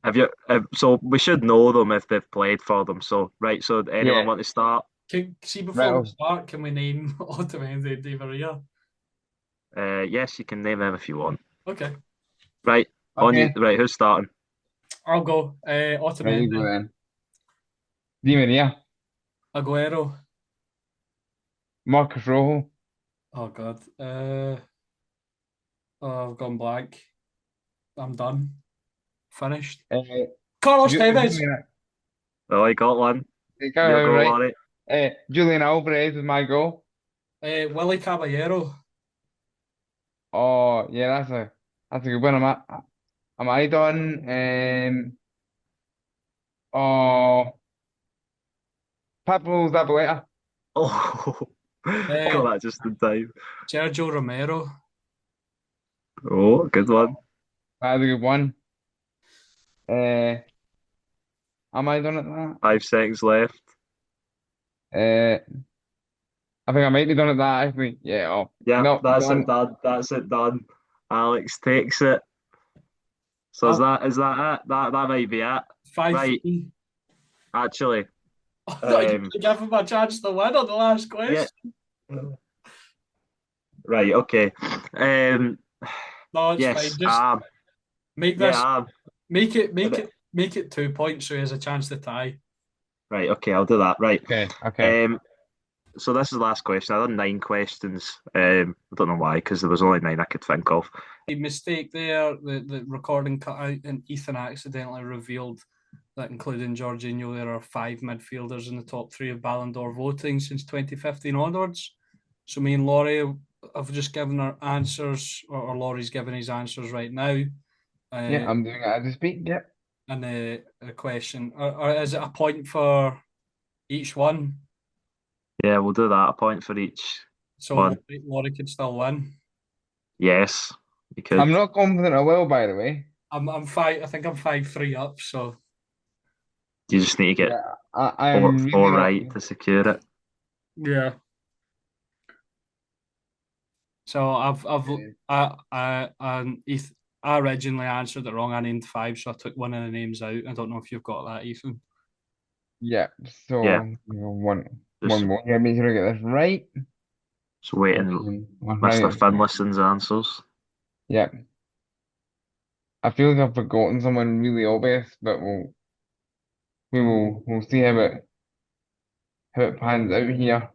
have you? So we should know them if they've played for them. So right. So anyone Yeah, want to start? Can see right. before we Oh, start, can we name Otamendi and Di Maria? Yes, you can name them if you want. Okay, Right. On you. okay, Right. Who's starting? I'll go. right, you go Otamendi, then. Di Maria, Aguero. Marcus Rojo, Oh God. Oh, I've gone blank. I'm done. Finished. uh, Carlos Tevez. Julian, Oh, I got one. You go, right. Laurie. Julian Alvarez is my goal. Willie Caballero. Oh, yeah, that's a good one. Am I done? Oh, Pablo Zabaleta. Oh, got Uh, that just in time. Sergio Romero. Oh, good one. That's a good one. Uh, am I done at 5 seconds left. that? I think I might be done at that actually. Yeah. Oh, Yep, no, that's it done. done. That's it done. Alex takes it. So I've is that it? That might be it. five Right, three. actually. I thought you Um, could give him a chance to win on the last yeah. question. Right, okay. Um, No, it's fine. yes, Just make yeah, this, uh, make it 2 points so he has a chance to tie. right, okay, I'll do that. Right. Okay. Okay. Um, so this is the last question. I done 9 questions. I don't know why, because there was only nine I could think of. A mistake there. The recording cut out, and Ethan accidentally revealed that, including Jorginho, there are five midfielders in the top three of Ballon d'Or voting since 2015 onwards. So me and Laurie have just given our answers, or Laurie's given his answers right now. Yeah, Uh, I'm doing it as we speak. Yep. and a question, or is it a point for each one? Yeah, we'll do that. A point for each So one. Laurie could still win. Yes, you could. I'm not confident I will, by the way. I'm five. I think I'm 5-3 up. So You just need to get Yeah, four, I'm really four not. right to secure it. yeah. So Okay. I originally answered it wrong. I named five, so I took one of the names out. I don't know if you've got that, Ethan. Yeah. Yeah, So just one more. Yeah, make sure I get this right. waiting. One Mr. right. Finlayson's answers. Yeah. I feel like I've forgotten someone really obvious, but we'll see how it pans out here.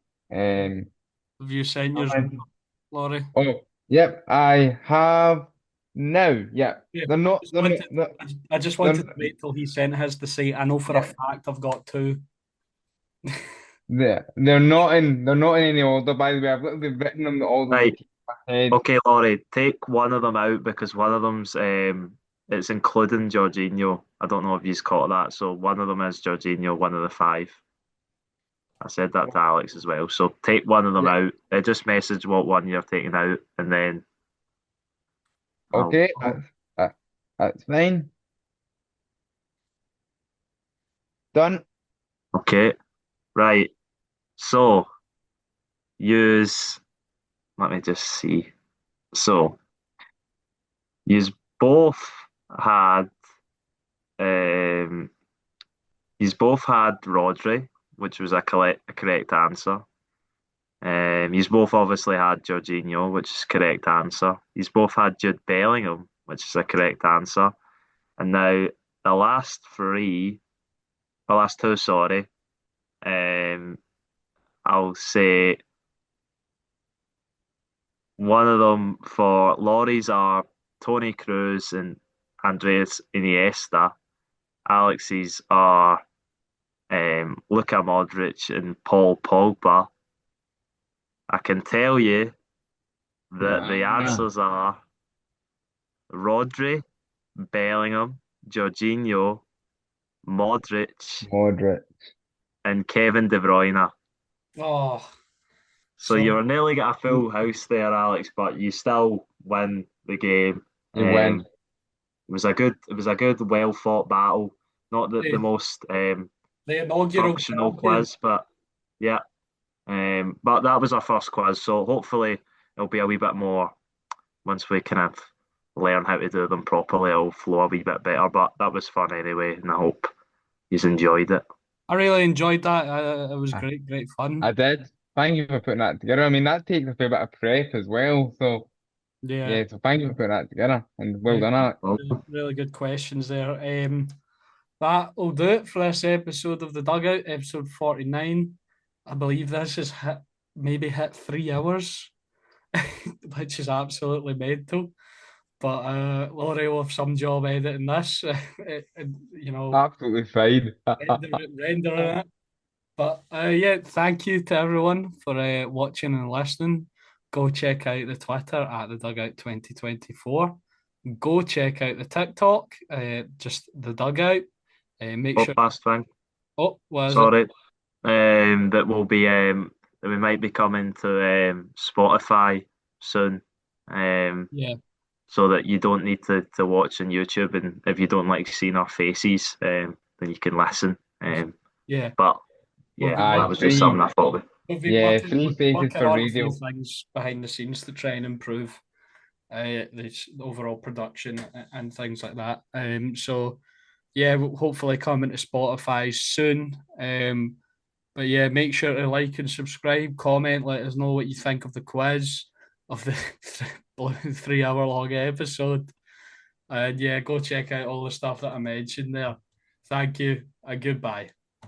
Have you sent yours, Alright. Laurie? Oh, yep, I have now. Yep. Yeah. I just They're wanted not to wait till he sent his to say. I know for a yeah, fact I've got two. they're not in any order, by the way. I've literally written them all on the Right. top of my head. Okay, Laurie, take one of them out because one of them's it's including Jorginho. I don't know if you've caught that. So one of them is Jorginho, one of the five. I said that to Alex as well. So take one of them Yeah. out. Just message what one you're taking out, and then I'll. Okay, that, that's fine. Done. Okay, right. So use. Let me just see. So use both had um. Use both had Rodri, which was a correct answer. He's both obviously had Jorginho, which is correct answer. He's both had Jude Bellingham, which is a correct answer. And now the last three, the last two, sorry. Um, I'll say one of them for Laurie's are Tony Cruz and Andreas Iniesta. Alex's are Luka Modric and Paul Pogba. I can tell you that the Ah, answers are Rodri, Bellingham, Jorginho, Modric, moderate. and Kevin De Bruyne. Oh, So so you're nearly got a full house there, Alex, but you still win the game. You win. It was a good, well fought battle. Not the The, most the inaugural functional champion. quiz, but yeah. But that was our first quiz, so hopefully it'll be a wee bit more once we kind of learn how to do them properly. It'll flow a wee bit better. But that was fun anyway, and I hope you enjoyed it. I really enjoyed that. It was I, great fun. I did. Thank you for putting that together. I mean, that takes a fair bit of prep as well. So Yeah, yeah, so thank you for putting that together, and well yeah, done, Alex. Well, really good questions there. That'll do it for this episode of the Dugout, episode 49. I believe this has maybe hit 3 hours, which is absolutely mental. But Laurie will have some job editing this, you know, Absolutely fine. rendering it. But yeah, thank you to everyone for watching and listening. Go check out the Twitter at the Dugout 2024. Go check out the TikTok, just the Dugout. Make sure. last thing. Oh, what is it? Sorry. That will be that we might be coming to Spotify soon. Yeah, So that you don't need to watch on YouTube, and if you don't like seeing our faces, then you can listen. yeah. But We've yeah, been Aye, that was just working, something free. I thought of. we've been Yeah, working, free faces working for on a few radio. things behind the scenes to try and improve the overall production and things like that. So yeah, we'll hopefully coming to Spotify soon. But yeah, make sure to like and subscribe, comment, let us know what you think of the quiz, of the 3 hour long episode. And yeah, go check out all the stuff that I mentioned there. Thank you and goodbye.